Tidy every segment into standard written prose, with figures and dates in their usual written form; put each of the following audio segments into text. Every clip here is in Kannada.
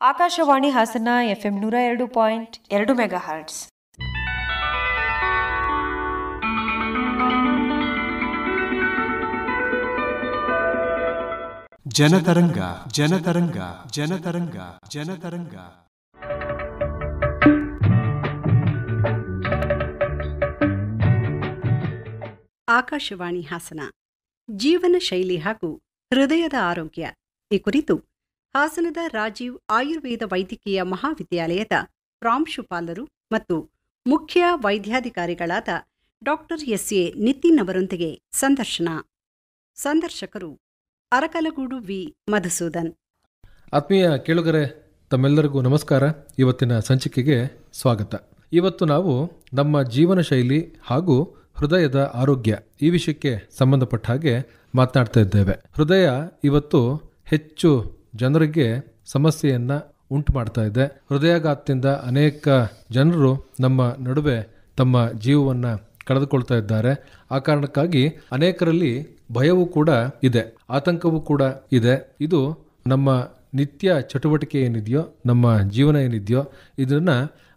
Akashvani Hassan FM 102.2 megahertz. ಜನತರಂಗ ಜನತರಂಗ ಜನತರಂಗ ಜನತರಂಗ ಆಕಾಶವಾಣಿ ಹಾಸನ ಜೀವನ ಶೈಲಿ ಹಾಗೂ ಹೃದಯದ ಆರೋಗ್ಯ ಈ ಕುರಿತು ಹಾಸನದ ರಾಜೀವ್ ಆಯುರ್ವೇದ ವೈದ್ಯಕೀಯ ಮಹಾವಿದ್ಯಾಲಯದ ಪ್ರಾಂಶುಪಾಲರು ಮತ್ತು ಮುಖ್ಯ ವೈದ್ಯಾಧಿಕಾರಿಗಳಾದ ಡಾಕ್ಟರ್ ಎಸ್.ಎ. ನಿತಿನ್ ಅವರೊಂದಿಗೆ ಸಂದರ್ಶಕರು ಅರಕಲಗೂಡು ವಿ. ಮಧುಸೂದನ್. ಆತ್ಮೀಯ ಕೇಳುಗರೆ, ತಮ್ಮೆಲ್ಲರಿಗೂ ನಮಸ್ಕಾರ. ಇವತ್ತಿನ ಸಂಚಿಕೆಗೆ ಸ್ವಾಗತ. ಇವತ್ತು ನಾವು ನಮ್ಮ ಜೀವನ ಶೈಲಿ ಹಾಗೂ ಹೃದಯದ ಆರೋಗ್ಯ ಈ ವಿಷಯಕ್ಕೆ ಸಂಬಂಧಪಟ್ಟ ಹಾಗೆ ಮಾತನಾಡ್ತಾ ಇದ್ದೇವೆ. ಹೃದಯ ಇವತ್ತು ಹೆಚ್ಚು ಜನರಿಗೆ ಸಮಸ್ಯೆಯನ್ನ ಉಂಟು ಮಾಡ್ತಾ ಇದೆ. ಹೃದಯಾಘಾತದಿಂದ ಅನೇಕ ಜನರು ನಮ್ಮ ನಡುವೆ ತಮ್ಮ ಜೀವವನ್ನ ಕಳೆದುಕೊಳ್ತಾ ಇದ್ದಾರೆ. ಆ ಕಾರಣಕ್ಕಾಗಿ ಅನೇಕರಲ್ಲಿ ಭಯವೂ ಕೂಡ ಇದೆ, ಆತಂಕವೂ ಕೂಡ ಇದೆ. ಇದು ನಮ್ಮ ನಿತ್ಯ ಚಟುವಟಿಕೆ ಏನಿದೆಯೋ, ನಮ್ಮ ಜೀವನ ಏನಿದೆಯೋ, ಇದನ್ನ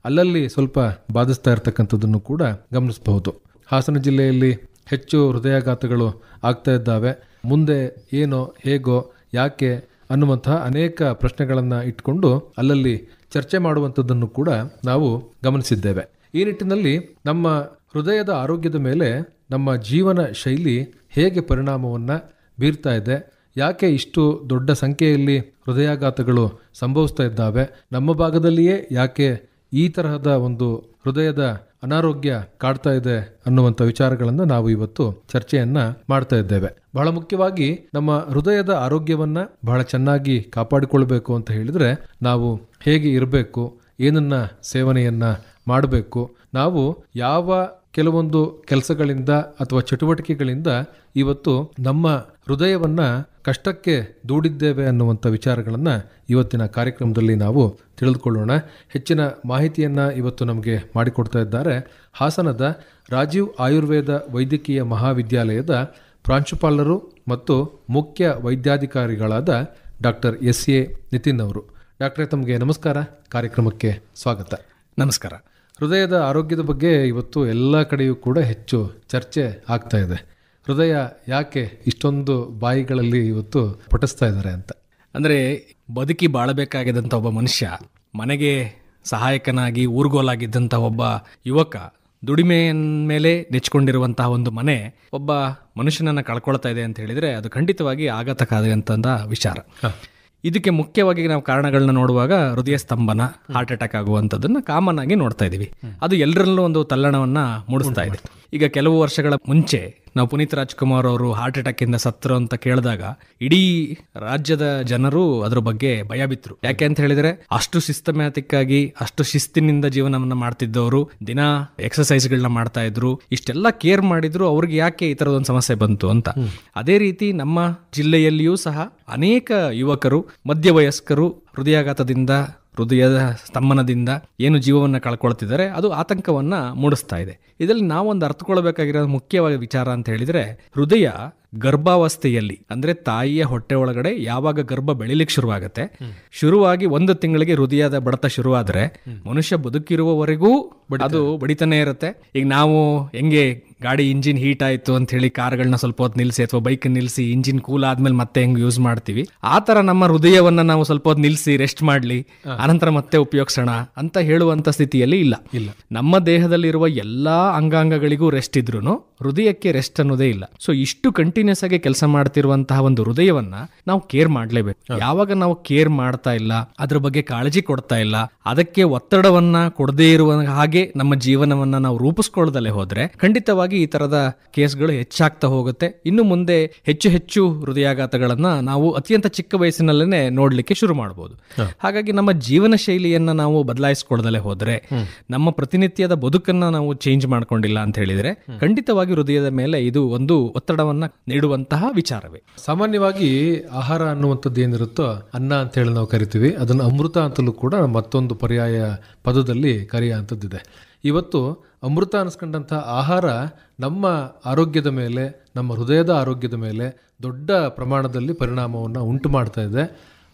ಅಲ್ಲಲ್ಲಿ ಸ್ವಲ್ಪ ಬಾಧಿಸ್ತಾ ಇರತಕ್ಕಂಥದ್ದನ್ನು ಕೂಡ ಗಮನಿಸಬಹುದು. ಹಾಸನ ಜಿಲ್ಲೆಯಲ್ಲಿ ಹೆಚ್ಚು ಹೃದಯಾಘಾತಗಳು ಆಗ್ತಾ ಇದ್ದಾವೆ. ಮುಂದೆ ಏನೋ ಹೇಗೋ ಯಾಕೆ ಅನ್ನುವಂತಹ ಅನೇಕ ಪ್ರಶ್ನೆಗಳನ್ನು ಇಟ್ಕೊಂಡು ಅಲ್ಲಲ್ಲಿ ಚರ್ಚೆ ಮಾಡುವಂಥದ್ದನ್ನು ಕೂಡ ನಾವು ಗಮನಿಸಿದ್ದೇವೆ. ಈ ನಿಟ್ಟಿನಲ್ಲಿ ನಮ್ಮ ಹೃದಯದ ಆರೋಗ್ಯದ ಮೇಲೆ ನಮ್ಮ ಜೀವನ ಶೈಲಿ ಹೇಗೆ ಪರಿಣಾಮವನ್ನು ಬೀರ್ತಾ ಇದೆ, ಯಾಕೆ ಇಷ್ಟು ದೊಡ್ಡ ಸಂಖ್ಯೆಯಲ್ಲಿ ಹೃದಯಾಘಾತಗಳು ಸಂಭವಿಸ್ತಾ ಇದ್ದಾವೆ, ನಮ್ಮ ಭಾಗದಲ್ಲಿಯೇ ಯಾಕೆ ಈ ತರಹದ ಒಂದು ಹೃದಯದ ಅನಾರೋಗ್ಯ ಕಾಡ್ತಾ ಇದೆ ಅನ್ನುವಂಥ ವಿಚಾರಗಳನ್ನು ನಾವು ಇವತ್ತು ಚರ್ಚೆಯನ್ನ ಮಾಡ್ತಾ ಇದ್ದೇವೆ. ಬಹಳ ಮುಖ್ಯವಾಗಿ ನಮ್ಮ ಹೃದಯದ ಆರೋಗ್ಯವನ್ನ ಬಹಳ ಚೆನ್ನಾಗಿ ಕಾಪಾಡಿಕೊಳ್ಬೇಕು ಅಂತ ಹೇಳಿದ್ರೆ ನಾವು ಹೇಗೆ ಇರಬೇಕು, ಏನನ್ನ ಸೇವನೆಯನ್ನ ಮಾಡಬೇಕು, ನಾವು ಯಾವ ಕೆಲವೊಂದು ಕೆಲಸಗಳಿಂದ ಅಥವಾ ಚಟುವಟಿಕೆಗಳಿಂದ ಇವತ್ತು ನಮ್ಮ ಹೃದಯವನ್ನ ಕಷ್ಟಕ್ಕೆ ದೂಡಿದ್ದೇವೆ ಅನ್ನುವಂಥ ವಿಚಾರಗಳನ್ನ ಇವತ್ತಿನ ಕಾರ್ಯಕ್ರಮದಲ್ಲಿ ನಾವು ತಿಳಿದುಕೊಳ್ಳೋಣ. ಹೆಚ್ಚಿನ ಮಾಹಿತಿಯನ್ನ ಇವತ್ತು ನಮಗೆ ಮಾಡಿಕೊಡ್ತಾ ಇದ್ದಾರೆ ಹಾಸನದ ರಾಜೀವ್ ಆಯುರ್ವೇದ ವೈದ್ಯಕೀಯ ಮಹಾವಿದ್ಯಾಲಯದ ಪ್ರಾಂಶುಪಾಲರು ಮತ್ತು ಮುಖ್ಯ ವೈದ್ಯಾಧಿಕಾರಿಗಳಾದ ಡಾಕ್ಟರ್ ಎಸ್.ಎ. ನಿತಿನ್ ಅವರು. ಡಾಕ್ಟರ್, ತಮಗೆ ನಮಸ್ಕಾರ, ಕಾರ್ಯಕ್ರಮಕ್ಕೆ ಸ್ವಾಗತ. ನಮಸ್ಕಾರ. ಹೃದಯದ ಆರೋಗ್ಯದ ಬಗ್ಗೆ ಇವತ್ತು ಎಲ್ಲ ಕಡೆಯೂ ಕೂಡ ಹೆಚ್ಚು ಚರ್ಚೆ ಆಗ್ತಾ ಇದೆ. ಹೃದಯ ಯಾಕೆ ಇಷ್ಟೊಂದು ಬಾಯಿಗಳಲ್ಲಿ ಇವತ್ತು ಪಠಿಸ್ತಾ ಇದ್ದಾರೆ ಅಂತ. ಅಂದರೆ ಬದುಕಿ ಬಾಳಬೇಕಾಗಿದ್ದಂಥ ಒಬ್ಬ ಮನುಷ್ಯ, ಮನೆಗೆ ಸಹಾಯಕನಾಗಿ ಊರ್ಗೋಲಾಗಿದ್ದಂಥ ಒಬ್ಬ ಯುವಕ, ದುಡಿಮೆಯ ಮೇಲೆ ನೆಚ್ಕೊಂಡಿರುವಂತಹ ಒಂದು ಮನೆ ಒಬ್ಬ ಮನುಷ್ಯನನ್ನು ಕಳ್ಕೊಳ್ತಾ ಇದೆ ಅಂತ ಹೇಳಿದರೆ ಅದು ಖಂಡಿತವಾಗಿ ಆಘಾತಕಾದಂಥ ವಿಚಾರ. ಇದಕ್ಕೆ ಮುಖ್ಯವಾಗಿ ನಾವು ಕಾರಣಗಳನ್ನ ನೋಡುವಾಗ ಹೃದಯ ಸ್ತಂಭನ, ಹಾರ್ಟ್ ಅಟ್ಯಾಕ್ ಆಗುವಂಥದ್ದನ್ನು ಕಾಮನ್ ಆಗಿ ನೋಡ್ತಾ ಇದ್ದೀವಿ. ಅದು ಎಲ್ಲರಲ್ಲೂ ಒಂದು ತಲ್ಲಣವನ್ನ ಮೂಡಿಸ್ತಾ ಇದೆ. ಈಗ ಕೆಲವು ವರ್ಷಗಳ ಮುಂಚೆ ನಾವು ಪುನೀತ್ ರಾಜ್ಕುಮಾರ್ ಅವರು ಹಾರ್ಟ್ ಅಟ್ಯಾಕಿಂದ ಸತ್ತರು ಅಂತ ಕೇಳಿದಾಗ ಇಡೀ ರಾಜ್ಯದ ಜನರು ಅದ್ರ ಬಗ್ಗೆ ಭಯ ಬಿತ್ತರು. ಯಾಕೆ ಅಂತ ಹೇಳಿದ್ರೆ ಅಷ್ಟು ಸಿಸ್ಟಮ್ಯಾಟಿಕ್ ಆಗಿ, ಅಷ್ಟು ಶಿಸ್ತಿನಿಂದ ಜೀವನವನ್ನ ಮಾಡ್ತಿದ್ದವರು, ದಿನ ಎಕ್ಸಸೈಸ್ಗಳನ್ನ ಮಾಡ್ತಾ ಇದ್ರು, ಇಷ್ಟೆಲ್ಲ ಕೇರ್ ಮಾಡಿದ್ರು, ಅವ್ರಿಗೆ ಯಾಕೆ ಈ ತರದೊಂದು ಸಮಸ್ಯೆ ಬಂತು ಅಂತ. ಅದೇ ರೀತಿ ನಮ್ಮ ಜಿಲ್ಲೆಯಲ್ಲಿಯೂ ಸಹ ಅನೇಕ ಯುವಕರು, ಮಧ್ಯವಯಸ್ಕರು ಹೃದಯಾಘಾತದಿಂದ, ಹೃದಯದ ಸ್ತಂಭನದಿಂದ ಏನು ಜೀವವನ್ನು ಕಳ್ಕೊಳ್ತಿದ್ದಾರೆ, ಅದು ಆತಂಕವನ್ನ ಮೂಡಿಸ್ತಾ ಇದೆ. ಇದರಲ್ಲಿ ನಾವೊಂದು ಅರ್ಥಕೊಳ್ಬೇಕಾಗಿರೋ ಮುಖ್ಯವಾದ ವಿಚಾರ ಅಂತ ಹೇಳಿದ್ರೆ, ಹೃದಯ ಗರ್ಭಾವಸ್ಥೆಯಲ್ಲಿ ಅಂದ್ರೆ ತಾಯಿಯ ಹೊಟ್ಟೆ ಒಳಗಡೆ ಯಾವಾಗ ಗರ್ಭ ಬೆಳಿಲಿಕ್ಕೆ ಶುರುವಾಗುತ್ತೆ, ಶುರುವಾಗಿ 1 ತಿಂಗಳಿಗೆ ಹೃದಯದ ಬಡತ ಶುರುವಾದ್ರೆ ಮನುಷ್ಯ ಬದುಕಿರುವವರೆಗೂ ಅದು ಬಡಿತಾನೆ ಇರುತ್ತೆ. ಈಗ ನಾವು ಹೆಂಗೆ ಗಾಡಿ ಇಂಜಿನ್ ಹೀಟ್ ಆಯ್ತು ಅಂತ ಹೇಳಿ ಕಾರ್ಗಳನ್ನ ಸ್ವಲ್ಪ ಹೊತ್ತು ನಿಲ್ಸಿ ಅಥವಾ ಬೈಕ್ ನಿಲ್ಸಿ ಇಂಜಿನ್ ಕೂಲ್ ಆದ್ಮೇಲೆ ಮತ್ತೆ ಹೆಂಗ್ ಯೂಸ್ ಮಾಡ್ತೀವಿ, ಆ ತರ ನಮ್ಮ ಹೃದಯವನ್ನ ನಾವು ಸ್ವಲ್ಪ ಹೊತ್ತು ನಿಲ್ಸಿ ರೆಸ್ಟ್ ಮಾಡ್ಲಿ, ಅನಂತರ ಮತ್ತೆ ಉಪಯೋಗಿಸೋಣ ಅಂತ ಹೇಳುವಂತ ಸ್ಥಿತಿಯಲ್ಲಿ ಇಲ್ಲ. ನಮ್ಮ ದೇಹದಲ್ಲಿರುವ ಎಲ್ಲಾ ಅಂಗಾಂಗಗಳಿಗೂ ರೆಸ್ಟ್ ಇದ್ರೂ ಹೃದಯಕ್ಕೆ ರೆಸ್ಟ್ ಅನ್ನೋದೇ ಇಲ್ಲ. ಸೊ ಇಷ್ಟು ಕಂಟಿನ್ಯೂಸ್ ಆಗಿ ಕೆಲಸ ಮಾಡ್ತಿರುವಂತಹ ಒಂದು ಹೃದಯವನ್ನ ನಾವು ಕೇರ್ ಮಾಡ್ಲೇಬೇಕು. ಯಾವಾಗ ನಾವು ಕೇರ್ ಮಾಡ್ತಾ ಇಲ್ಲ, ಅದ್ರ ಬಗ್ಗೆ ಕಾಳಜಿ ಕೊಡ್ತಾ ಇಲ್ಲ, ಅದಕ್ಕೆ ಒತ್ತಡವನ್ನ ಕೊಡದೇ ಇರುವ ಹಾಗೆ ನಮ್ಮ ಜೀವನವನ್ನ ನಾವು ರೂಪಿಸ್ಕೊಳ್ಳದಲ್ಲೇ ಹೋದ್ರೆ ಖಂಡಿತವಾಗಿ ಈ ತರದ ಕೇಸ್ಗಳು ಹೆಚ್ಚಾಗ್ತಾ ಹೋಗುತ್ತೆ. ಇನ್ನು ಮುಂದೆ ಹೆಚ್ಚು ಹೆಚ್ಚು ಹೃದಯಾಘಾತಗಳನ್ನ ನಾವು ಅತ್ಯಂತ ಚಿಕ್ಕ ವಯಸ್ಸಿನಲ್ಲೇ ನೋಡ್ಲಿಕ್ಕೆ ಶುರು ಮಾಡಬಹುದು. ಹಾಗಾಗಿ ನಮ್ಮ ಜೀವನ ಶೈಲಿಯನ್ನ ನಾವು ಬದಲಾಯಿಸ್ಕೊಳ್ದಲೇ ಹೋದ್ರೆ, ನಮ್ಮ ಪ್ರತಿನಿತ್ಯದ ಬದುಕನ್ನ ನಾವು ಚೇಂಜ್ ಮಾಡ್ಕೊಂಡಿಲ್ಲ ಅಂತ ಹೇಳಿದ್ರೆ ಖಂಡಿತವಾಗಿ ಹೃದಯದ ಮೇಲೆ ಇದು ಒಂದು ಒತ್ತಡವನ್ನ ನೀಡುವಂತಹ ವಿಚಾರವೇ. ಸಾಮಾನ್ಯವಾಗಿ ಆಹಾರ ಅನ್ನುವಂಥದ್ದು ಏನಿರುತ್ತೋ, ಅನ್ನ ಅಂತ ಹೇಳಿ ನಾವು ಕರಿತೀವಿ, ಅದನ್ನು ಅಮೃತ ಅಂತಲೂ ಕೂಡ ಮತ್ತೊಂದು ಪರ್ಯಾಯ ಪದದಲ್ಲಿ ಕರೆಯುವ ಅಂಥದ್ದಿದೆ. ಇವತ್ತು ಅಮೃತ ಅನಿಸ್ಕೊಂಡಂಥ ಆಹಾರ ನಮ್ಮ ಆರೋಗ್ಯದ ಮೇಲೆ, ನಮ್ಮ ಹೃದಯದ ಆರೋಗ್ಯದ ಮೇಲೆ ದೊಡ್ಡ ಪ್ರಮಾಣದಲ್ಲಿ ಪರಿಣಾಮವನ್ನು ಉಂಟು ಮಾಡ್ತಾ ಇದೆ.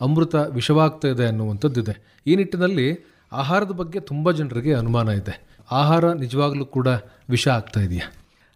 ಅಮೃತ ವಿಷವಾಗ್ತಾ ಇದೆ ಅನ್ನುವಂಥದ್ದಿದೆ. ಈ ನಿಟ್ಟಿನಲ್ಲಿ ಆಹಾರದ ಬಗ್ಗೆ ತುಂಬ ಜನರಿಗೆ ಅನುಮಾನ ಇದೆ. ಆಹಾರ ನಿಜವಾಗ್ಲೂ ಕೂಡ ವಿಷ ಆಗ್ತಾ ಇದೆಯಾ?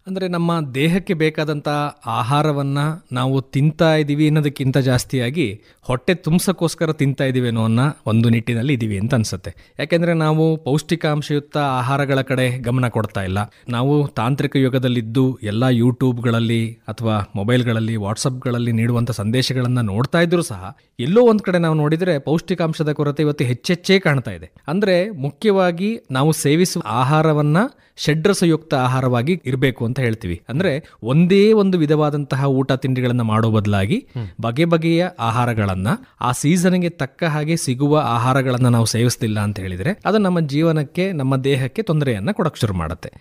ಅಂದರೆ ನಮ್ಮ ದೇಹಕ್ಕೆ ಬೇಕಾದಂಥ ಆಹಾರವನ್ನು ನಾವು ತಿಂತಾ ಇದ್ದೀವಿ ಅನ್ನೋದಕ್ಕಿಂತ ಜಾಸ್ತಿಯಾಗಿ ಹೊಟ್ಟೆ ತುಂಬಿಸೋಕ್ಕೋಸ್ಕರ ತಿಂತಾ ಇದ್ದೀವಿ ಅನ್ನೋ ಒಂದು ನಿಟ್ಟಿನಲ್ಲಿ ಇದ್ದೀವಿ ಅಂತ ಅನಿಸುತ್ತೆ. ಯಾಕೆಂದರೆ ನಾವು ಪೌಷ್ಟಿಕಾಂಶಯುಕ್ತ ಆಹಾರಗಳ ಕಡೆ ಗಮನ ಕೊಡ್ತಾ ಇಲ್ಲ. ನಾವು ತಾಂತ್ರಿಕ ಯುಗದಲ್ಲಿದ್ದು ಎಲ್ಲ ಯೂಟ್ಯೂಬ್ಗಳಲ್ಲಿ ಅಥವಾ ಮೊಬೈಲ್ಗಳಲ್ಲಿ ವಾಟ್ಸಪ್ಗಳಲ್ಲಿ ನೀಡುವಂಥ ಸಂದೇಶಗಳನ್ನು ನೋಡ್ತಾ ಇದ್ದರೂ ಸಹ ಎಲ್ಲೋ ಒಂದು ಕಡೆ ನಾವು ನೋಡಿದರೆ ಪೌಷ್ಟಿಕಾಂಶದ ಕೊರತೆ ಇವತ್ತು ಹೆಚ್ಚೆಚ್ಚೇ ಕಾಣ್ತಾ ಇದೆ. ಅಂದರೆ ಮುಖ್ಯವಾಗಿ ನಾವು ಸೇವಿಸುವ ಆಹಾರವನ್ನು ಷಡ್ರಸಯುಕ್ತ ಆಹಾರವಾಗಿ ಇರಬೇಕು ಅಂತ ಹೇಳ್ತೀವಿ. ಅಂದ್ರೆ ಒಂದೇ ಒಂದು ವಿಧವಾದಂತಹ ಊಟ ತಿಂಡಿಗಳನ್ನು ಮಾಡೋ ಬದಲಾಗಿ ಬಗೆ ಬಗೆಯ ಆಹಾರಗಳನ್ನ ಆ ಸೀಸನ್ಗೆ ತಕ್ಕ ಹಾಗೆ ಸಿಗುವ ಆಹಾರಗಳನ್ನ ನಾವು ಸೇವಿಸ್ತಿಲ್ಲ ಅಂತ ಹೇಳಿದ್ರೆ ಅದು ನಮ್ಮ ಜೀವನಕ್ಕೆ, ನಮ್ಮ ದೇಹಕ್ಕೆ ತೊಂದರೆಯನ್ನ ಕೊಡಕ್ ಶುರು ಮಾಡುತ್ತೆ.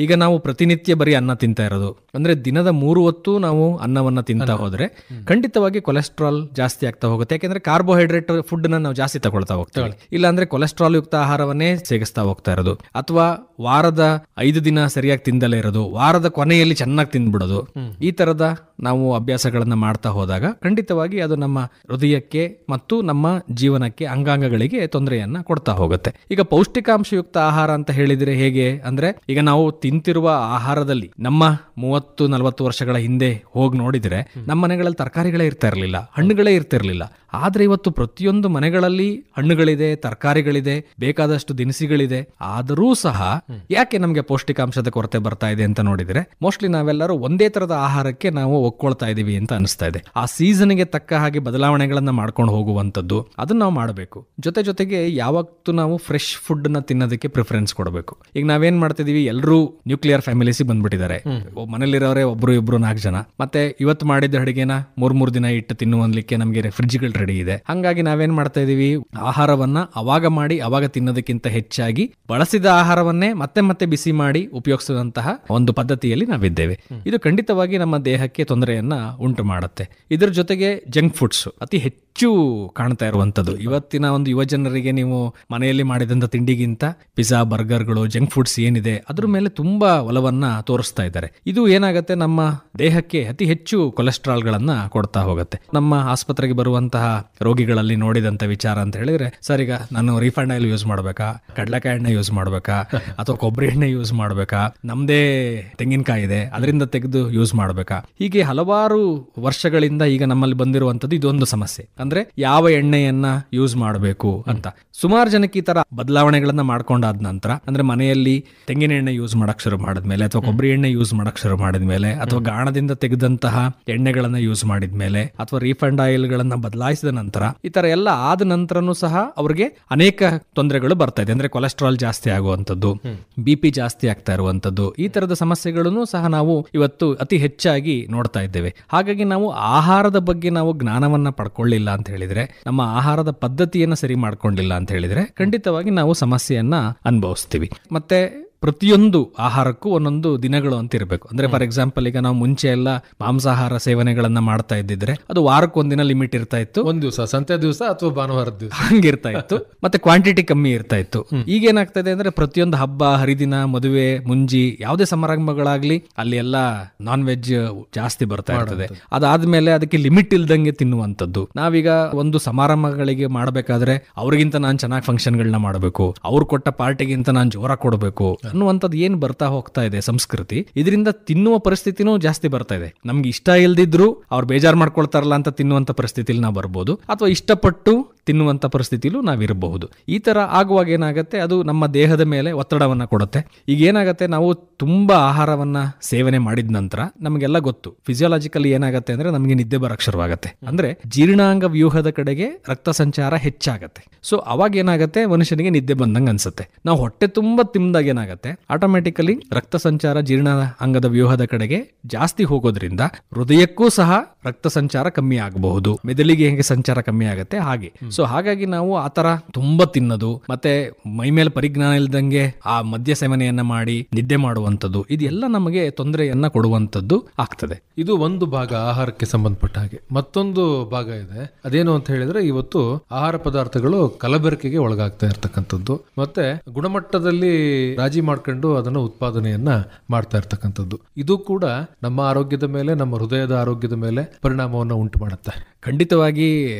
ಈಗ ನಾವು ಪ್ರತಿನಿತ್ಯ ಬರೀ ಅನ್ನ ತಿಂತಾ ಇರೋದು, ಅಂದ್ರೆ ದಿನದ 3 ಹೊತ್ತು ನಾವು ಅನ್ನವನ್ನ ತಿಂತಾ ಹೋದ್ರೆ ಖಂಡಿತವಾಗಿ ಕೊಲೆಸ್ಟ್ರಾಲ್ ಜಾಸ್ತಿ ಆಗ್ತಾ ಹೋಗುತ್ತೆ. ಯಾಕೆಂದ್ರೆ ಕಾರ್ಬೋಹೈಡ್ರೇಟ್ ಫುಡ್ ನಾವು ಜಾಸ್ತಿ ತಗೊಳ್ತಾ ಹೋಗ್ತೇವೆ. ಇಲ್ಲ ಅಂದ್ರೆ ಕೊಲೆಸ್ಟ್ರಾಲ್ ಯುಕ್ತ ಆಹಾರವನ್ನೇ ಸೇವಿಸ್ತಾ ಹೋಗ್ತಾ ಇರೋದು, ಅಥವಾ ವಾರದ 5 ದಿನ ಸರಿಯಾಗಿ ತಿಂದಲೇ ಇರೋದು, ವಾರದ ಕೊನೆಯಲ್ಲಿ ಚೆನ್ನಾಗಿ ತಿಂದ್ಬಿಡೋದು, ಈ ತರದ ನಾವು ಅಭ್ಯಾಸಗಳನ್ನ ಮಾಡ್ತಾ ಹೋದಾಗ ಖಂಡಿತವಾಗಿ ಅದು ನಮ್ಮ ಹೃದಯಕ್ಕೆ ಮತ್ತು ನಮ್ಮ ಜೀವನಕ್ಕೆ, ಅಂಗಾಂಗಗಳಿಗೆ ತೊಂದರೆಯನ್ನ ಕೊಡ್ತಾ ಹೋಗುತ್ತೆ. ಈಗ ಪೌಷ್ಟಿಕಾಂಶಯುಕ್ತ ಆಹಾರ ಅಂತ ಹೇಳಿದ್ರೆ ಹೇಗೆ ಅಂದ್ರೆ, ಈಗ ನಾವು ತಿಂತಿರುವ ಆಹಾರದಲ್ಲಿ ನಮ್ಮ 30-40 ವರ್ಷಗಳ ಹಿಂದೆ ಹೋಗಿ ನೋಡಿದ್ರೆ ನಮ್ಮ ಮನೆಗಳಲ್ಲಿ ತರಕಾರಿಗಳೇ ಇರ್ತಾ ಇರಲಿಲ್ಲ, ಹಣ್ಣುಗಳೇ ಇರ್ತಿರ್ಲಿಲ್ಲ. ಆದ್ರೆ ಇವತ್ತು ಪ್ರತಿಯೊಂದು ಮನೆಗಳಲ್ಲಿ ಹಣ್ಣುಗಳಿದೆ, ತರಕಾರಿಗಳಿದೆ, ಬೇಕಾದಷ್ಟು ದಿನಸಿಗಳಿದೆ. ಆದರೂ ಸಹ ಯಾಕೆ ನಮಗೆ ಪೌಷ್ಟಿಕಾಂಶದ ಕೊರತೆ ಬರ್ತಾ ಇದೆ ಅಂತ ನೋಡಿದ್ರೆ ಮೋಸ್ಟ್ಲಿ ನಾವೆಲ್ಲರೂ ಒಂದೇ ತರದ ಆಹಾರಕ್ಕೆ ನಾವು ಒಕ್ಕೊಳ್ತಾ ಇದೀವಿ ಅಂತ ಅನಿಸ್ತಾ ಇದೆ. ಆ ಸೀಸನ್ಗೆ ತಕ್ಕ ಹಾಗೆ ಬದಲಾವಣೆಗಳನ್ನ ಮಾಡ್ಕೊಂಡು ಹೋಗುವಂಥದ್ದು ಅದನ್ನ ನಾವು ಮಾಡಬೇಕು. ಜೊತೆಗೆ ಯಾವತ್ತೂ ನಾವು ಫ್ರೆಶ್ ಫುಡ್ ನ ತಿನ್ನೋದಕ್ಕೆ ಪ್ರಿಫರೆನ್ಸ್ ಕೊಡಬೇಕು. ಈಗ ನಾವೇನ್ ಮಾಡ್ತಿದೀವಿ, ಎಲ್ಲರೂ ನ್ಯೂಕ್ಲಿಯರ್ ಫ್ಯಾಮಿಲೀಸ್ ಬಂದ್ಬಿಟ್ಟಿದ್ದಾರೆ. ಮನೇಲಿರೋರೇ 1-2-4 ಜನ. ಮತ್ತೆ ಇವತ್ತು ಮಾಡಿದ ಅಡುಗೆನ 3 ದಿನ ಇಟ್ಟು ತಿನ್ನುವನ್ಲಿಕ್ಕೆ ನಮಗೆ ಫ್ರಿಡ್ಜ್ಗಳು ರೆಡಿ ಇದೆ. ಹಂಗಾಗಿ ನಾವೇನ್ ಮಾಡ್ತಾ ಇದೀವಿ, ಆಹಾರವನ್ನ ಅವಾಗ ಮಾಡಿ ಅವಾಗ ತಿನ್ನೋದಕ್ಕಿಂತ ಹೆಚ್ಚಾಗಿ ಬಳಸಿದ ಆಹಾರವನ್ನೇ ಮತ್ತೆ ಬಿಸಿ ಮಾಡಿ ಉಪಯೋಗಿಸುವಂತಹ ಒಂದು ಪದ್ಧತಿಯಲ್ಲಿ ನಾವಿದ್ದೇವೆ. ಇದು ಖಂಡಿತವಾಗಿ ನಮ್ಮ ದೇಹಕ್ಕೆ ತೊಂದರೆಯನ್ನ ಉಂಟು ಮಾಡುತ್ತೆ. ಇದರ ಜೊತೆಗೆ ಜಂಕ್ ಫುಡ್ಸ್ ಅತಿ ಹೆಚ್ಚು ಕಾಣ್ತಾ ಇರುವಂತದ್ದು. ಇವತ್ತಿನ ಒಂದು ಯುವ ಜನರಿಗೆ ನೀವು ಮನೆಯಲ್ಲಿ ಮಾಡಿದಂತ ತಿಂಡಿಗಿಂತ ಪಿಜ್ಜಾ, ಬರ್ಗರ್ಗಳು, ಜಂಕ್ ಫುಡ್ಸ್ ಏನಿದೆ ಅದ್ರ ಮೇಲೆ ತುಂಬಾ ಒಲವನ್ನ ತೋರಿಸ್ತಾ ಇದ್ದಾರೆ. ಇದು ಏನಾಗುತ್ತೆ, ನಮ್ಮ ದೇಹಕ್ಕೆ ಅತಿ ಹೆಚ್ಚು ಕೊಲೆಸ್ಟ್ರಾಲ್ ಗಳನ್ನ ಕೊಡ್ತಾ ಹೋಗುತ್ತೆ. ನಮ್ಮ ಆಸ್ಪತ್ರೆಗೆ ಬರುವಂತಹ ರೋಗಿಗಳಲ್ಲಿ ನೋಡಿದಂತ ವಿಚಾರ ಅಂತ ಹೇಳಿದ್ರೆ, ಸರ್ ಈಗ ನಾನು ರಿಫೈಂಡ್ ಆಯಿಲ್ ಯೂಸ್ ಮಾಡ್ಬೇಕಾ, ಕಡಲೆಕಾಯಿ ಎಣ್ಣೆ ಯೂಸ್ ಮಾಡ್ಬೇಕಾ, ಅಥವಾ ಕೊಬ್ಬರಿ ಎಣ್ಣೆ ಯೂಸ್ ಮಾಡ್ಬೇಕಾ, ನಮ್ದೇ ತೆಂಗಿನಕಾಯಿ ಇದೆ ಅದರಿಂದ ತೆಗೆದು ಯೂಸ್ ಮಾಡ್ಬೇಕಾ, ಹೀಗೆ ಹಲವಾರು ವರ್ಷಗಳಿಂದ ಈಗ ನಮ್ಮಲ್ಲಿ ಬಂದಿರುವಂತದ್ದು ಇದೊಂದು ಸಮಸ್ಯೆ. ಅಂದ್ರೆ ಯಾವ ಎಣ್ಣೆಯನ್ನ ಯೂಸ್ ಮಾಡಬೇಕು ಅಂತ ಸುಮಾರು ಜನಕ್ಕೆ ಈ ತರ ಬದಲಾವಣೆಗಳನ್ನ ಮಾಡ್ಕೊಂಡಾದ ನಂತರ, ಅಂದ್ರೆ ಮನೆಯಲ್ಲಿ ತೆಂಗಿನ ಎಣ್ಣೆ ಯೂಸ್ ಮಾಡಕ್ ಶುರು ಮಾಡಿದ್ಮೇಲೆ, ಅಥವಾ ಕೊಬ್ಬರಿ ಎಣ್ಣೆ ಯೂಸ್ ಮಾಡಕ್ ಶುರು ಮಾಡಿದ್ಮೇಲೆ, ಅಥವಾ ಗಾಣದಿಂದ ತೆಗೆದಂತಹ ಎಣ್ಣೆಗಳನ್ನ ಯೂಸ್ ಮಾಡಿದ್ಮೇಲೆ, ಅಥವಾ ರಿಫೈಂಡ್ ಆಯಿಲ್ ಗಳನ್ನ ಬದಲಾಯಿಸಿದ ನಂತರ, ಈ ತರ ಎಲ್ಲ ಆದ ನಂತರನೂ ಸಹ ಅವ್ರಿಗೆ ಅನೇಕ ತೊಂದರೆಗಳು ಬರ್ತಾ ಇದೆ. ಅಂದ್ರೆ ಕೊಲೆಸ್ಟ್ರಾಲ್ ಜಾಸ್ತಿ ಆಗುವಂತದ್ದು, BP ಜಾಸ್ತಿ ಆಗ್ತಾ ಇರುವಂತದ್ದು, ಈ ತರದ ಸಮಸ್ಯೆಗಳನ್ನು ಸಹ ನಾವು ಇವತ್ತು ಅತಿ ಹೆಚ್ಚಾಗಿ ನೋಡ್ತಾ ಇದ್ದೇವೆ. ಹಾಗಾಗಿ ನಾವು ಆಹಾರದ ಬಗ್ಗೆ ನಾವು ಜ್ಞಾನವನ್ನ ಪಡ್ಕೊಳ್ಳಿಲ್ಲ ಅಂತ ಹೇಳಿದ್ರೆ, ನಮ್ಮ ಆಹಾರದ ಪದ್ಧತಿಯನ್ನ ಸರಿ ಮಾಡ್ಕೊಂಡಿಲ್ಲ ಅಂತ ಹೇಳಿದ್ರೆ ಖಂಡಿತವಾಗಿ ನಾವು ಸಮಸ್ಯೆಯನ್ನ ಅನುಭವಿಸ್ತೀವಿ. ಮತ್ತೆ ಪ್ರತಿಯೊಂದು ಆಹಾರಕ್ಕೂ ಒಂದೊಂದು ದಿನಗಳು ಅಂತ ಇರಬೇಕು. ಅಂದ್ರೆ ಫಾರ್ ಎಕ್ಸಾಂಪಲ್, ಈಗ ನಾವು ಮುಂಚೆ ಎಲ್ಲ ಮಾಂಸಾಹಾರ ಸೇವನೆಗಳನ್ನ ಮಾಡ್ತಾ ಇದ್ದಿದ್ರೆ ಅದು ವಾರಕ್ಕೊಂದಿನ ಲಿಮಿಟ್ ಇರ್ತಾ ಇತ್ತು. ಒಂದ್ ದಿವಸ, ಸಂತೆ ದಿವಸ ಅಥವಾ ಭಾನುವಾರದ ದಿವಸ ಹಂಗಿರ್ತಾ ಇತ್ತು. ಮತ್ತೆ ಕ್ವಾಂಟಿಟಿ ಕಮ್ಮಿ ಇರ್ತಾ ಇತ್ತು. ಈಗ ಏನಾಗ್ತದೆ ಅಂದ್ರೆ ಪ್ರತಿಯೊಂದು ಹಬ್ಬ ಹರಿದಿನ, ಮದುವೆ, ಮುಂಜಿ, ಯಾವುದೇ ಸಮಾರಂಭಗಳಾಗ್ಲಿ ಅಲ್ಲಿ ಎಲ್ಲ ನಾನ್ ವೆಜ್ ಜಾಸ್ತಿ ಬರ್ತಾ ಇರ್ತದೆ. ಅದಾದ್ಮೇಲೆ ಅದಕ್ಕೆ ಲಿಮಿಟ್ ಇಲ್ದಂಗೆ ತಿನ್ನುವಂಥದ್ದು. ನಾವೀಗ ಒಂದು ಸಮಾರಂಭಗಳಿಗೆ ಮಾಡಬೇಕಾದ್ರೆ ಅವ್ರಿಗಿಂತ ನಾನು ಚೆನ್ನಾಗಿ ಫಂಕ್ಷನ್ಗಳನ್ನ ಮಾಡಬೇಕು, ಅವ್ರು ಕೊಟ್ಟ ಪಾರ್ಟಿಗಿಂತ ನಾನು ಜೋರ ಕೊಡಬೇಕು ಅನ್ನುವಂಥದ್ದು ಏನ್ ಬರ್ತಾ ಹೋಗ್ತಾ ಇದೆ ಸಂಸ್ಕೃತಿ. ಇದರಿಂದ ತಿನ್ನುವ ಪರಿಸ್ಥಿತಿನೂ ಜಾಸ್ತಿ ಬರ್ತಾ ಇದೆ. ನಮ್ಗೆ ಇಷ್ಟ ಇಲ್ದಿದ್ರು ಅವ್ರು ಬೇಜಾರು ಮಾಡ್ಕೊಳ್ತಾರಲ್ಲ ಅಂತ ತಿನ್ನುವಂತ ಪರಿಸ್ಥಿತಿಲಿ ನಾವು ಬರ್ಬೋದು, ಅಥವಾ ಇಷ್ಟಪಟ್ಟು ತಿನ್ನುವಂತ ಪರಿಸ್ಥಿತಿಲೂ ನಾವಿರಬಹುದು. ಈ ತರ ಆಗುವಾಗ ಏನಾಗುತ್ತೆ, ಅದು ನಮ್ಮ ದೇಹದ ಮೇಲೆ ಒತ್ತಡವನ್ನ ಕೊಡುತ್ತೆ. ಈಗ ಏನಾಗುತ್ತೆ, ನಾವು ತುಂಬಾ ಆಹಾರವನ್ನ ಸೇವನೆ ಮಾಡಿದ ನಂತರ ನಮಗೆಲ್ಲ ಗೊತ್ತು, ಫಿಸಿಯಾಲಜಿಕಲಿ ಏನಾಗುತ್ತೆ ಅಂದ್ರೆ ನಮಗೆ ನಿದ್ದೆ ಬರಕ್ ಶುರುವಾಗುತ್ತೆ. ಅಂದ್ರೆ ಜೀರ್ಣಾಂಗ ವ್ಯೂಹದ ಕಡೆಗೆ ರಕ್ತ ಸಂಚಾರ ಹೆಚ್ಚಾಗತ್ತೆ. ಸೊ ಅವಾಗ ಏನಾಗುತ್ತೆ, ಮನುಷ್ಯನಿಗೆ ನಿದ್ದೆ ಬಂದಂಗ ಅನ್ಸುತ್ತೆ. ನಾವು ಹೊಟ್ಟೆ ತುಂಬಾ ತಿಂದಾಗ ಏನಾಗುತ್ತೆ, ಆಟೋಮ್ಯಾಟಿಕಲಿ ರಕ್ತ ಸಂಚಾರ ಜೀರ್ಣ ಅಂಗದ ವ್ಯೂಹದ ಕಡೆಗೆ ಜಾಸ್ತಿ ಹೋಗೋದ್ರಿಂದ ಹೃದಯಕ್ಕೂ ಸಹ ರಕ್ತ ಸಂಚಾರ ಕಮ್ಮಿ ಆಗಬಹುದು. ಮೆದುಳಿಗೆ ಹೇಗೆ ಸಂಚಾರ ಕಮ್ಮಿ ಆಗುತ್ತೆ ಹಾಗೆ. ಸೊ ಹಾಗಾಗಿ ನಾವು ಆತರ ತುಂಬಾ ತಿನ್ನೋದು, ಮತ್ತೆ ಮೈ ಮೇಲೆ ಪರಿಜ್ಞಾನ ಇಲ್ದಂಗೆ ಆ ಮದ್ಯ ಸೇವನೆಯನ್ನ ಮಾಡಿ ನಿದ್ದೆ ಮಾಡುವಂಥದ್ದು, ಇದೆಲ್ಲ ನಮಗೆ ತೊಂದರೆಯನ್ನ ಕೊಡುವಂಥದ್ದು ಆಗ್ತದೆ. ಇದು ಒಂದು ಭಾಗ ಆಹಾರಕ್ಕೆ ಸಂಬಂಧಪಟ್ಟ ಹಾಗೆ. ಮತ್ತೊಂದು ಭಾಗ ಇದೆ, ಅದೇನು ಅಂತ ಹೇಳಿದ್ರೆ ಇವತ್ತು ಆಹಾರ ಪದಾರ್ಥಗಳು ಕಲಬೆರಕೆಗೆ ಒಳಗಾಗ್ತಾ ಇರ್ತಕ್ಕಂಥದ್ದು, ಮತ್ತೆ ಗುಣಮಟ್ಟದಲ್ಲಿ ರಾಜಿ ಮಾಡ್ಕೊಂಡು ಅದನ್ನು ಉತ್ಪಾದನೆಯನ್ನ ಮಾಡ್ತಾ ಇರ್ತಕ್ಕಂಥದ್ದು. ಇದು ಕೂಡ ನಮ್ಮ ಆರೋಗ್ಯದ ಮೇಲೆ, ನಮ್ಮ ಹೃದಯದ ಆರೋಗ್ಯದ ಮೇಲೆ ಪರಿಣಾಮವನ್ನು ಉಂಟು ಮಾಡುತ್ತೆ. ಖಂಡಿತವಾಗಿ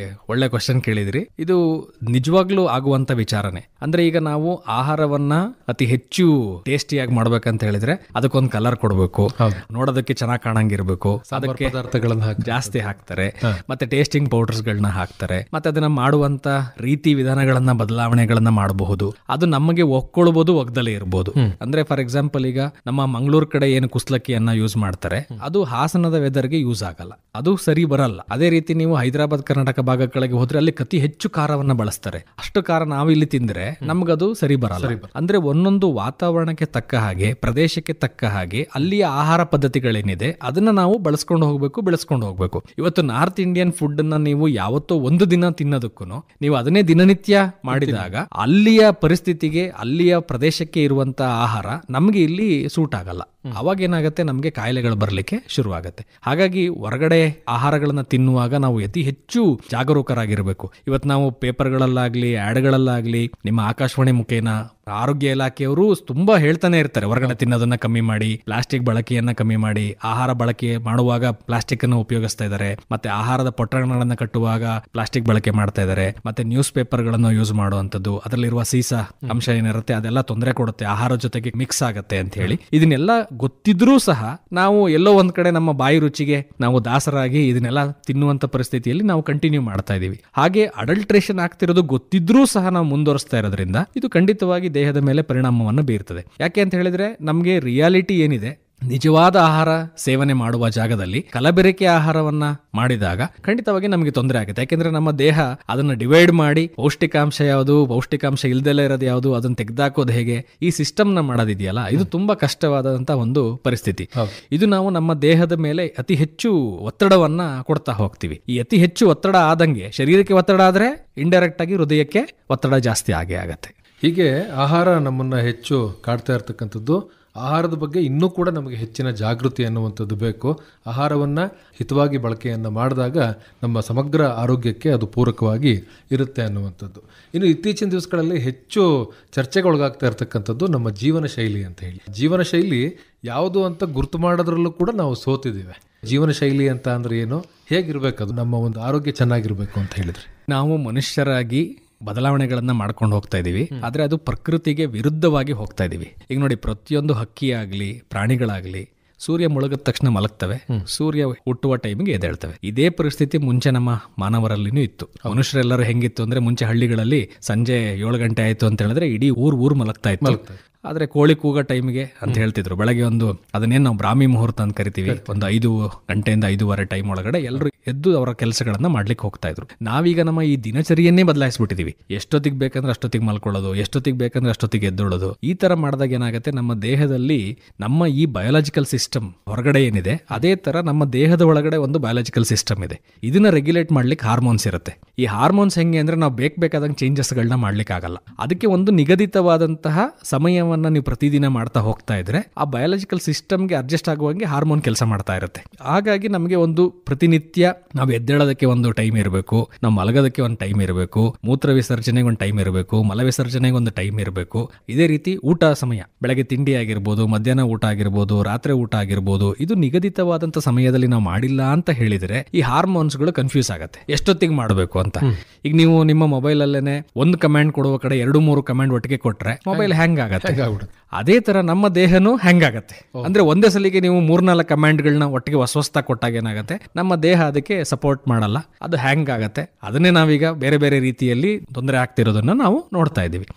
ಒಳ್ಳೆ ಕ್ವಶನ್ ಕೇಳಿದ್ರಿ. ಇದು ನಿಜವಾಗ್ಲೂ ಆಗುವಂತ ವಿಚಾರನೆ. ಅಂದ್ರೆ ಈಗ ನಾವು ಆಹಾರವನ್ನ ಅತಿ ಹೆಚ್ಚು ಟೇಸ್ಟಿಯಾಗಿ ಮಾಡ್ಬೇಕಂತ ಹೇಳಿದ್ರೆ ಅದಕ್ಕೊಂದು ಕಲರ್ ಕೊಡಬೇಕು, ನೋಡೋದಕ್ಕೆ ಚೆನ್ನಾಗಿ ಕಾಣಂಗಿರ್ಬೇಕು, ಅದಕ್ಕೆ ಪದಾರ್ಥಗಳನ್ನ ಜಾಸ್ತಿ ಹಾಕ್ತಾರೆ, ಮತ್ತೆ ಟೇಸ್ಟಿಂಗ್ ಪೌಡರ್ಸ್ ಗಳನ್ನ ಹಾಕ್ತಾರೆ, ಮತ್ತೆ ಅದನ್ನ ಮಾಡುವಂತ ರೀತಿ ವಿಧಾನಗಳನ್ನ ಬದಲಾವಣೆಗಳನ್ನ ಮಾಡಬಹುದು. ಅದು ನಮಗೆ ಒಕ್ಕೊಳ್ಬಹುದು, ಒಗ್ದಲೇ ಇರಬಹುದು. ಅಂದ್ರೆ ಫಾರ್ ಎಕ್ಸಾಂಪಲ್ ಈಗ ನಮ್ಮ ಮಂಗಳೂರು ಕಡೆ ಏನು ಕುಸ್ಲಕ್ಕಿಯನ್ನ ಯೂಸ್ ಮಾಡ್ತಾರೆ, ಅದು ಹಾಸನದ ವೆದರ್ಗೆ ಯೂಸ್ ಆಗಲ್ಲ, ಅದು ಸರಿ ಬರಲ್ಲ. ಅದೇ ರೀತಿ ನೀವು ಹೈದರಾಬಾದ್ ಕರ್ನಾಟಕ ಭಾಗಗಳಿಗೆ ಹೋದ್ರೆ ಅಲ್ಲಿ ಅತಿ ಹೆಚ್ಚು ಖಾರವನ್ನ ಬಳಸ್ತಾರೆ. ಅಷ್ಟು ಖಾರ ನಾವು ಇಲ್ಲಿ ತಿಂದ್ರೆ ನಮ್ಗದು ಸರಿ ಬರಲ್ಲ. ಅಂದ್ರೆ ಒಂದೊಂದು ವಾತಾವರಣಕ್ಕೆ ತಕ್ಕ ಹಾಗೆ, ಪ್ರದೇಶಕ್ಕೆ ತಕ್ಕ ಹಾಗೆ ಅಲ್ಲಿಯ ಆಹಾರ ಪದ್ಧತಿಗಳೇನಿದೆ ಅದನ್ನ ನಾವು ಬಳಸ್ಕೊಂಡು ಹೋಗ್ಬೇಕು, ಬೆಳೆಸ್ಕೊಂಡು ಹೋಗ್ಬೇಕು. ಇವತ್ತು ನಾರ್ತ್ ಇಂಡಿಯನ್ ಫುಡ್ ಅನ್ನ ನೀವು ಯಾವತ್ತೋ ಒಂದು ದಿನ ತಿನ್ನೋದಕ್ಕೂ ನೀವು ಅದನ್ನೇ ದಿನನಿತ್ಯ ಮಾಡಿದಾಗ ಅಲ್ಲಿಯ ಪರಿಸ್ಥಿತಿಗೆ, ಅಲ್ಲಿಯ ಪ್ರದೇಶಕ್ಕೆ ಇರುವಂತ ಆಹಾರ ನಮ್ಗೆ ಇಲ್ಲಿ ಸೂಟ್ ಆಗಲ್ಲ. ಅವಾಗ ಏನಾಗುತ್ತೆ, ನಮಗೆ ಕಾಯಿಲೆಗಳು ಬರಲಿಕ್ಕೆ ಶುರುವಾಗುತ್ತೆ. ಹಾಗಾಗಿ ಹೊರಗಡೆ ಆಹಾರಗಳನ್ನ ತಿನ್ನುವಾಗ ನಾವು ಅತಿ ಹೆಚ್ಚು ಜಾಗರೂಕರಾಗಿರ್ಬೇಕು. ಇವತ್ತು ನಾವು ಪೇಪರ್ಗಳಲ್ಲಾಗ್ಲಿ, ಆಡ್ಗಳಲ್ಲಾಗ್ಲಿ, ನಿಮ್ಮ ಆಕಾಶವಾಣಿ ಮುಖೇನ ಆರೋಗ್ಯ ಇಲಾಖೆಯವರು ತುಂಬಾ ಹೇಳ್ತಾನೆ ಇರ್ತಾರೆ, ಹೊರಗಡೆ ತಿನ್ನೋದನ್ನ ಕಮ್ಮಿ ಮಾಡಿ, ಪ್ಲಾಸ್ಟಿಕ್ ಬಳಕೆಯನ್ನ ಕಮ್ಮಿ ಮಾಡಿ, ಆಹಾರ ಬಳಕೆ ಮಾಡುವಾಗ ಪ್ಲಾಸ್ಟಿಕ್ ಅನ್ನು ಉಪಯೋಗಿಸ್ತಾ ಇದ್ದಾರೆ, ಮತ್ತೆ ಆಹಾರದ ಪೊಟ್ಟಣಗಳನ್ನ ಕಟ್ಟುವಾಗ ಪ್ಲಾಸ್ಟಿಕ್ ಬಳಕೆ ಮಾಡ್ತಾ ಇದ್ದಾರೆ, ಮತ್ತೆ ನ್ಯೂಸ್ ಪೇಪರ್ ಗಳನ್ನು ಯೂಸ್ ಮಾಡುವಂತದ್ದು, ಅದರಲ್ಲಿರುವ ಸೀಸ ಅಂಶ ಏನಿರುತ್ತೆ ಅದೆಲ್ಲ ತೊಂದರೆ ಕೊಡುತ್ತೆ, ಆಹಾರ ಜೊತೆಗೆ ಮಿಕ್ಸ್ ಆಗತ್ತೆ ಅಂತ ಹೇಳಿ. ಇದನ್ನೆಲ್ಲ ಗೊತ್ತಿದ್ರೂ ಸಹ ನಾವು ಎಲ್ಲೋ ಒಂದ್ ಕಡೆ ನಮ್ಮ ಬಾಯಿ ರುಚಿಗೆ ನಾವು ದಾಸರಾಗಿ ಇದನ್ನೆಲ್ಲ ತಿನ್ನುವಂತ ಪರಿಸ್ಥಿತಿಯಲ್ಲಿ ನಾವು ಕಂಟಿನ್ಯೂ ಮಾಡ್ತಾ ಇದೀವಿ. ಹಾಗೆ ಅಡಲ್ಟ್ರೇಷನ್ ಆಗ್ತಿರೋದು ಗೊತ್ತಿದ್ರೂ ಸಹ ನಾವು ಮುಂದುವರಿಸ್ತಾ ಇರೋದ್ರಿಂದ ಇದು ಖಂಡಿತವಾಗಿ ದೇಹದ ಮೇಲೆ ಪರಿಣಾಮವನ್ನು ಬೀರ್ತದೆ. ಯಾಕೆ ಅಂತ ಹೇಳಿದ್ರೆ ನಮಗೆ ರಿಯಾಲಿಟಿ ಏನಿದೆ, ನಿಜವಾದ ಆಹಾರ ಸೇವನೆ ಮಾಡುವ ಜಾಗದಲ್ಲಿ ಕಲಬೆರಕೆ ಆಹಾರವನ್ನ ಮಾಡಿದಾಗ ಖಂಡಿತವಾಗಿ ನಮಗೆ ತೊಂದರೆ ಆಗುತ್ತೆ. ಯಾಕೆಂದ್ರೆ ನಮ್ಮ ದೇಹ ಅದನ್ನ ಡಿವೈಡ್ ಮಾಡಿ ಪೌಷ್ಟಿಕಾಂಶ ಯಾವುದು, ಪೌಷ್ಟಿಕಾಂಶ ಇಲ್ದೆಲ್ಲ ಇರೋದು ಯಾವುದು, ಅದನ್ನ ತೆಗೆದಾಕೋದು ಹೇಗೆ, ಈ ಸಿಸ್ಟಮ್ ನ ಮಾಡೋದಿದೆಯಲ್ಲ, ಇದು ತುಂಬಾ ಕಷ್ಟವಾದಂತ ಒಂದು ಪರಿಸ್ಥಿತಿ. ಇದು ನಾವು ನಮ್ಮ ದೇಹದ ಮೇಲೆ ಅತಿ ಹೆಚ್ಚು ಒತ್ತಡವನ್ನ ಕೊಡ್ತಾ ಹೋಗ್ತೀವಿ. ಈ ಅತಿ ಹೆಚ್ಚು ಒತ್ತಡ ಆದಂಗೆ ಶರೀರಕ್ಕೆ ಒತ್ತಡ ಆದ್ರೆ ಇಂಡೈರೆಕ್ಟ್ ಆಗಿ ಹೃದಯಕ್ಕೆ ಒತ್ತಡ ಜಾಸ್ತಿ ಆಗೇ ಆಗತ್ತೆ. ಹೀಗೆ ಆಹಾರ ನಮ್ಮನ್ನ ಹೆಚ್ಚು ಕಾಡ್ತಾ ಇರ್ತಕ್ಕಂಥದ್ದು. ಆಹಾರದ ಬಗ್ಗೆ ಇನ್ನೂ ಕೂಡ ನಮಗೆ ಹೆಚ್ಚಿನ ಜಾಗೃತಿ ಅನ್ನುವಂಥದ್ದು ಬೇಕು. ಆಹಾರವನ್ನು ಹಿತವಾಗಿ ಬಳಕೆಯನ್ನು ಮಾಡಿದಾಗ ನಮ್ಮ ಸಮಗ್ರ ಆರೋಗ್ಯಕ್ಕೆ ಅದು ಪೂರಕವಾಗಿ ಇರುತ್ತೆ ಅನ್ನುವಂಥದ್ದು. ಇನ್ನು ಇತ್ತೀಚಿನ ದಿವಸಗಳಲ್ಲಿ ಹೆಚ್ಚು ಚರ್ಚೆಗೊಳಗಾಗ್ತಾ ಇರ್ತಕ್ಕಂಥದ್ದು ನಮ್ಮ ಜೀವನ ಶೈಲಿ ಅಂತ ಹೇಳಿ. ಜೀವನ ಶೈಲಿ ಯಾವುದು ಅಂತ ಗುರುತು ಮಾಡೋದ್ರಲ್ಲೂ ಕೂಡ ನಾವು ಸೋತಿದ್ದೀವಿ. ಜೀವನ ಶೈಲಿ ಅಂತ ಅಂದ್ರೆ ಏನು, ಹೇಗಿರ್ಬೇಕು, ಅದು ನಮ್ಮ ಒಂದು ಆರೋಗ್ಯ ಚೆನ್ನಾಗಿರ್ಬೇಕು ಅಂತ ಹೇಳಿದ್ರೆ ನಾವು ಮನುಷ್ಯರಾಗಿ ಬದಲಾವಣೆಗಳನ್ನ ಮಾಡ್ಕೊಂಡು ಹೋಗ್ತಾ ಇದೀವಿ, ಆದ್ರೆ ಅದು ಪ್ರಕೃತಿಗೆ ವಿರುದ್ಧವಾಗಿ ಹೋಗ್ತಾ ಇದೀವಿ. ಈಗ ನೋಡಿ, ಪ್ರತಿಯೊಂದು ಹಕ್ಕಿ ಆಗ್ಲಿ, ಪ್ರಾಣಿಗಳಾಗ್ಲಿ, ಸೂರ್ಯ ಮುಳುಗಿದ ತಕ್ಷಣ ಮಲಗ್ತವೆ, ಸೂರ್ಯ ಹುಟ್ಟುವ ಟೈಮಿಗೆ ಎದ್ದೇಳ್ತವೆ. ಇದೇ ಪರಿಸ್ಥಿತಿ ಮುಂಚೆ ನಮ್ಮ ಮಾನವರಲ್ಲಿನೂ ಇತ್ತು. ಮನುಷ್ಯರೆಲ್ಲರೂ ಹೆಂಗಿತ್ತು ಅಂದ್ರೆ, ಮುಂಚೆ ಹಳ್ಳಿಗಳಲ್ಲಿ ಸಂಜೆ 7 ಗಂಟೆ ಆಯ್ತು ಅಂತ ಹೇಳಿದ್ರೆ ಇಡೀ ಊರ್ ಮಲಗ್ತಾ ಇತ್ತು. ಆದ್ರೆ ಕೋಳಿ ಕೂಗೋ ಟೈಮಿಗೆ ಅಂತ ಹೇಳ್ತಿದ್ರು, ಬೆಳಗ್ಗೆ ಒಂದು ಅದನ್ನೇನು ನಾವು ಬ್ರಾಹ್ಮಿ ಮುಹೂರ್ತ ಅಂತ ಕರಿತೀವಿ, ಒಂದು 5 ಗಂಟೆಯಿಂದ 5:15 ಟೈಮ್ ಒಳಗಡೆ ಎಲ್ಲರೂ ಎದ್ದು ಅವರ ಕೆಲಸಗಳನ್ನ ಮಾಡ್ಲಿಕ್ಕೆ ಹೋಗ್ತಾ ಇದ್ರು. ನಾವೀಗ ನಮ್ಮ ಈ ದಿನಚರಿಯನ್ನೇ ಬದಲಾಯಿಸ್ಬಿಟ್ಟಿದೀವಿ. ಎಷ್ಟೊತ್ತಿಗೆ ಬೇಕಂದ್ರೆ ಅಷ್ಟೊತ್ತಿಗೆ ಮಲ್ಕೊಳ್ಳೋದು, ಎಷ್ಟೊತ್ತಿಗೆ ಬೇಕಂದ್ರೆ ಅಷ್ಟೊತ್ತಿಗೆ ಎದ್ದೊಳ್ಳೋದು. ಈ ತರ ಮಾಡಿದಾಗ ಏನಾಗುತ್ತೆ, ನಮ್ಮ ದೇಹದಲ್ಲಿ ನಮ್ಮ ಈ ಬಯೋಲಾಜಿಕಲ್ ಸಿಸ್ಟಮ್ ಹೊರಗಡೆ ಏನಿದೆ, ಅದೇ ತರ ನಮ್ಮ ದೇಹದ ಒಳಗಡೆ ಒಂದು ಬಯೋಲಾಜಿಕಲ್ ಸಿಸ್ಟಮ್ ಇದೆ. ಇದನ್ನ ರೆಗ್ಯುಲೇಟ್ ಮಾಡ್ಲಿಕ್ಕೆ ಹಾರ್ಮೋನ್ಸ್ ಇರುತ್ತೆ. ಈ ಹಾರ್ಮೋನ್ಸ್ ಹೆಂಗೆ ಅಂದ್ರೆ, ನಾವು ಬೇಕಾದಂಗೆ ಚೇಂಜಸ್ಗಳನ್ನ ಮಾಡ್ಲಿಕ್ಕೆ ಆಗಲ್ಲ. ಅದಕ್ಕೆ ಒಂದು ನಿಗದಿತವಾದಂತಹ ಸಮಯವನ್ನು ನೀವು ಪ್ರತಿದಿನ ಮಾಡ್ತಾ ಹೋಗ್ತಾ ಇದ್ರೆ ಆ ಬಯೋಲಾಜಿಕಲ್ ಸಿಸ್ಟಮ್ಗೆ ಅಡ್ಜಸ್ಟ್ ಆಗುವಂಗೆ ಹಾರ್ಮೋನ್ ಕೆಲಸ ಮಾಡ್ತಾ ಇರುತ್ತೆ. ಹಾಗಾಗಿ ನಮಗೆ ಒಂದು ಪ್ರತಿನಿತ್ಯ ನಾವು ಎದ್ದೇಳೋದಕ್ಕೆ ಒಂದು ಟೈಮ್ ಇರಬೇಕು, ನಾವು ಮಲಗೋದಕ್ಕೆ ಒಂದು ಟೈಮ್ ಇರಬೇಕು, ಮೂತ್ರ ವಿಸರ್ಜನೆಗೆ ಒಂದು ಟೈಮ್ ಇರಬೇಕು, ಮಲ ವಿಸರ್ಜನೆಗೆ ಒಂದು ಟೈಮ್ ಇರಬೇಕು. ಇದೇ ರೀತಿ ಊಟ ಸಮಯ, ಬೆಳಗ್ಗೆ ತಿಂಡಿ ಆಗಿರ್ಬೋದು, ಮಧ್ಯಾಹ್ನ ಊಟ ಆಗಿರ್ಬೋದು, ರಾತ್ರಿ ಊಟ ಆಗಿರ್ಬೋದು, ಇದು ನಿಗದಿತವಾದಂತ ಸಮಯದಲ್ಲಿ ನಾವು ಮಾಡಿಲ್ಲ ಅಂತ ಹೇಳಿದ್ರೆ ಈ ಹಾರ್ಮೋನ್ಸ್ಗಳು ಕನ್ಫ್ಯೂಸ್ ಆಗುತ್ತೆ ಎಷ್ಟೊತ್ತಿಗೆ ಮಾಡಬೇಕು ಅಂತ. ಈಗ ನೀವು ನಿಮ್ಮ ಮೊಬೈಲ್ ಅಲ್ಲೇನೆ ಒಂದು ಕಮಾಂಡ್ ಕೊಡುವ ಕಡೆ 2-3 ಕಮಾಂಡ್ ಒಟ್ಟಿಗೆ ಕೊಟ್ರೆ ಮೊಬೈಲ್ ಹ್ಯಾಂಗ್ ಆಗತ್ತೆ. ಅದೇ ತರ ನಮ್ಮ ದೇಹನೂ ಹ್ಯಾಂಗ್ ಆಗತ್ತೆ. ಅಂದ್ರೆ ಒಂದೇ ಸಲಿಗೆ ನೀವು 3-4 ಕಮಾಂಡ್ಗಳನ್ನ ಒಟ್ಟಿಗೆ ಹೊಸ ಕೊಟ್ಟಾಗ ಏನಾಗುತ್ತೆ, ನಮ್ಮ ದೇಹ ಅದಕ್ಕೆ ಸಪೋರ್ಟ್ ಮಾಡಲ್ಲ, ಅದು ಹ್ಯಾಂಗ್ ಆಗತ್ತೆ. ಅದನ್ನೇ ನಾವೀಗ ಬೇರೆ ಬೇರೆ ರೀತಿಯಲ್ಲಿ ತೊಂದರೆ ಆಗ್ತಿರೋದನ್ನ ನಾವು ನೋಡ್ತಾ ಇದ್ದೀವಿ.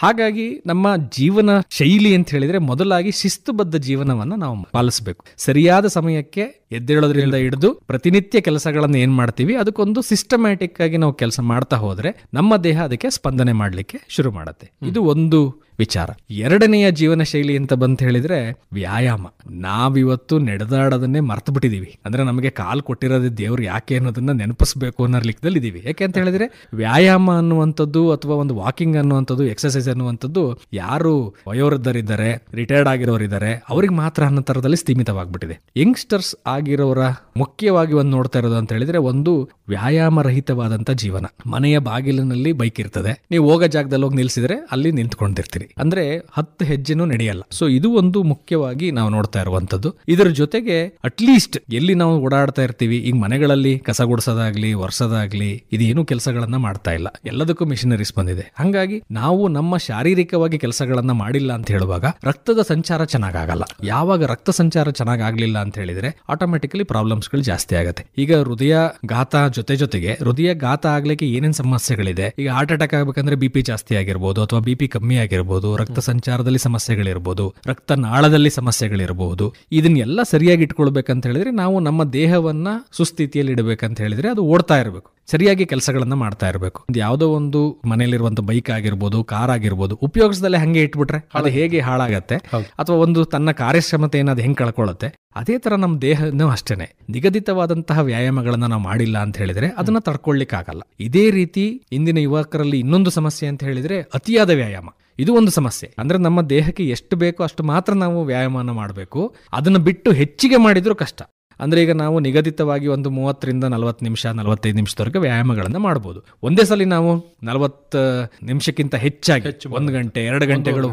ಹಾಗಾಗಿ ನಮ್ಮ ಜೀವನ ಶೈಲಿ ಅಂತ ಹೇಳಿದ್ರೆ ಮೊದಲಾಗಿ ಶಿಸ್ತುಬದ್ಧ ಜೀವನವನ್ನ ನಾವು ಪಾಲಿಸಬೇಕು. ಸರಿಯಾದ ಸಮಯಕ್ಕೆ ಎದ್ದೇಳೋದ್ರಿಂದ ಹಿಡಿದು ಪ್ರತಿನಿತ್ಯ ಕೆಲಸಗಳನ್ನ ಏನ್ ಮಾಡ್ತೀವಿ ಅದಕ್ಕೊಂದು ಸಿಸ್ಟಮ್ಯಾಟಿಕ್ ಆಗಿ ನಾವು ಕೆಲಸ ಮಾಡ್ತಾ ಹೋದ್ರೆ ನಮ್ಮ ದೇಹ ಅದಕ್ಕೆ ಸ್ಪಂದನೆ ಮಾಡ್ಲಿಕ್ಕೆ ಶುರು ಮಾಡುತ್ತೆ. ಇದು ಒಂದು ವಿಚಾರ. ಎರಡನೆಯ ಜೀವನ ಶೈಲಿ ಅಂತ ಬಂತ ಹೇಳಿದ್ರೆ ವ್ಯಾಯಾಮ. ನಾವಿವತ್ತು ನಡೆದಾಡೋದನ್ನೇ ಮರ್ತು ಬಿಟ್ಟಿದೀವಿ. ಅಂದ್ರೆ ನಮಗೆ ಕಾಲ್ ಕೊಟ್ಟಿರೋದೇ ದೇವ್ರು ಯಾಕೆ ಅನ್ನೋದನ್ನ ನೆನಪಿಸ್ಬೇಕು ಅನ್ನೋ ಲೆಕ್ಕದಲ್ಲಿ ಇದೀವಿ. ಯಾಕೆ ಅಂತ ಹೇಳಿದ್ರೆ ವ್ಯಾಯಾಮ ಅನ್ನುವಂಥದ್ದು ಅಥವಾ ಒಂದು ವಾಕಿಂಗ್ ಅನ್ನುವಂಥದ್ದು, ಎಕ್ಸರ್ಸೈಸ್ ಅನ್ನುವಂಥದ್ದು ಯಾರು ವಯೋವೃದ್ಧರಿದ್ದಾರೆ, ರಿಟೈರ್ಡ್ ಆಗಿರೋರಿದ್ದಾರೆ ಅವ್ರಿಗೆ ಮಾತ್ರ ಅನ್ನೋ ತರದಲ್ಲಿ ಸೀಮಿತವಾಗ್ಬಿಟ್ಟಿದೆ. ಯಂಗ್ಸ್ಟರ್ಸ್ ಆಗಿರೋರ ಮುಖ್ಯವಾಗಿ ಒಂದು ನೋಡ್ತಾ ಇರೋದು ಅಂತ ಹೇಳಿದ್ರೆ ಒಂದು ವ್ಯಾಯಾಮರಹಿತವಾದಂಥ ಜೀವನ. ಮನೆಯ ಬಾಗಿಲಿನಲ್ಲಿ ಬೈಕ್ ಇರ್ತದೆ, ನೀವು ಹೋಗೋ ಜಾಗದಲ್ಲಿ ಹೋಗಿ ನಿಲ್ಸಿದ್ರೆ ಅಲ್ಲಿ ನಿಂತ್ಕೊಂಡಿರ್ತೀರಿ, ಅಂದ್ರೆ 10 ಹೆಜ್ಜೆನೂ ನಡೆಯಲ್ಲ. ಸೊ ಇದು ಒಂದು ಮುಖ್ಯವಾಗಿ ನಾವು ನೋಡ್ತಾ ಇರುವಂತದ್ದು. ಇದರ ಜೊತೆಗೆ ಅಟ್ಲೀಸ್ಟ್ ಎಲ್ಲಿ ನಾವು ಓಡಾಡ್ತಾ ಇರ್ತೀವಿ, ಈಗ ಮನೆಗಳಲ್ಲಿ ಕಸ ಗುಡಿಸೋದಾಗ್ಲಿ ವರ್ಷದಾಗ್ಲಿ ಇದೇನು ಕೆಲಸಗಳನ್ನ ಮಾಡ್ತಾ ಇಲ್ಲ, ಎಲ್ಲದಕ್ಕೂ ಮಿಷನರೀಸ್ ಬಂದಿದೆ. ಹಂಗಾಗಿ ನಾವು ನಮ್ಮ ಶಾರೀರಿಕವಾಗಿ ಕೆಲಸಗಳನ್ನ ಮಾಡಿಲ್ಲ ಅಂತ ಹೇಳುವಾಗ ರಕ್ತದ ಸಂಚಾರ ಚೆನ್ನಾಗಲ್ಲ. ಯಾವಾಗ ರಕ್ತ ಸಂಚಾರ ಚೆನ್ನಾಗಾಗ್ಲಿಲ್ಲ ಅಂತ ಹೇಳಿದ್ರೆ ಆಟೋಮೆಟಿಕಲಿ ಪ್ರಾಬ್ಲಮ್ಸ್ಗಳು ಜಾಸ್ತಿ ಆಗುತ್ತೆ. ಈಗ ಹೃದಯಾಘಾತ ಜೊತೆಗೆ ಹೃದಯಾಘಾತ ಆಗ್ಲಿಕ್ಕೆ ಏನೇನ್ ಸಮಸ್ಯೆಗಳಿದೆ, ಈಗ ಹಾರ್ಟ್ ಅಟ್ಯಾಕ್ ಆಗ್ಬೇಕಂದ್ರೆ BP ಜಾಸ್ತಿ ಆಗಿರ್ಬೋದು, ಅಥವಾ BP ಕಮ್ಮಿ ಆಗಿರ್ಬೋದು, ರಕ್ತ ಸಂಚಾರದಲ್ಲಿ ಸಮಸ್ಯೆಗಳಿರ್ಬೋದು, ರಕ್ತನಾಳದಲ್ಲಿ ಸಮಸ್ಯೆಗಳಿರಬಹುದು. ಇದನ್ನೆಲ್ಲ ಸರಿಯಾಗಿ ಇಟ್ಕೊಳ್ಬೇಕಂತ ಹೇಳಿದ್ರೆ ನಾವು ನಮ್ಮ ದೇಹವನ್ನ ಸುಸ್ಥಿತಿಯಲ್ಲಿ ಇಡಬೇಕಂತ ಹೇಳಿದ್ರೆ ಅದು ಓಡ್ತಾ ಇರಬೇಕು, ಸರಿಯಾಗಿ ಕೆಲಸಗಳನ್ನ ಮಾಡ್ತಾ ಇರಬೇಕು. ಯಾವುದೋ ಒಂದು ಮನೆಯಲ್ಲಿರುವಂತ ಬೈಕ್ ಆಗಿರ್ಬೋದು, ಕಾರ್ ಆಗಿರ್ಬೋದು, ಉಪಯೋಗಿಸದಲ್ಲೇ ಹಂಗೆ ಇಟ್ಬಿಟ್ರೆ ಅದು ಹೇಗೆ ಹಾಳಾಗತ್ತೆ, ಅಥವಾ ಒಂದು ತನ್ನ ಕಾರ್ಯಕ್ಷಮತೆಯನ್ನು ಅದು ಹೆಂಗೆ ಕಳ್ಕೊಳ್ಳುತ್ತೆ, ಅದೇ ತರ ನಮ್ಮ ದೇಹನೂ ಅಷ್ಟೇನೆ. ನಿಗದಿತವಾದಂತಹ ವ್ಯಾಯಾಮಗಳನ್ನ ನಾವು ಮಾಡಿಲ್ಲ ಅಂತ ಹೇಳಿದ್ರೆ ಅದನ್ನ ತಡ್ಕೊಳ್ಳಿಕ್ಕಾಗಲ್ಲ. ಇದೇ ರೀತಿ ಇಂದಿನ ಯುವಕರಲ್ಲಿ ಇನ್ನೊಂದು ಸಮಸ್ಯೆ ಅಂತ ಹೇಳಿದ್ರೆ ಅತಿಯಾದ ವ್ಯಾಯಾಮ. ಇದು ಒಂದು ಸಮಸ್ಯೆ. ಅಂದ್ರೆ ನಮ್ಮ ದೇಹಕ್ಕೆ ಎಷ್ಟು ಬೇಕೋ ಅಷ್ಟು ಮಾತ್ರ ನಾವು ವ್ಯಾಯಾಮನ ಮಾಡಬೇಕು, ಅದನ್ನ ಬಿಟ್ಟು ಹೆಚ್ಚಿಗೆ ಮಾಡಿದ್ರೂ ಕಷ್ಟ. ಅಂದ್ರೆ ಈಗ ನಾವು ನಿಗದಿತವಾಗಿ ಒಂದು 30ರಿಂದ 40 ನಿಮಿಷ 45 ನಿಮಿಷದವರೆಗೆ ವ್ಯಾಯಾಮಗಳನ್ನ ಮಾಡಬಹುದು. ಒಂದೇ ಸಲ ನಾವು 40 ನಿಮಿಷಕ್ಕಿಂತ ಹೆಚ್ಚಾಗಿ 1 ಗಂಟೆ 2 ಗಂಟೆಗಳು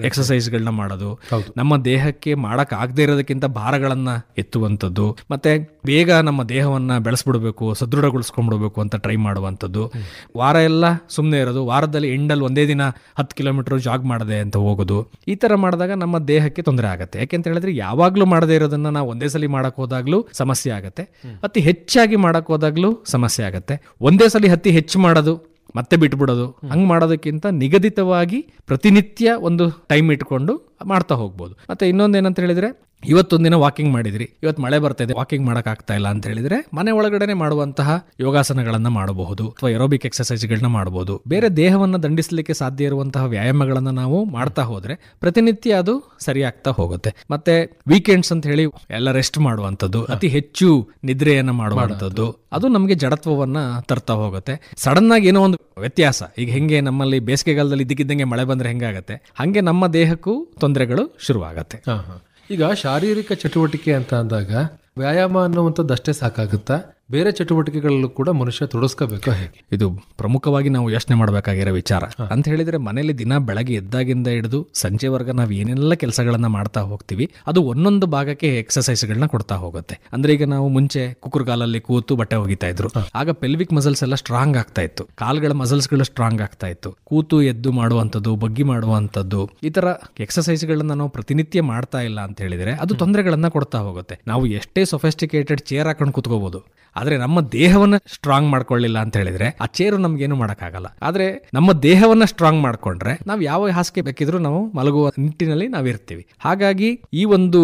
ಎಕ್ಸಸೈಸ್ಗಳನ್ನ ಮಾಡೋದು, ನಮ್ಮ ದೇಹಕ್ಕೆ ಮಾಡಕ್ ಆಗದೆ ಇರೋದಕ್ಕಿಂತ ಭಾರಗಳನ್ನ ಎತ್ತುವಂಥದ್ದು, ಮತ್ತೆ ಬೇಗ ನಮ್ಮ ದೇಹವನ್ನ ಬೆಳೆಸ್ಬಿಡ್ಬೇಕು, ಸದೃಢಗೊಳಿಸ್ಕೊಂಡ್ಬಿಡ್ಬೇಕು ಅಂತ ಟ್ರೈ ಮಾಡುವಂಥದ್ದು. ವಾರ ಎಲ್ಲ ಸುಮ್ಮನೆ ಇರೋದು, ವಾರದಲ್ಲಿ ಎಂಡಲ್ಲಿ ಒಂದೇ ದಿನ 10 ಕಿಲೋಮೀಟರ್ ಜಾಗ್ ಮಾಡದೆ ಅಂತ ಹೋಗೋದು. ಈ ತರ ಮಾಡಿದಾಗ ನಮ್ಮ ದೇಹಕ್ಕೆ ತೊಂದರೆ ಆಗುತ್ತೆ. ಯಾಕೆಂತ ಹೇಳಿದ್ರೆ ಯಾವಾಗ್ಲೂ ಮಾಡದೇ ಇರೋದನ್ನ ನಾವು ಒಂದೇ ಸಲ ಮಾಡಕ್ ಹೋದಾಗ್ಲೂ ಸಮಸ್ಯೆ ಆಗತ್ತೆ, ಅತಿ ಹೆಚ್ಚಾಗಿ ಮಾಡಕ್ ಹೋದಾಗ್ಲೂ ಸಮಸ್ಯೆ ಆಗತ್ತೆ. ಒಂದೇ ಸಲ ಅತಿ ಹೆಚ್ಚು ಮಾಡೋದು ಮತ್ತೆ ಬಿಟ್ಬಿಡೋದು, ಹಂಗ್ ಮಾಡೋದಕ್ಕಿಂತ ನಿಗದಿತವಾಗಿ ಪ್ರತಿನಿತ್ಯ ಒಂದು ಟೈಮ್ ಇಟ್ಕೊಂಡು ಮಾಡ್ತಾ ಹೋಗ್ಬೋದು. ಮತ್ತೆ ಇನ್ನೊಂದೇನಂತ ಹೇಳಿದ್ರೆ, ಇವತ್ತೊಂದಿನ ವಾಕಿಂಗ್ ಮಾಡಿದ್ರಿ, ಇವತ್ತು ಮಳೆ ಬರ್ತಾ ಇದೆ, ವಾಕಿಂಗ್ ಮಾಡಕ್ ಆಗ್ತಾ ಇಲ್ಲ ಅಂತ ಹೇಳಿದ್ರೆ ಮನೆ ಒಳಗಡೆ ಮಾಡುವಂತಹ ಯೋಗಾಸನಗಳನ್ನ ಮಾಡಬಹುದು, ಅಥವಾ ಏರೋಬಿಕ್ ಎಕ್ಸರ್ಸೈಸ್ಗಳನ್ನ ಮಾಡಬಹುದು. ಬೇರೆ ದೇಹವನ್ನ ದಂಡಿಸಲಿಕ್ಕೆ ಸಾಧ್ಯ ಇರುವಂತಹ ವ್ಯಾಯಾಮಗಳನ್ನ ನಾವು ಮಾಡ್ತಾ ಹೋದ್ರೆ ಪ್ರತಿನಿತ್ಯ ಅದು ಸರಿಯಾಗ್ತಾ ಹೋಗುತ್ತೆ. ಮತ್ತೆ ವೀಕೆಂಡ್ಸ್ ಅಂತ ಹೇಳಿ ಎಲ್ಲ ರೆಸ್ಟ್ ಮಾಡುವಂಥದ್ದು, ಅತಿ ಹೆಚ್ಚು ನಿದ್ರೆಯನ್ನ ಮಾಡುವಂಥದ್ದು, ಅದು ನಮಗೆ ಜಡತ್ವವನ್ನ ತರ್ತಾ ಹೋಗುತ್ತೆ. ಸಡನ್ ಆಗಿ ಏನೋ ಒಂದು ವ್ಯತ್ಯಾಸ, ಈಗ ಹೆಂಗೆ ನಮ್ಮಲ್ಲಿ ಬೇಸಿಗೆಗಾಲದಲ್ಲಿ ಇದ್ದಕ್ಕಿದ್ದಂಗೆ ಮಳೆ ಬಂದ್ರೆ ಹೆಂಗಾಗತ್ತೆ, ಹಂಗೆ ನಮ್ಮ ದೇಹಕ್ಕೂ ತೊಂದರೆಗಳು ಶುರುವಾಗತ್ತೆ. ಈಗ ಶಾರೀರಿಕ ಚಟುವಟಿಕೆ ಅಂತ ಅಂದಾಗ ವ್ಯಾಯಾಮ ಅನ್ನುವಂಥದ್ದು ಅಷ್ಟೇ ಸಾಕಾಗುತ್ತಾ, ಬೇರೆ ಚಟುವಟಿಕೆಗಳಲ್ಲೂ ಕೂಡ ಮನುಷ್ಯ ತೊಡಸ್ಕೋಬೇಕು ಹೇಗೆ? ಇದು ಪ್ರಮುಖವಾಗಿ ನಾವು ಯೋಚನೆ ಮಾಡಬೇಕಾಗಿರೋ ವಿಚಾರ. ಅಂತ ಹೇಳಿದ್ರೆ ಮನೇಲಿ ದಿನ ಬೆಳಗ್ಗೆ ಎದ್ದಾಗಿಂದ ಹಿಡಿದು ಸಂಜೆವರೆಗ ನಾವು ಏನೆಲ್ಲ ಕೆಲಸಗಳನ್ನ ಮಾಡ್ತಾ ಹೋಗ್ತೀವಿ, ಅದು ಒಂದೊಂದು ಭಾಗಕ್ಕೆ ಎಕ್ಸಸೈಸ್ಗಳನ್ನ ಕೊಡ್ತಾ ಹೋಗುತ್ತೆ. ಅಂದ್ರೆ ಈಗ ನಾವು ಮುಂಚೆ ಕುಕ್ಕರ್ಗಾಲಲ್ಲಿ ಕೂತು ಬಟ್ಟೆ ಒಗಿತಾ ಇದ್ರು, ಆಗ ಪೆಲ್ವಿಕ್ ಮಸಲ್ಸ್ ಎಲ್ಲ ಸ್ಟ್ರಾಂಗ್ ಆಗ್ತಾ ಇತ್ತು, ಕಾಲ್ಗಳ ಮಸಲ್ಸ್ಗಳು ಸ್ಟ್ರಾಂಗ್ ಆಗ್ತಾ ಇತ್ತು. ಕೂತು ಎದ್ದು ಮಾಡುವಂಥದ್ದು, ಬಗ್ಗಿ ಮಾಡುವಂಥದ್ದು, ಈ ತರ ಎಕ್ಸಸೈಸ್ಗಳನ್ನ ನಾವು ಪ್ರತಿನಿತ್ಯ ಮಾಡ್ತಾ ಇಲ್ಲ ಅಂತ ಹೇಳಿದ್ರೆ ಅದು ತೊಂದರೆಗಳನ್ನ ಕೊಡ್ತಾ ಹೋಗುತ್ತೆ. ನಾವು ಎಷ್ಟೇ ಸೊಫಿಸ್ಟಿಕೇಟೆಡ್ ಚೇರ್ ಹಾಕೊಂಡು ಕೂತ್ಕೋಬಹುದು, ಆದ್ರೆ ನಮ್ಮ ದೇಹವನ್ನ ಸ್ಟ್ರಾಂಗ್ ಮಾಡ್ಕೊಳ್ಳಿಲ್ಲ ಅಂತ ಹೇಳಿದ್ರೆ ಆ ಚೇರು ನಮ್ಗೇನು ಮಾಡಕ್ಕಾಗಲ್ಲ. ಆದ್ರೆ ನಮ್ಮ ದೇಹವನ್ನ ಸ್ಟ್ರಾಂಗ್ ಮಾಡ್ಕೊಂಡ್ರೆ ನಾವು ಯಾವ ಹಾಸಿಗೆ ಬೇಕಿದ್ರು ನಾವು ಮಲಗುವ ನಿಟ್ಟಿನಲ್ಲಿ ನಾವಿರ್ತೀವಿ. ಹಾಗಾಗಿ ಈ ಒಂದು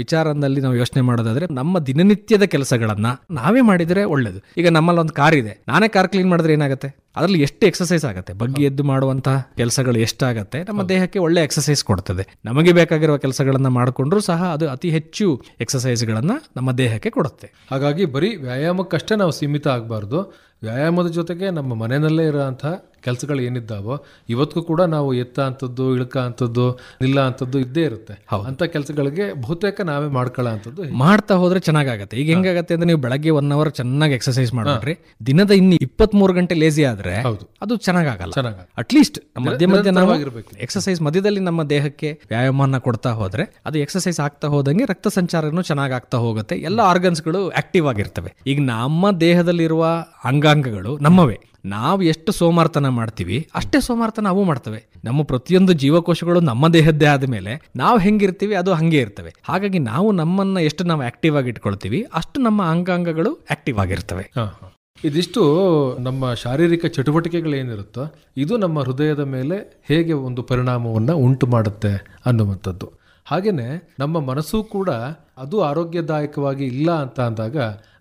ವಿಚಾರದಲ್ಲಿ ನಾವು ಯೋಚನೆ ಮಾಡೋದಾದ್ರೆ ನಮ್ಮ ದಿನನಿತ್ಯದ ಕೆಲಸಗಳನ್ನ ನಾವೇ ಮಾಡಿದ್ರೆ ಒಳ್ಳೇದು. ಈಗ ನಮ್ಮಲ್ಲಿ ಒಂದು ಕಾರ್ ಇದೆ, ನಾನೇ ಕಾರ್ ಕ್ಲೀನ್ ಮಾಡಿದ್ರೆ ಏನಾಗುತ್ತೆ, ಅದರಲ್ಲಿ ಎಷ್ಟು ಎಕ್ಸಸೈಸ್ ಆಗುತ್ತೆ, ಬಗ್ಗಿ ಎದ್ದು ಮಾಡುವಂತಹ ಕೆಲಸಗಳು ಎಷ್ಟಾಗತ್ತೆ, ನಮ್ಮ ದೇಹಕ್ಕೆ ಒಳ್ಳೆ ಎಕ್ಸಸೈಸ್ ಕೊಡ್ತದೆ. ನಮಗೆ ಬೇಕಾಗಿರುವ ಕೆಲಸಗಳನ್ನ ಮಾಡಿಕೊಂಡ್ರು ಸಹ ಅದು ಅತಿ ಹೆಚ್ಚು ಎಕ್ಸಸೈಸ್ಗಳನ್ನ ನಮ್ಮ ದೇಹಕ್ಕೆ ಕೊಡುತ್ತೆ. ಹಾಗಾಗಿ ಬರೀ ವ್ಯಾಯಾಮಕ್ಕಷ್ಟೇ ನಾವು ಸೀಮಿತ ಆಗಬಾರ್ದು, ವ್ಯಾಯಾಮದ ಜೊತೆಗೆ ನಮ್ಮ ಮನೆಯಲ್ಲೇ ಇರೋಂತಹ ಕೆಲಸಗಳು ಏನಿದ್ದಾವೋ ಇವತ್ತಿಗೂ ಕೂಡ ನಾವು ಎತ್ತ ಅಂತದ್ದು, ಇಳ್ಕ ಅಂತದ್ದು, ನಿಲ್ಲ ಅಂತದ್ದು ಇದ್ದೇ ಇರುತ್ತೆ. ಅಂತ ಕೆಲಸಗಳಿಗೆ ಬಹುತೇಕ ನಾವೇ ಮಾಡ್ಕೊಳ್ಳೋ ಅಂತದ್ದು ಮಾಡ್ತಾ ಹೋದ್ರೆ ಚೆನ್ನಾಗತ್ತೆ. ಈಗ ಹೆಂಗಾಗತ್ತೆ ಅಂದ್ರೆ ನೀವು ಬೆಳಗ್ಗೆ 1 ಅವರ್ ಚೆನ್ನಾಗಿ ಎಕ್ಸಸೈಸ್ ಮಾಡ್ಬಿಟ್ರಿ, ದಿನದ ಇನ್ನು 23 ಗಂಟೆ ಲೇಸಿ ಆದ್ರೆ ಅದು ಚೆನ್ನಾಗಲ್ಲ. ಅಟ್ಲೀಸ್ಟ್ ಮಧ್ಯ ಮಧ್ಯ ನಾವು ಎಕ್ಸಸೈಸ್ ಮಧ್ಯದಲ್ಲಿ ನಮ್ಮ ದೇಹಕ್ಕೆ ವ್ಯಾಯಾಮನ ಕೊಡ್ತಾ ಹೋದ್ರೆ ಅದು ಎಕ್ಸಸೈಸ್ ಆಗ್ತಾ ಹೋದಂಗೆ ರಕ್ತ ಸಂಚಾರನೂ ಚೆನ್ನಾಗಿ ಆಗ್ತಾ ಹೋಗುತ್ತೆ, ಎಲ್ಲ ಆರ್ಗನ್ಸ್ಗಳು ಆಕ್ಟಿವ್ ಆಗಿರ್ತವೆ. ಈಗ ನಮ್ಮ ದೇಹದಲ್ಲಿರುವ ಅಂಗಾಂಗಗಳು ನಮ್ಮವೇ, ನಾವು ಎಷ್ಟು ಸೋಮಾರ್ತನ ಮಾಡ್ತೀವಿ ಅಷ್ಟೇ ಸೋಮಾರ್ತನ ಅವು ಮಾಡ್ತವೆ. ನಮ್ಮ ಪ್ರತಿಯೊಂದು ಜೀವಕೋಶಗಳು ನಮ್ಮ ದೇಹದ್ದೇ ಆದ ಮೇಲೆ ನಾವು ಹೆಂಗಿರ್ತೀವಿ ಅದು ಹಂಗೆ ಇರ್ತವೆ. ಹಾಗಾಗಿ ನಾವು ನಮ್ಮನ್ನ ಎಷ್ಟು ನಾವು ಆಕ್ಟಿವ್ ಆಗಿ ಇಟ್ಕೊಳ್ತೀವಿ ಅಷ್ಟು ನಮ್ಮ ಅಂಗಾಂಗಗಳು ಆಕ್ಟಿವ್ ಆಗಿರ್ತವೆ. ಇದಿಷ್ಟು ನಮ್ಮ ಶಾರೀರಿಕ ಚಟುವಟಿಕೆಗಳೇನಿರುತ್ತೋ ಇದು ನಮ್ಮ ಹೃದಯದ ಮೇಲೆ ಹೇಗೆ ಒಂದು ಪರಿಣಾಮವನ್ನು ಉಂಟು ಮಾಡುತ್ತೆ ಅನ್ನುವಂಥದ್ದು. ಹಾಗೆಯೇ ನಮ್ಮ ಮನಸ್ಸು ಕೂಡ ಅದು ಆರೋಗ್ಯದಾಯಕವಾಗಿ ಇಲ್ಲ ಅಂತ ಅಂದಾಗ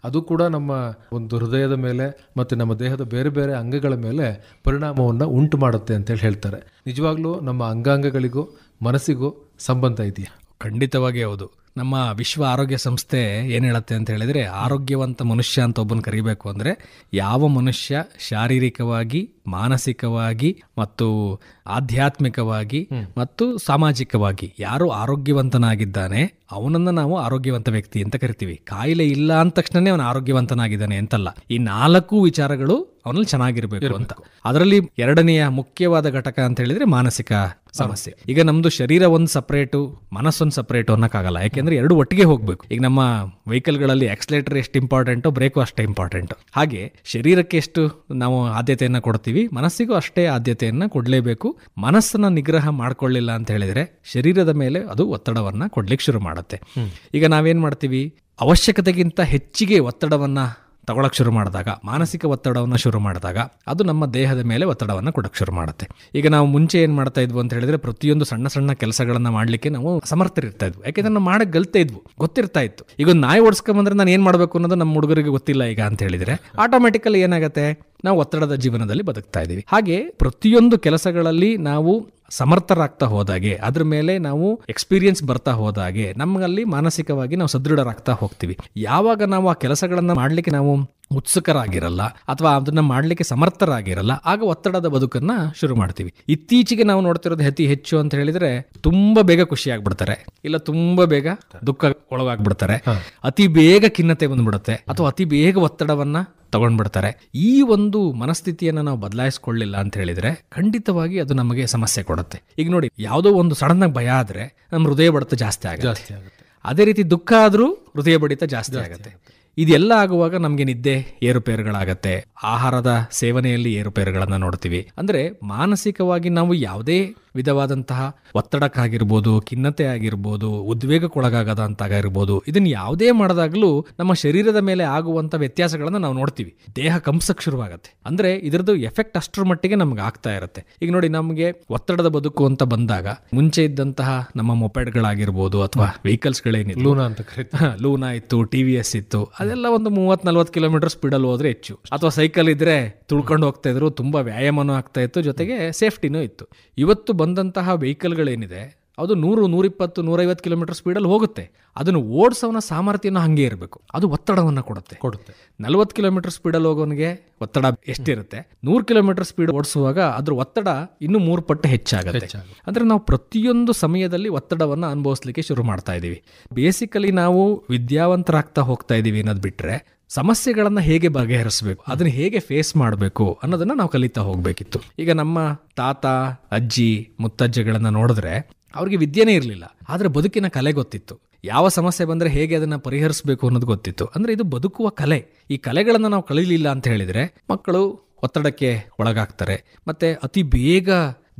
ಅದು ಕೂಡ ನಮ್ಮ ಒಂದು ಹೃದಯದ ಮೇಲೆ ಮತ್ತು ನಮ್ಮ ದೇಹದ ಬೇರೆ ಬೇರೆ ಅಂಗಗಳ ಮೇಲೆ ಪರಿಣಾಮವನ್ನು ಉಂಟು ಮಾಡುತ್ತೆ ಅಂತೇಳಿ ಹೇಳ್ತಾರೆ. ನಿಜವಾಗ್ಲೂ ನಮ್ಮ ಅಂಗಾಂಗಗಳಿಗೂ ಮನಸ್ಸಿಗೂ ಸಂಬಂಧ ಇದೆಯಾ? ಖಂಡಿತವಾಗಿ ಹೌದು. ನಮ್ಮ ವಿಶ್ವ ಆರೋಗ್ಯ ಸಂಸ್ಥೆ ಏನ್ ಹೇಳುತ್ತೆ ಅಂತ ಹೇಳಿದ್ರೆ, ಆರೋಗ್ಯವಂತ ಮನುಷ್ಯ ಅಂತ ಒಬ್ಬನ ಕರಿಬೇಕು ಅಂದ್ರೆ ಯಾವ ಮನುಷ್ಯ ಶಾರೀರಿಕವಾಗಿ, ಮಾನಸಿಕವಾಗಿ ಮತ್ತು ಆಧ್ಯಾತ್ಮಿಕವಾಗಿ ಮತ್ತು ಸಾಮಾಜಿಕವಾಗಿ ಯಾರು ಆರೋಗ್ಯವಂತನಾಗಿದ್ದಾನೆ ಅವನನ್ನ ನಾವು ಆರೋಗ್ಯವಂತ ವ್ಯಕ್ತಿ ಅಂತ ಕರಿತೀವಿ. ಕಾಯಿಲೆ ಇಲ್ಲ ಅಂದ ತಕ್ಷಣನೇ ಅವನು ಆರೋಗ್ಯವಂತನಾಗಿದ್ದಾನೆ ಅಂತಲ್ಲ. ಈ 4 ವಿಚಾರಗಳು ಅವನಲ್ಲಿ ಚೆನ್ನಾಗಿರ್ಬೇಕು ಅಂತ. ಅದರಲ್ಲಿ ಎರಡನೆಯ ಮುಖ್ಯವಾದ ಘಟಕ ಅಂತ ಹೇಳಿದ್ರೆ ಮಾನಸಿಕ ಸಮಸ್ಯೆ. ಈಗ ನಮ್ದು ಶರೀರ ಒಂದು ಸಪರೇಟು, ಮನಸ್ಸೊಂದು ಸಪರೇಟು ಅನ್ನೋಕ್ಕಾಗಲ್ಲ. ಯಾಕೆಂದ್ರೆ ಎರಡು ಒಟ್ಟಿಗೆ ಹೋಗ್ಬೇಕು. ಈಗ ನಮ್ಮ ವೆಹಿಕಲ್ಗಳಲ್ಲಿ ಎಕ್ಸಲೇಟರ್ ಎಷ್ಟು ಇಂಪಾರ್ಟೆಂಟು, ಬ್ರೇಕು ಅಷ್ಟೇ ಇಂಪಾರ್ಟೆಂಟು. ಹಾಗೆ ಶರೀರಕ್ಕೆ ಎಷ್ಟು ನಾವು ಆದ್ಯತೆಯನ್ನ ಕೊಡ್ತೀವಿ, ಮನಸ್ಸಿಗೂ ಅಷ್ಟೇ ಆದ್ಯತೆಯನ್ನ ಕೊಡ್ಲೇಬೇಕು. ಮನಸ್ಸನ್ನ ನಿಗ್ರಹ ಮಾಡ್ಕೊಳ್ಳಿಲ್ಲ ಅಂತ ಹೇಳಿದ್ರೆ ಶರೀರದ ಮೇಲೆ ಅದು ಒತ್ತಡವನ್ನ ಕೊಡ್ಲಿಕ್ಕೆ ಶುರು ಮಾಡುತ್ತೆ. ಈಗ ನಾವೇನ್ ಮಾಡ್ತೀವಿ, ಅವಶ್ಯಕತೆಗಿಂತ ಹೆಚ್ಚಿಗೆ ಒತ್ತಡವನ್ನ ತಗೊಳಕ್ ಶುರು ಮಾಡಿದಾಗ, ಮಾನಸಿಕ ಒತ್ತಡವನ್ನು ಶುರು ಮಾಡಿದಾಗ ಅದು ನಮ್ಮ ದೇಹದ ಮೇಲೆ ಒತ್ತಡವನ್ನು ಕೊಡಕ್ಕೆ ಶುರು ಮಾಡುತ್ತೆ. ಈಗ ನಾವು ಮುಂಚೆ ಏನ್ ಮಾಡ್ತಾ ಇದ್ವು ಅಂತ ಹೇಳಿದ್ರೆ, ಪ್ರತಿಯೊಂದು ಸಣ್ಣ ಸಣ್ಣ ಕೆಲಸಗಳನ್ನ ಮಾಡ್ಲಿಕ್ಕೆ ನಾವು ಸಮರ್ಥರಿರ್ತಾ ಇದ್ವು. ಯಾಕೆಂದ್ರೆ ನಾವು ಮಾಡಕ್ ಗಲ್ತಾ ಇದ್ವು, ಗೊತ್ತಿರ್ತಾ ಇತ್ತು. ಈಗ ಒಂದು ನಾಯಿ ಓಡಿಸ್ಕೊಂಬಂದ್ರೆ ನಾನು ಏನ್ ಮಾಡ್ಬೇಕು ಅನ್ನೋದು ನಮ್ಮ ಹುಡುಗರಿಗೆ ಗೊತ್ತಿಲ್ಲ ಈಗ ಅಂತ ಹೇಳಿದ್ರೆ ಆಟೋಮೆಟಿಕಲಿ ಏನಾಗುತ್ತೆ, ನಾವು ಒತ್ತಡದ ಜೀವನದಲ್ಲಿ ಬದುಕ್ತಾ ಇದೀವಿ. ಹಾಗೆ ಪ್ರತಿಯೊಂದು ಕೆಲಸಗಳಲ್ಲಿ ನಾವು ಸಮರ್ಥರಾಗ್ತಾ ಹೋದಾಗೆ, ಅದ್ರ ಮೇಲೆ ನಾವು ಎಕ್ಸ್ಪೀರಿಯನ್ಸ್ ಬರ್ತಾ ಹೋದಾಗೆ ನಮ್ಮಲ್ಲಿ ಮಾನಸಿಕವಾಗಿ ನಾವು ಸದೃಢರಾಗ್ತಾ ಹೋಗ್ತೀವಿ. ಯಾವಾಗ ನಾವು ಆ ಕೆಲಸಗಳನ್ನ ಮಾಡ್ಲಿಕ್ಕೆ ನಾವು ಉತ್ಸುಕರಾಗಿರಲ್ಲ ಅಥವಾ ಅದನ್ನ ಮಾಡ್ಲಿಕ್ಕೆ ಸಮರ್ಥರಾಗಿರಲ್ಲ, ಆಗ ಒತ್ತಡದ ಬದುಕನ್ನ ಶುರು ಮಾಡ್ತೀವಿ. ಇತ್ತೀಚೆಗೆ ನಾವು ನೋಡ್ತಿರೋದು ಅತಿ ಹೆಚ್ಚು ಅಂತ ಹೇಳಿದ್ರೆ, ತುಂಬಾ ಬೇಗ ಖುಷಿ ಆಗ್ಬಿಡ್ತಾರೆ, ಇಲ್ಲ ತುಂಬಾ ಬೇಗ ದುಃಖ ಒಳಗಾಗ್ಬಿಡ್ತಾರೆ, ಅತಿ ಬೇಗ ಖಿನ್ನತೆ ಬಂದ್ಬಿಡುತ್ತೆ ಅಥವಾ ಅತಿ ಬೇಗ ಒತ್ತಡವನ್ನ ತಗೊಂಡ್ಬಿಡ್ತಾರೆ. ಈ ಒಂದು ಮನಸ್ಥಿತಿಯನ್ನ ನಾವು ಬದಲಾಯಿಸ್ಕೊಳ್ಳಿಲ್ಲ ಅಂತ ಹೇಳಿದ್ರೆ ಖಂಡಿತವಾಗಿ ಅದು ನಮಗೆ ಸಮಸ್ಯೆ ಕೊಡುತ್ತೆ. ಈಗ ನೋಡಿ, ಯಾವುದೋ ಒಂದು ಸಡನ್ ಆಗಿ ಭಯ ಆದ್ರೆ ನಮ್ಮ ಹೃದಯ ಬಡಿತ ಜಾಸ್ತಿ ಆಗುತ್ತೆ. ಅದೇ ರೀತಿ ದುಃಖ ಆದ್ರೂ ಹೃದಯ ಬಡಿತ ಜಾಸ್ತಿ ಆಗುತ್ತೆ. ಇದೆಲ್ಲ ಆಗುವಾಗ ನಮಗೆ ನಿದ್ದೆ ಏರುಪೇರುಗಳಾಗತ್ತೆ, ಆಹಾರದ ಸೇವನೆಯಲ್ಲಿ ಏರುಪೇರುಗಳನ್ನ ನೋಡ್ತೀವಿ. ಅಂದ್ರೆ ಮಾನಸಿಕವಾಗಿ ನಾವು ಯಾವುದೇ ವಿಧವಾದಂತಹ ಒತ್ತಡಕ್ಕಾಗಿರ್ಬೋದು, ಖಿನ್ನತೆ ಆಗಿರ್ಬೋದು, ಉದ್ವೇಗಕ್ಕೊಳಗಾಗದಂತಾಗಿರ್ಬೋದು, ಇದನ್ನ ಯಾವುದೇ ಮಾಡಿದಾಗ್ಲೂ ನಮ್ಮ ಶರೀರದ ಮೇಲೆ ಆಗುವಂತ ವ್ಯತ್ಯಾಸಗಳನ್ನ ನಾವು ನೋಡ್ತೀವಿ. ದೇಹ ಕಂಪ್ಸಕ್ ಶುರುವಾಗತ್ತೆ. ಅಂದ್ರೆ ಇದರದ್ದು ಎಫೆಕ್ಟ್ ಅಷ್ಟರ ಮಟ್ಟಿಗೆ ನಮ್ಗೆ ಆಗ್ತಾ ಇರುತ್ತೆ. ಈಗ ನೋಡಿ, ನಮಗೆ ಒತ್ತಡದ ಬದುಕು ಅಂತ ಬಂದಾಗ ಮುಂಚೆ ಇದ್ದಂತಹ ನಮ್ಮ ಮೊಪೆಡ್ಗಳಾಗಿರ್ಬೋದು ಅಥವಾ ವೆಹಿಕಲ್ಸ್ಗಳೇನಿದೆ, ಲೂನಾ ಇತ್ತು, TVS ಇತ್ತು, ಅದೆಲ್ಲ ಒಂದು 30-40 ಕಿಲೋಮೀಟರ್ ಸ್ಪೀಡಲ್ಲಿ ಹೋದ್ರೆ ಹೆಚ್ಚು. ಅಥವಾ ಸೈಕಲ್ ಇದ್ರೆ ತುಳ್ಕೊಂಡು ಹೋಗ್ತಾ ಇದ್ರು, ತುಂಬಾ ವ್ಯಾಯಾಮನೂ ಆಗ್ತಾ ಇತ್ತು, ಜೊತೆಗೆ ಸೇಫ್ಟಿನೂ ಇತ್ತು. ಇವತ್ತು ಬಂದಂತಹ ವೆಹಿಕಲ್ಗಳೇನಿದೆ ಅದು 100-120-150 ಕಿಲೋಮೀಟರ್ ಸ್ಪೀಡಲ್ಲಿ ಹೋಗುತ್ತೆ. ಅದನ್ನು ಓಡಿಸೋನ ಸಾಮರ್ಥ್ಯನೂ ಹಂಗೆ ಇರಬೇಕು. ಅದು ಒತ್ತಡವನ್ನು ಕೊಡುತ್ತೆ. 40 ಕಿಲೋಮೀಟರ್ ಸ್ಪೀಡಲ್ಲಿ ಹೋಗೋನಿಗೆ ಒತ್ತಡ ಎಷ್ಟಿರುತ್ತೆ, 100 ಕಿಲೋಮೀಟರ್ ಸ್ಪೀಡ್ ಓಡಿಸುವಾಗ ಅದ್ರ ಒತ್ತಡ ಇನ್ನೂ 3 ಪಟ್ಟು ಹೆಚ್ಚಾಗುತ್ತೆ. ಅಂದ್ರೆ ನಾವು ಪ್ರತಿಯೊಂದು ಸಮಯದಲ್ಲಿ ಒತ್ತಡವನ್ನು ಅನುಭವಿಸ್ಲಿಕ್ಕೆ ಶುರು ಮಾಡ್ತಾ ಇದೀವಿ. ಬೇಸಿಕಲಿ ನಾವು ವಿದ್ಯಾವಂತರಾಗ್ತಾ ಹೋಗ್ತಾ ಇದೀವಿ ಅನ್ನೋದು ಬಿಟ್ರೆ, ಸಮಸ್ಯೆಗಳನ್ನ ಹೇಗೆ ಬಗೆಹರಿಸಬೇಕು, ಅದನ್ನ ಹೇಗೆ ಫೇಸ್ ಮಾಡಬೇಕು ಅನ್ನೋದನ್ನ ನಾವು ಕಲಿತಾ ಹೋಗ್ಬೇಕಿತ್ತು. ಈಗ ನಮ್ಮ ತಾತ, ಅಜ್ಜಿ, ಮುತ್ತಜ್ಜಿಗಳನ್ನ ನೋಡಿದ್ರೆ ಅವ್ರಿಗೆ ವಿದ್ಯೆನೇ ಇರಲಿಲ್ಲ, ಆದ್ರೆ ಬದುಕಿನ ಕಲೆ ಗೊತ್ತಿತ್ತು. ಯಾವ ಸಮಸ್ಯೆ ಬಂದ್ರೆ ಹೇಗೆ ಅದನ್ನ ಪರಿಹರಿಸಬೇಕು ಅನ್ನೋದು ಗೊತ್ತಿತ್ತು. ಅಂದ್ರೆ ಇದು ಬದುಕುವ ಕಲೆ. ಈ ಕಲೆಗಳನ್ನ ನಾವು ಕಲೀಲಿಲ್ಲ ಅಂತ ಹೇಳಿದ್ರೆ ಮಕ್ಕಳು ಒತ್ತಡಕ್ಕೆ ಒಳಗಾಗ್ತಾರೆ. ಮತ್ತೆ ಅತಿ ಬೇಗ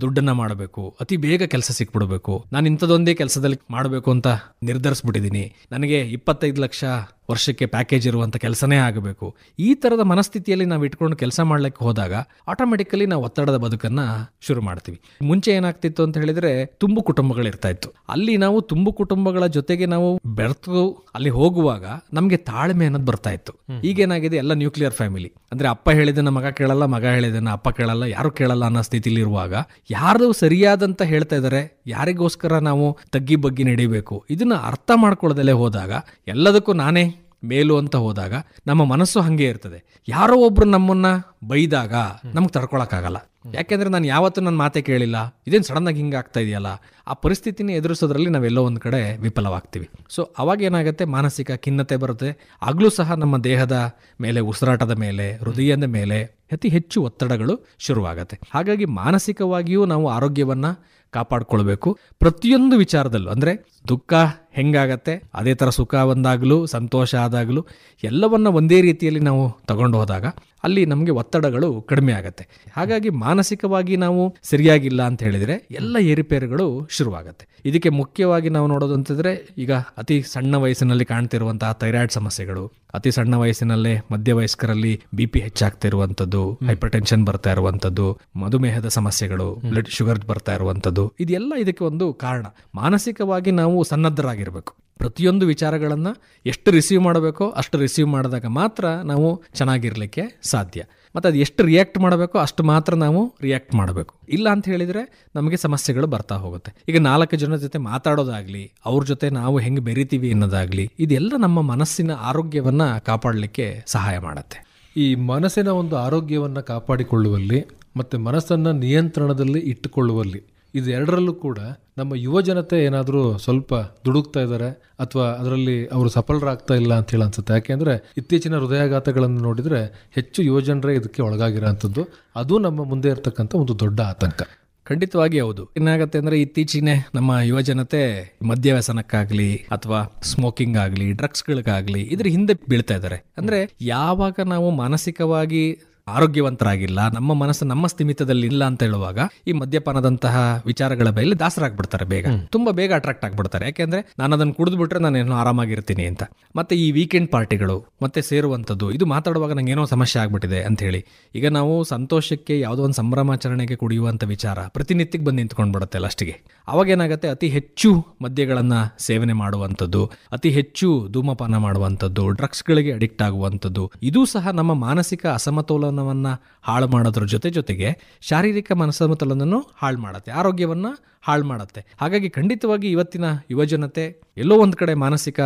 ದುಡ್ಡನ್ನ ಮಾಡಬೇಕು, ಅತಿ ಬೇಗ ಕೆಲಸ ಸಿಕ್ಬಿಡ್ಬೇಕು, ನಾನು ಇಂಥದೊಂದೇ ಕೆಲಸದಲ್ಲಿ ಮಾಡಬೇಕು ಅಂತ ನಿರ್ಧರಿಸ್ಬಿಟ್ಟಿದ್ದೀನಿ, ನನಗೆ 25 ಲಕ್ಷ ವರ್ಷಕ್ಕೆ ಪ್ಯಾಕೇಜ್ ಇರುವಂತ ಕೆಲಸನೇ ಆಗಬೇಕು. ಈ ತರದ ಮನಸ್ಥಿತಿಯಲ್ಲಿ ನಾವು ಇಟ್ಕೊಂಡು ಕೆಲಸ ಮಾಡ್ಲಿಕ್ಕೆ ಹೋದಾಗ ಆಟೋಮೆಟಿಕಲಿ ನಾವು ಒತ್ತಡದ ಬದುಕನ್ನ ಶುರು ಮಾಡ್ತೀವಿ. ಮುಂಚೆ ಏನಾಗ್ತಿತ್ತು ಅಂತ ಹೇಳಿದ್ರೆ, ತುಂಬು ಕುಟುಂಬಗಳಿರ್ತಾ ಇತ್ತು. ಅಲ್ಲಿ ನಾವು ತುಂಬು ಕುಟುಂಬಗಳ ಜೊತೆಗೆ ನಾವು ಬೆರೆತು ಅಲ್ಲಿ ಹೋಗುವಾಗ ನಮ್ಗೆ ತಾಳ್ಮೆ ಅನ್ನೋದು ಬರ್ತಾ ಇತ್ತು. ಈಗೇನಾಗಿದೆ, ಎಲ್ಲ ನ್ಯೂಕ್ಲಿಯರ್ ಫ್ಯಾಮಿಲಿ. ಅಂದ್ರೆ ಅಪ್ಪ ಹೇಳಿದನ್ನ ಮಗ ಕೇಳಲ್ಲ, ಮಗ ಹೇಳಿದನ್ನ ಅಪ್ಪ ಕೇಳಲ್ಲ, ಯಾರು ಕೇಳಲ್ಲ ಅನ್ನೋ ಸ್ಥಿತಿಲಿ ಇರುವಾಗ ಯಾರು ಸರಿಯಾದಂತ ಹೇಳ್ತಾ ಇದಾರೆ, ಯಾರಿಗೋಸ್ಕರ ನಾವು ತಗ್ಗಿ ಬಗ್ಗಿ ನಡಿಬೇಕು, ಇದನ್ನ ಅರ್ಥ ಮಾಡ್ಕೊಳ್ಳದಲ್ಲೇ ಹೋದಾಗ, ಎಲ್ಲದಕ್ಕೂ ನಾನೇ ಮೇಲು ಅಂತ ಹೋದಾಗ ನಮ್ಮ ಮನಸ್ಸು ಹಂಗೆ ಇರ್ತದೆ. ಯಾರೋ ಒಬ್ರು ನಮ್ಮನ್ನ ಬೈದಾಗ ನಮ್ಗೆ ತಡ್ಕೊಳಕ್ಕಾಗಲ್ಲ. ಯಾಕೆಂದ್ರೆ ನಾನು ಯಾವತ್ತೂ ನನ್ನ ಮಾತೆ ಕೇಳಿಲ್ಲ, ಇದೇನು ಸಡನ್ ಆಗಿ ಹಿಂಗೆ ಆಗ್ತಾ ಇದೆಯಲ್ಲ, ಆ ಪರಿಸ್ಥಿತಿನ ಎದುರಿಸೋದ್ರಲ್ಲಿ ನಾವೆಲ್ಲೋ ಒಂದು ಕಡೆ ವಿಫಲವಾಗ್ತೀವಿ. ಸೊ ಅವಾಗ ಏನಾಗುತ್ತೆ, ಮಾನಸಿಕ ಖಿನ್ನತೆ ಬರುತ್ತೆ. ಆಗ್ಲೂ ಸಹ ನಮ್ಮ ದೇಹದ ಮೇಲೆ, ಉಸಿರಾಟದ ಮೇಲೆ, ಹೃದಯದ ಮೇಲೆ ಅತಿ ಹೆಚ್ಚು ಒತ್ತಡಗಳು ಶುರುವಾಗತ್ತೆ. ಹಾಗಾಗಿ ಮಾನಸಿಕವಾಗಿಯೂ ನಾವು ಆರೋಗ್ಯವನ್ನ ಕಾಪಾಡ್ಕೊಳ್ಬೇಕು. ಪ್ರತಿಯೊಂದು ವಿಚಾರದಲ್ಲೂ, ಅಂದ್ರೆ ದುಃಖ ಹೆಂಗಾಗತ್ತೆ ಅದೇ ತರ ಸುಖ ಬಂದಾಗ್ಲೂ, ಸಂತೋಷ ಆದಾಗ್ಲೂ ಎಲ್ಲವನ್ನ ಒಂದೇ ರೀತಿಯಲ್ಲಿ ನಾವು ತಗೊಂಡು ಹೋದಾಗ ಅಲ್ಲಿ ನಮಗೆ ಒತ್ತಡಗಳು ಕಡಿಮೆ ಆಗತ್ತೆ. ಹಾಗಾಗಿ ಮಾನಸಿಕವಾಗಿ ನಾವು ಸರಿಯಾಗಿಲ್ಲ ಅಂತ ಹೇಳಿದ್ರೆ ಎಲ್ಲ ಏರುಪೇರುಗಳು ಶುರುವಾಗತ್ತೆ. ಇದಕ್ಕೆ ಮುಖ್ಯವಾಗಿ ನಾವು ನೋಡೋದು ಅಂತಂದ್ರೆ, ಈಗ ಅತಿ ಸಣ್ಣ ವಯಸ್ಸಿನಲ್ಲಿ ಕಾಣ್ತಿರುವಂತಹ ಥೈರಾಯ್ಡ್ ಸಮಸ್ಯೆಗಳು, ಅತಿ ಸಣ್ಣ ವಯಸ್ಸಿನಲ್ಲೇ ಮಧ್ಯವಯಸ್ಕರಲ್ಲಿ BP ಹೆಚ್ಚಾಗ್ತಿರುವಂಥದ್ದು, ಹೈಪರ್ ಟೆನ್ಷನ್ ಬರ್ತಾ ಇರುವಂಥದ್ದು, ಮಧುಮೇಹದ ಸಮಸ್ಯೆಗಳು, ಬ್ಲಡ್ ಶುಗರ್ ಬರ್ತಾ ಇರುವಂಥದ್ದು, ಇದೆಲ್ಲ ಇದಕ್ಕೆ ಒಂದು ಕಾರಣ. ಮಾನಸಿಕವಾಗಿ ನಾವು ಸನ್ನದ್ಧರಾಗಿರ್ಬೇಕು. ಪ್ರತಿಯೊಂದು ವಿಚಾರಗಳನ್ನ ಎಷ್ಟು ರಿಸೀವ್ ಮಾಡಬೇಕೋ ಅಷ್ಟು ರಿಸೀವ್ ಮಾಡಿದಾಗ ಮಾತ್ರ ನಾವು ಚೆನ್ನಾಗಿರ್ಲಿಕ್ಕೆ ಸಾಧ್ಯ. ಮತ್ತು ಅದು ಎಷ್ಟು ರಿಯಾಕ್ಟ್ ಮಾಡಬೇಕೋ ಅಷ್ಟು ಮಾತ್ರ ನಾವು ರಿಯಾಕ್ಟ್ ಮಾಡಬೇಕು. ಇಲ್ಲ ಅಂತ ಹೇಳಿದರೆ ನಮಗೆ ಸಮಸ್ಯೆಗಳು ಬರ್ತಾ ಹೋಗುತ್ತೆ. ಈಗ 4 ಜನರ ಜೊತೆ ಮಾತಾಡೋದಾಗ್ಲಿ, ಅವ್ರ ಜೊತೆ ನಾವು ಹೆಂಗೆ ಬೆರಿತೀವಿ ಅನ್ನೋದಾಗ್ಲಿ, ಇದೆಲ್ಲ ನಮ್ಮ ಮನಸ್ಸಿನ ಆರೋಗ್ಯವನ್ನು ಕಾಪಾಡಲಿಕ್ಕೆ ಸಹಾಯ ಮಾಡುತ್ತೆ. ಈ ಮನಸ್ಸಿನ ಒಂದು ಆರೋಗ್ಯವನ್ನು ಕಾಪಾಡಿಕೊಳ್ಳುವಲ್ಲಿ ಮತ್ತು ಮನಸ್ಸನ್ನು ನಿಯಂತ್ರಣದಲ್ಲಿ ಇಟ್ಟುಕೊಳ್ಳುವಲ್ಲಿ ಇದು ಎರಡರಲ್ಲೂ ಕೂಡ ನಮ್ಮ ಯುವ ಜನತೆ ಏನಾದರೂ ಸ್ವಲ್ಪ ದುಡುಕ್ತಾ ಇದ್ದಾರೆ ಅಥವಾ ಅದರಲ್ಲಿ ಅವರು ಸಫಲರಾಗ್ತಾ ಇಲ್ಲ ಅಂತ ಹೇಳಿ ಅನ್ಸುತ್ತೆ. ಯಾಕೆಂದರೆ ಇತ್ತೀಚಿನ ಹೃದಯಾಘಾತಗಳನ್ನು ನೋಡಿದರೆ ಹೆಚ್ಚು ಯುವಜನರೇ ಇದಕ್ಕೆ ಒಳಗಾಗಿರೋಂಥದ್ದು. ಅದು ನಮ್ಮ ಮುಂದೆ ಇರತಕ್ಕಂಥ ಒಂದು ದೊಡ್ಡ ಆತಂಕ. ಖಂಡಿತವಾಗಿ ಹೌದು. ಏನಾಗುತ್ತೆ ಅಂದರೆ ಇತ್ತೀಚಿನ ನಮ್ಮ ಯುವ ಜನತೆ ಮದ್ಯವ್ಯಸನಕ್ಕಾಗಲಿ ಅಥವಾ ಸ್ಮೋಕಿಂಗ್ ಆಗಲಿ, ಡ್ರಗ್ಸ್ಗಳಿಗಾಗಲಿ ಇದ್ರ ಹಿಂದೆ ಬೀಳ್ತಾ ಇದ್ದಾರೆ. ಅಂದರೆ ಯಾವಾಗ ನಾವು ಮಾನಸಿಕವಾಗಿ ಆರೋಗ್ಯವಂತರಾಗಿಲ್ಲ, ನಮ್ಮ ಮನಸ್ಸು ನಮ್ಮ ಸ್ಥಿಮಿತದಲ್ಲಿ ಇಲ್ಲ ಅಂತ ಹೇಳುವಾಗ ಈ ಮದ್ಯಪಾನದಂತಹ ವಿಚಾರಗಳ ಮೇಲೆ ದಾಸರಾಗ್ಬಿಡ್ತಾರೆ, ತುಂಬಾ ಬೇಗ ಅಟ್ರಾಕ್ಟ್ ಆಗ್ಬಿಡ್ತಾರೆ. ಯಾಕೆಂದ್ರೆ ನಾನು ಅದನ್ನು ಕುಡಿದ್ಬಿಟ್ರೆ ನಾನು ಏನೋ ಆರಾಮಾಗಿರ್ತೀನಿ ಅಂತ. ಮತ್ತೆ ಈ ವೀಕೆಂಡ್ ಪಾರ್ಟಿಗಳು ಮತ್ತೆ ಸೇರುವಂಥದ್ದು, ಇದು ಮಾತಾಡುವಾಗ ನಂಗೆ ಏನೋ ಸಮಸ್ಯೆ ಆಗ್ಬಿಟ್ಟಿದೆ ಅಂತ ಹೇಳಿ. ಈಗ ನಾವು ಸಂತೋಷಕ್ಕೆ ಯಾವುದೋ ಒಂದು ಸಂಭ್ರಮಾಚರಣೆಗೆ ಕುಡಿಯುವಂಥ ವಿಚಾರ ಪ್ರತಿನಿತ್ಯಕ್ಕೆ ಬಂದು ನಿಂತ್ಕೊಂಡ್ಬಿಡುತ್ತೆ ಲಾಸ್ಟಿಗೆ. ಅವಾಗ ಏನಾಗುತ್ತೆ, ಅತಿ ಹೆಚ್ಚು ಮದ್ಯಗಳನ್ನು ಸೇವನೆ ಮಾಡುವಂಥದ್ದು, ಅತಿ ಹೆಚ್ಚು ಧೂಮಪಾನ ಮಾಡುವಂಥದ್ದು, ಡ್ರಗ್ಸ್ಗಳಿಗೆ ಅಡಿಕ್ಟ್ ಆಗುವಂಥದ್ದು, ಇದು ಸಹ ನಮ್ಮ ಮಾನಸಿಕ ಅಸಮತೋಲನವನ್ನು ಹಾಳು ಮಾಡೋದ್ರ ಜೊತೆಗೆ ಶಾರೀರಿಕ ಮನಸಮತೋಲನವನ್ನು ಹಾಳು ಮಾಡುತ್ತೆ, ಆರೋಗ್ಯವನ್ನು ಹಾಳು ಮಾಡುತ್ತೆ. ಹಾಗಾಗಿ ಖಂಡಿತವಾಗಿ ಇವತ್ತಿನ ಯುವಜನತೆ ಎಲ್ಲೋ ಒಂದು ಕಡೆ ಮಾನಸಿಕ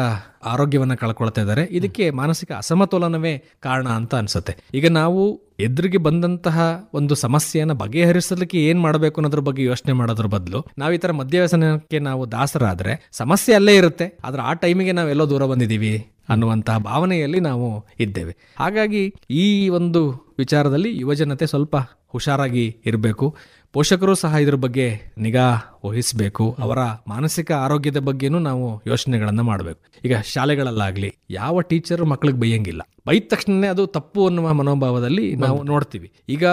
ಆರೋಗ್ಯವನ್ನು ಕಳ್ಕೊಳ್ತಾ ಇದ್ದಾರೆ. ಇದಕ್ಕೆ ಮಾನಸಿಕ ಅಸಮತೋಲನವೇ ಕಾರಣ ಅಂತ ಅನ್ಸುತ್ತೆ. ಈಗ ನಾವು ಎದುರಿಗೆ ಬಂದಂತಹ ಒಂದು ಸಮಸ್ಯೆಯನ್ನು ಬಗೆಹರಿಸಲಿಕ್ಕೆ ಏನು ಮಾಡಬೇಕು ಅನ್ನೋದ್ರ ಬಗ್ಗೆ ಯೋಚನೆ ಮಾಡೋದ್ರ ಬದಲು ನಾವು ಈ ಥರ ಮದ್ಯವ್ಯಸನಕ್ಕೆ ನಾವು ದಾಸರಾದರೆ ಸಮಸ್ಯೆ ಅಲ್ಲೇ ಇರುತ್ತೆ, ಆದರೆ ಆ ಟೈಮಿಗೆ ನಾವೆಲ್ಲೋ ದೂರ ಬಂದಿದ್ದೀವಿ ಅನ್ನುವಂತಹ ಭಾವನೆಯಲ್ಲಿ ನಾವು ಇದ್ದೇವೆ. ಹಾಗಾಗಿ ಈ ಒಂದು ವಿಚಾರದಲ್ಲಿ ಯುವಜನತೆ ಸ್ವಲ್ಪ ಹುಷಾರಾಗಿ ಇರಬೇಕು. ಪೋಷಕರು ಸಹ ಇದ್ರ ಬಗ್ಗೆ ನಿಗಾ ವಹಿಸಬೇಕು. ಅವರ ಮಾನಸಿಕ ಆರೋಗ್ಯದ ಬಗ್ಗೆನೂ ನಾವು ಯೋಚನೆಗಳನ್ನು ಮಾಡಬೇಕು. ಈಗ ಶಾಲೆಗಳಲ್ಲಾಗಲಿ ಯಾವ ಟೀಚರ್ ಮಕ್ಕಳಿಗೆ ಬೈಯಂಗಿಲ್ಲ, ಬೈದ ತಕ್ಷಣನೇ ಅದು ತಪ್ಪು ಅನ್ನುವ ಮನೋಭಾವದಲ್ಲಿ ನಾವು ನೋಡ್ತೀವಿ. ಈಗ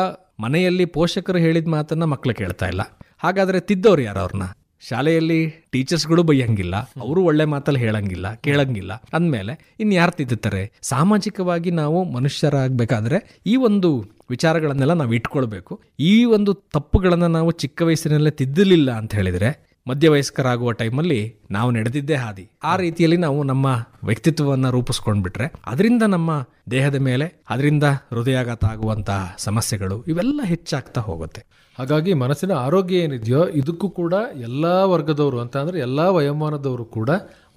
ಮನೆಯಲ್ಲಿ ಪೋಷಕರು ಹೇಳಿದ ಮಾತನ್ನ ಮಕ್ಕಳು ಕೇಳ್ತಾ ಇಲ್ಲ, ಹಾಗಾದ್ರೆ ತಿದ್ದವ್ರು ಯಾರು? ಅವ್ರನ್ನ ಶಾಲೆಯಲ್ಲಿ ಟೀಚರ್ಸ್ಗಳು ಬೈಯಂಗಿಲ್ಲ, ಅವರು ಒಳ್ಳೆ ಮಾತಲ್ಲಿ ಹೇಳಂಗಿಲ್ಲ, ಕೇಳಂಗಿಲ್ಲ ಅಂದಮೇಲೆ ಇನ್ಯಾರು ತಿದ್ದುತ್ತಾರೆ? ಸಾಮಾಜಿಕವಾಗಿ ನಾವು ಮನುಷ್ಯರಾಗಬೇಕಾದ್ರೆ ಈ ಒಂದು ವಿಚಾರಗಳನ್ನೆಲ್ಲ ನಾವು ಇಟ್ಕೊಳ್ಬೇಕು. ಈ ಒಂದು ತಪ್ಪುಗಳನ್ನು ನಾವು ಚಿಕ್ಕ ವಯಸ್ಸಿನಲ್ಲೇ ತಿದ್ದಲಿಲ್ಲ ಅಂತ ಹೇಳಿದರೆ ಮಧ್ಯವಯಸ್ಕರಾಗುವ ಟೈಮಲ್ಲಿ ನಾವು ನಡೆದಿದ್ದೇ ಹಾದಿ. ಆ ರೀತಿಯಲ್ಲಿ ನಾವು ನಮ್ಮ ವ್ಯಕ್ತಿತ್ವವನ್ನು ರೂಪಿಸ್ಕೊಂಡ್ಬಿಟ್ರೆ ಅದರಿಂದ ನಮ್ಮ ದೇಹದ ಮೇಲೆ, ಅದರಿಂದ ಹೃದಯಾಘಾತ ಆಗುವಂತಹ ಸಮಸ್ಯೆಗಳು ಇವೆಲ್ಲ ಹೆಚ್ಚಾಗ್ತಾ ಹೋಗುತ್ತೆ. ಹಾಗಾಗಿ ಮನಸ್ಸಿನ ಆರೋಗ್ಯ ಏನಿದೆಯೋ ಇದಕ್ಕೂ ಕೂಡ ಎಲ್ಲ ವರ್ಗದವರು ಅಂತ ಅಂದರೆ ಎಲ್ಲ ವಯೋಮಾನದವರು ಕೂಡ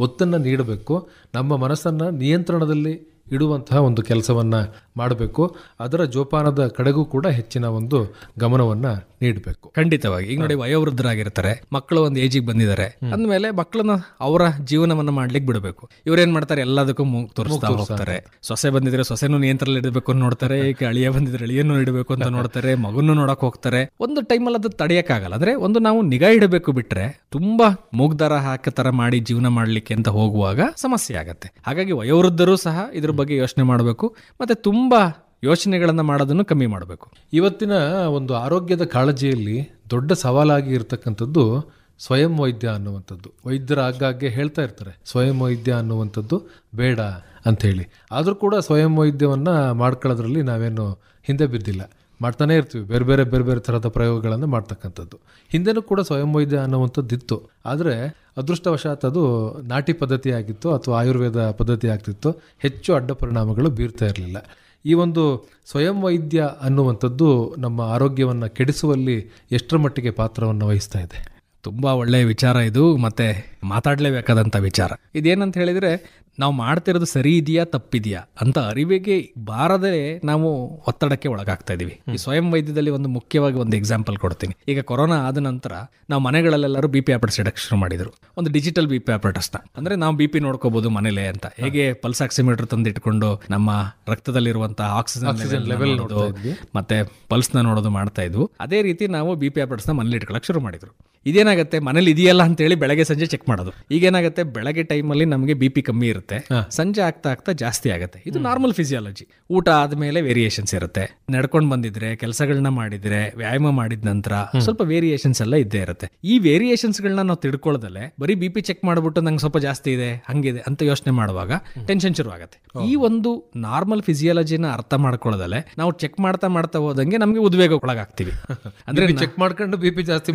ಒತ್ತನ್ನು ನೀಡಬೇಕು. ನಮ್ಮ ಮನಸ್ಸನ್ನು ನಿಯಂತ್ರಣದಲ್ಲಿ ಇಡುವಂತಹ ಒಂದು ಕೆಲಸವನ್ನು ಮಾಡಬೇಕು. ಅದರ ಜೋಪಾನದ ಕಡೆಗೂ ಕೂಡ ಹೆಚ್ಚಿನ ಒಂದು ಗಮನವನ್ನು ನೀಡಬೇಕು. ಖಂಡಿತವಾಗಿ. ಈಗ ನೋಡಿ, ವಯೋವೃದ್ಧರಾಗಿರ್ತಾರೆ, ಮಕ್ಕಳು ಒಂದು ಏಜಿಗೆ ಬಂದಿದ್ದಾರೆ ಅಂದಮೇಲೆ ಮಕ್ಕಳನ್ನ ಅವರ ಜೀವನವನ್ನು ಮಾಡ್ಲಿಕ್ಕೆ ಬಿಡಬೇಕು. ಇವ್ರೇನ್ ಮಾಡ್ತಾರೆ, ಎಲ್ಲದಕ್ಕೂ ಮೂಗು ತೋರಿಸ್ತಾ ಹೋಗ್ತಾರೆ. ಸೊಸೆ ಬಂದಿದ್ರೆ ಸೊಸೆನೂ ನಿಯಂತ್ರಣ ಇಡಬೇಕು ಅಂತ ನೋಡ್ತಾರೆ, ಈಗ ಅಳಿಯ ಬಂದಿದ್ರೆ ಅಳಿಯನ್ನು ಇಡಬೇಕು ಅಂತ ನೋಡ್ತಾರೆ, ಮಗನ್ನು ನೋಡಕ್ ಹೋಗ್ತಾರೆ. ಒಂದು ಟೈಮಲ್ಲಿ ಅದು ತಡೆಯಕ್ಕಾಗಲ್ಲ. ಅಂದ್ರೆ ಒಂದು ನಾವು ನಿಗಾ ಇಡಬೇಕು, ಬಿಟ್ರೆ ತುಂಬಾ ಮೂಗ್ದಾರ ಹಾಕೋ ತರ ಮಾಡಿ ಜೀವನ ಮಾಡ್ಲಿಕ್ಕೆ ಅಂತ ಹೋಗುವಾಗ ಸಮಸ್ಯೆ ಆಗತ್ತೆ. ಹಾಗಾಗಿ ವಯೋವೃದ್ಧರು ಸಹ ಇದ್ರ ಬಗ್ಗೆ ಯೋಚನೆ ಮಾಡಬೇಕು, ಮತ್ತೆ ತುಂಬಾ ಯೋಚನೆಗಳನ್ನು ಮಾಡೋದನ್ನು ಕಮ್ಮಿ ಮಾಡಬೇಕು. ಇವತ್ತಿನ ಒಂದು ಆರೋಗ್ಯದ ಕಾಳಜಿಯಲ್ಲಿ ದೊಡ್ಡ ಸವಾಲಾಗಿ ಇರತಕ್ಕಂಥದ್ದು ಸ್ವಯಂ ವೈದ್ಯ ಅನ್ನುವಂಥದ್ದು. ವೈದ್ಯರು ಆಗಾಗ್ಗೆ ಹೇಳ್ತಾ ಇರ್ತಾರೆ ಸ್ವಯಂ ವೈದ್ಯ ಅನ್ನುವಂಥದ್ದು ಬೇಡ ಅಂಥೇಳಿ. ಆದರೂ ಕೂಡ ಸ್ವಯಂ ವೈದ್ಯವನ್ನು ಮಾಡ್ಕೊಳ್ಳೋದ್ರಲ್ಲಿ ನಾವೇನು ಹಿಂದೆ ಬಿದ್ದಿಲ್ಲ, ಮಾಡ್ತಾನೆ ಇರ್ತೀವಿ. ಬೇರೆ ಬೇರೆ ಥರದ ಪ್ರಯೋಗಗಳನ್ನು ಮಾಡ್ತಕ್ಕಂಥದ್ದು. ಹಿಂದೆನೂ ಕೂಡ ಸ್ವಯಂ ವೈದ್ಯ ಅನ್ನುವಂಥದ್ದು ಇತ್ತು. ಆದರೆ ಅದೃಷ್ಟವಶಾತ್ ಅದು ನಾಟಿ ಪದ್ಧತಿ ಆಗಿತ್ತು ಅಥವಾ ಆಯುರ್ವೇದ ಪದ್ಧತಿ ಆಗ್ತಿತ್ತು. ಹೆಚ್ಚು ಅಡ್ಡ ಪರಿಣಾಮಗಳು ಬೀರ್ತಾ ಇರಲಿಲ್ಲ. ಈ ಒಂದು ಸ್ವಯಂ ವೈದ್ಯ ಅನ್ನುವಂಥದ್ದು ನಮ್ಮ ಆರೋಗ್ಯವನ್ನು ಕೆಡಿಸುವಲ್ಲಿ ಎಷ್ಟರ ಮಟ್ಟಿಗೆ ಪಾತ್ರವನ್ನು ವಹಿಸ್ತಾ ಇದೆ? ತುಂಬಾ ಒಳ್ಳೆಯ ವಿಚಾರ ಇದು, ಮತ್ತೆ ಮಾತಾಡಲೇಬೇಕಾದಂಥ ವಿಚಾರ. ಇದೇನಂತ ಹೇಳಿದ್ರೆ, ನಾವು ಮಾಡ್ತಿರೋದು ಸರಿ ಇದೆಯಾ ತಪ್ಪಿದೆಯಾ ಅಂತ ಅರಿವಿಗೆ ಬಾರದೆ ನಾವು ಒತ್ತಡಕ್ಕೆ ಒಳಗಾಗ್ತಾ ಇದೀವಿ. ಈ ಸ್ವಯಂ ವೈದ್ಯದಲ್ಲಿ ಒಂದು ಮುಖ್ಯವಾಗಿ ಒಂದು ಎಕ್ಸಾಂಪಲ್ ಕೊಡ್ತೀನಿ. ಈಗ ಕೊರೋನಾ ಆದ ನಂತರ ನಾವು ಮನೆಗಳಲ್ಲೆಲ್ಲರೂ BP ಆಪರೇಟರ್ಸ್ ಇಡಕ್ಕೆ ಶುರು ಮಾಡಿದ್ರು. ಒಂದು ಡಿಜಿಟಲ್ BP ಆಪರೇಟರ್ಸ್ನ, ಅಂದ್ರೆ ನಾವು BP ನೋಡ್ಕೋಬಹುದು ಮನೇಲೆ ಅಂತ. ಹೇಗೆ ಪಲ್ಸ್ ಆಕ್ಸಿಮೀಟರ್ ತಂದು ಇಟ್ಕೊಂಡು ನಮ್ಮ ರಕ್ತದಲ್ಲಿರುವಂತಹ ಆಕ್ಸಿಜನ್ ಲೆವೆಲ್ ನೋಡೋದು ಮತ್ತೆ ಪಲ್ಸ್ನ ನೋಡೋದು ಮಾಡ್ತಾ ಇದ್ವು. ಅದೇ ರೀತಿ ನಾವು BP ಆಪರೇಟರ್ಸ್ನ ಮನೇಲಿ ಇಟ್ಕೊಳಕ್ ಶುರು ಮಾಡಿದ್ರು. ಇದೇನಾಗುತ್ತೆ, ಮನೇಲಿ ಇದೆಯಲ್ಲ ಅಂತೇಳಿ ಬೆಳಗ್ಗೆ ಸಂಜೆ ಚೆಕ್ ಮಾಡೋದು. ಈಗೇನಾಗುತ್ತೆ, ಬೆಳಗ್ಗೆ ಟೈಮಲ್ಲಿ ನಮಗೆ BP ಕಮ್ಮಿ ಇರುತ್ತೆ, ಸಂಜೆ ಆಗ್ತಾ ಜಾಸ್ತಿ ಆಗುತ್ತೆ. ಇದು ನಾರ್ಮಲ್ ಫಿಸಿಯಾಲಜಿ. ಊಟ ಆದ್ಮೇಲೆ ವೇರಿಯೇಷನ್ಸ್ ಇರುತ್ತೆ. ನಡ್ಕೊಂಡು ಬಂದಿದ್ರೆ, ಕೆಲಸಗಳನ್ನ ಮಾಡಿದ್ರೆ, ವ್ಯಾಯಾಮ ಮಾಡಿದ ನಂತರ ಸ್ವಲ್ಪ ವೇರಿಯೇಷನ್ಸ್ ಎಲ್ಲ ಇದ್ದೇ ಇರುತ್ತೆ. ಈ ವೇರಿಯೇಷನ್ಸ್ಗಳನ್ನ ನಾವು ತಿಳ್ಕೊಳ್ಳೋದಲ್ಲೇ ಬರೀ BP ಚೆಕ್ ಮಾಡ್ಬಿಟ್ಟು ನಂಗೆ ಸ್ವಲ್ಪ ಜಾಸ್ತಿ ಇದೆ ಹಂಗಿದೆ ಅಂತ ಯೋಚನೆ ಮಾಡುವಾಗ ಟೆನ್ಷನ್ ಶುರು ಆಗುತ್ತೆ. ಈ ಒಂದು ನಾರ್ಮಲ್ ಫಿಸಿಯಾಲಜಿನ ಅರ್ಥ ಮಾಡ್ಕೊಳ್ಳೋದಲ್ಲೇ ನಾವು ಚೆಕ್ ಮಾಡ್ತಾ ಹೋದಂಗೆ ನಮಗೆ ಉದ್ವೇಗ ಒಳಗಾಗ್ತೀವಿ. ಅಂದ್ರೆ ಚೆಕ್ ಮಾಡ್ಕೊಂಡು BP ಜಾಸ್ತಿ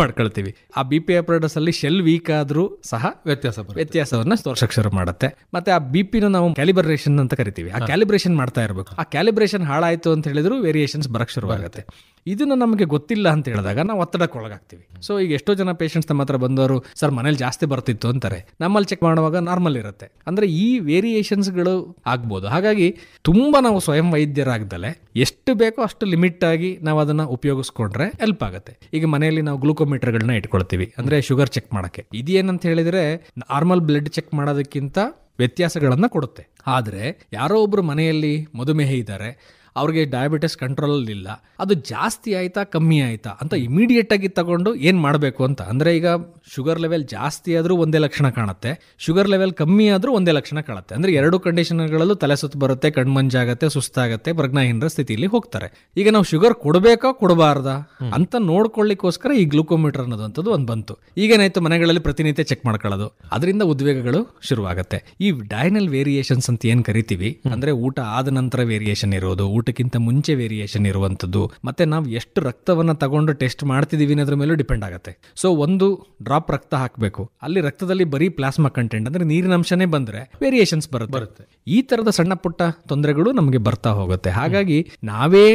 ಮಾಡ್ಕೊಳ್ತೀವಿ. ಆ BP ಆಪರೇಟರ್ಸ್ ಅಲ್ಲಿ ಶೆಲ್ ವೀಕ್ ಆದ್ರೂ ಸಹ ವ್ಯತ್ಯಾಸವನ್ನ ತೋರ್ಸಕ್ ಶುರು ಮಾಡುತ್ತೆ. ಮಾಡುತ್ತೆ. ಮತ್ತೆ ಆ BP ನಾವು ಕ್ಯಾಲಿಬ್ರೇಷನ್ ಅಂತ ಕರಿತೀವಿ. ಆ ಕ್ಯಾಲಿಬ್ರೇಷನ್ ಮಾಡ್ತಾ ಇರಬೇಕು. ಆ ಕ್ಯಾಲಿಬ್ರೇಷನ್ ಹಾಳಾಯ್ತು ಅಂತ ಹೇಳಿದ್ರು ವೇರಿಯೇಷನ್ಸ್ ಬರಕ್ ಶುರುವಾಗುತ್ತೆ. ಇದನ್ನ ನಮಗೆ ಗೊತ್ತಿಲ್ಲ ಅಂತ ಹೇಳಿದಾಗ ನಾವು ಒತ್ತಡಕ್ಕೆ ಒಳಗಾಗ್ತೀವಿ. ಸೊ ಈಗ ಎಷ್ಟೋ ಜನ ಪೇಷಂಟ್ಸ್ ನಮ್ಮ ಹತ್ರ ಬಂದವರು ಸರ್ ಮನೇಲಿ ಜಾಸ್ತಿ ಬರ್ತಿತ್ತು ಅಂತಾರೆ, ನಮ್ಮಲ್ಲಿ ಚೆಕ್ ಮಾಡುವಾಗ ನಾರ್ಮಲ್ ಇರುತ್ತೆ. ಅಂದ್ರೆ ಈ ವೇರಿಯೇಷನ್ಸ್ಗಳು ಆಗ್ಬೋದು. ಹಾಗಾಗಿ ತುಂಬಾ ನಾವು ಸ್ವಯಂ ವೈದ್ಯರಾಗ್ದಲೆ ಎಷ್ಟು ಬೇಕೋ ಅಷ್ಟು ಲಿಮಿಟ್ ಆಗಿ ನಾವು ಅದನ್ನ ಉಪಯೋಗಿಸ್ಕೊಂಡ್ರೆ ಹೆಲ್ಪ್ ಆಗುತ್ತೆ. ಈಗ ಮನೆಯಲ್ಲಿ ನಾವು ಗ್ಲೂಕೋಮೀಟರ್ಗಳನ್ನ ಇಟ್ಕೊಳ್ತೀವಿ, ಅಂದ್ರೆ ಶುಗರ್ ಚೆಕ್ ಮಾಡಕ್ಕೆ. ಇದೇನಂತ ಹೇಳಿದ್ರೆ ನಾರ್ಮಲ್ ಬ್ಲಡ್ ಚೆಕ್ ಮಾಡೋದಕ್ಕಿಂತ ವ್ಯತ್ಯಾಸಗಳನ್ನ ಕೊಡುತ್ತೆ. ಆದ್ರೆ ಯಾರೋ ಒಬ್ರು ಮನೆಯಲ್ಲಿ ಮಧುಮೇಹ ಇದ್ದಾರೆ, ಅವ್ರಿಗೆ ಡಯಾಬಿಟಿಸ್ ಕಂಟ್ರೋಲ್ ಇಲ್ಲ, ಅದು ಜಾಸ್ತಿ ಆಯ್ತಾ ಕಮ್ಮಿ ಆಯ್ತಾ ಅಂತ ಇಮಿಡಿಯೇಟ್ ಆಗಿ ತಗೊಂಡು ಏನ್ ಮಾಡಬೇಕು ಅಂತ. ಅಂದ್ರೆ ಈಗ ಶುಗರ್ ಲೆವೆಲ್ ಜಾಸ್ತಿ ಆದ್ರೂ ಒಂದೇ ಲಕ್ಷಣ ಕಾಣುತ್ತೆ, ಶುಗರ್ ಲೆವೆಲ್ ಕಮ್ಮಿ ಆದ್ರೂ ಒಂದೇ ಲಕ್ಷಣ ಕಾಣುತ್ತೆ. ಅಂದ್ರೆ ಎರಡು ಕಂಡೀಷನ್ಗಳಲ್ಲೂ ತಲೆ ಸುತ್ತು ಬರುತ್ತೆ, ಕಣ್ಮಂಜಾಗತ್ತೆ, ಸುಸ್ತಾಗತ್ತೆ, ಪ್ರಜ್ಞಾಹೀನರ ಸ್ಥಿತಿಯಲ್ಲಿ ಹೋಗ್ತಾರೆ. ಈಗ ನಾವು ಶುಗರ್ ಕೊಡಬೇಕಾ ಕೊಡಬಾರ್ದಾ ಅಂತ ನೋಡ್ಕೊಳ್ಳಿಕ್ಕೋಸ್ಕರ ಈ ಗ್ಲೂಕೋಮೀಟರ್ ಅನ್ನೋದಂಥದ್ದು ಒಂದು ಬಂತು. ಈಗೇನಾಯ್ತು, ಮನೆಗಳಲ್ಲಿ ಪ್ರತಿನಿತ್ಯ ಚೆಕ್ ಮಾಡ್ಕೊಳ್ಳೋದು, ಅದರಿಂದ ಉದ್ವೇಗಗಳು ಶುರುವಾಗುತ್ತೆ. ಈ ಡೈನಲ್ ವೇರಿಯೇಷನ್ಸ್ ಅಂತ ಏನ್ ಕರಿತೀವಿ, ಅಂದ್ರೆ ಊಟ ಆದ ನಂತರ ವೇರಿಯೇಷನ್ ಇರೋದು, ಊಟಕ್ಕಿಂತ ಮುಂಚೆ ವೇರಿಯೇಷನ್ ಇರುವಂತದ್ದು, ಮತ್ತೆ ನಾವು ಎಷ್ಟು ರಕ್ತವನ್ನ ತಗೊಂಡು ಟೆಸ್ಟ್ ಮಾಡ್ತಿದೀವಿ ಅನ್ನೋದ್ರ ಮೇಲೂ ಡಿಪೆಂಡ್ ಆಗುತ್ತೆ. ಸೊ ಒಂದು ಡ್ರಾಪ್ ರಕ್ತ ಹಾಕಬೇಕು, ಅಲ್ಲಿ ರಕ್ತದಲ್ಲಿ ಬರೀ ಪ್ಲಾಸ್ಮಾ ಕಂಟೆಂಟ್ ಅಂದ್ರೆ ನೀರಿನ ಅಂಶನೇ ಬಂದ್ರೆ ವೇರಿಯೇಷನ್ಸ್ ಬರುತ್ತೆ. ಈ ತರದ ಸಣ್ಣ ಪುಟ್ಟ ತೊಂದರೆಗಳು ನಮಗೆ ಬರ್ತಾ ಹೋಗುತ್ತೆ. ಹಾಗಾಗಿ ನಾವೇ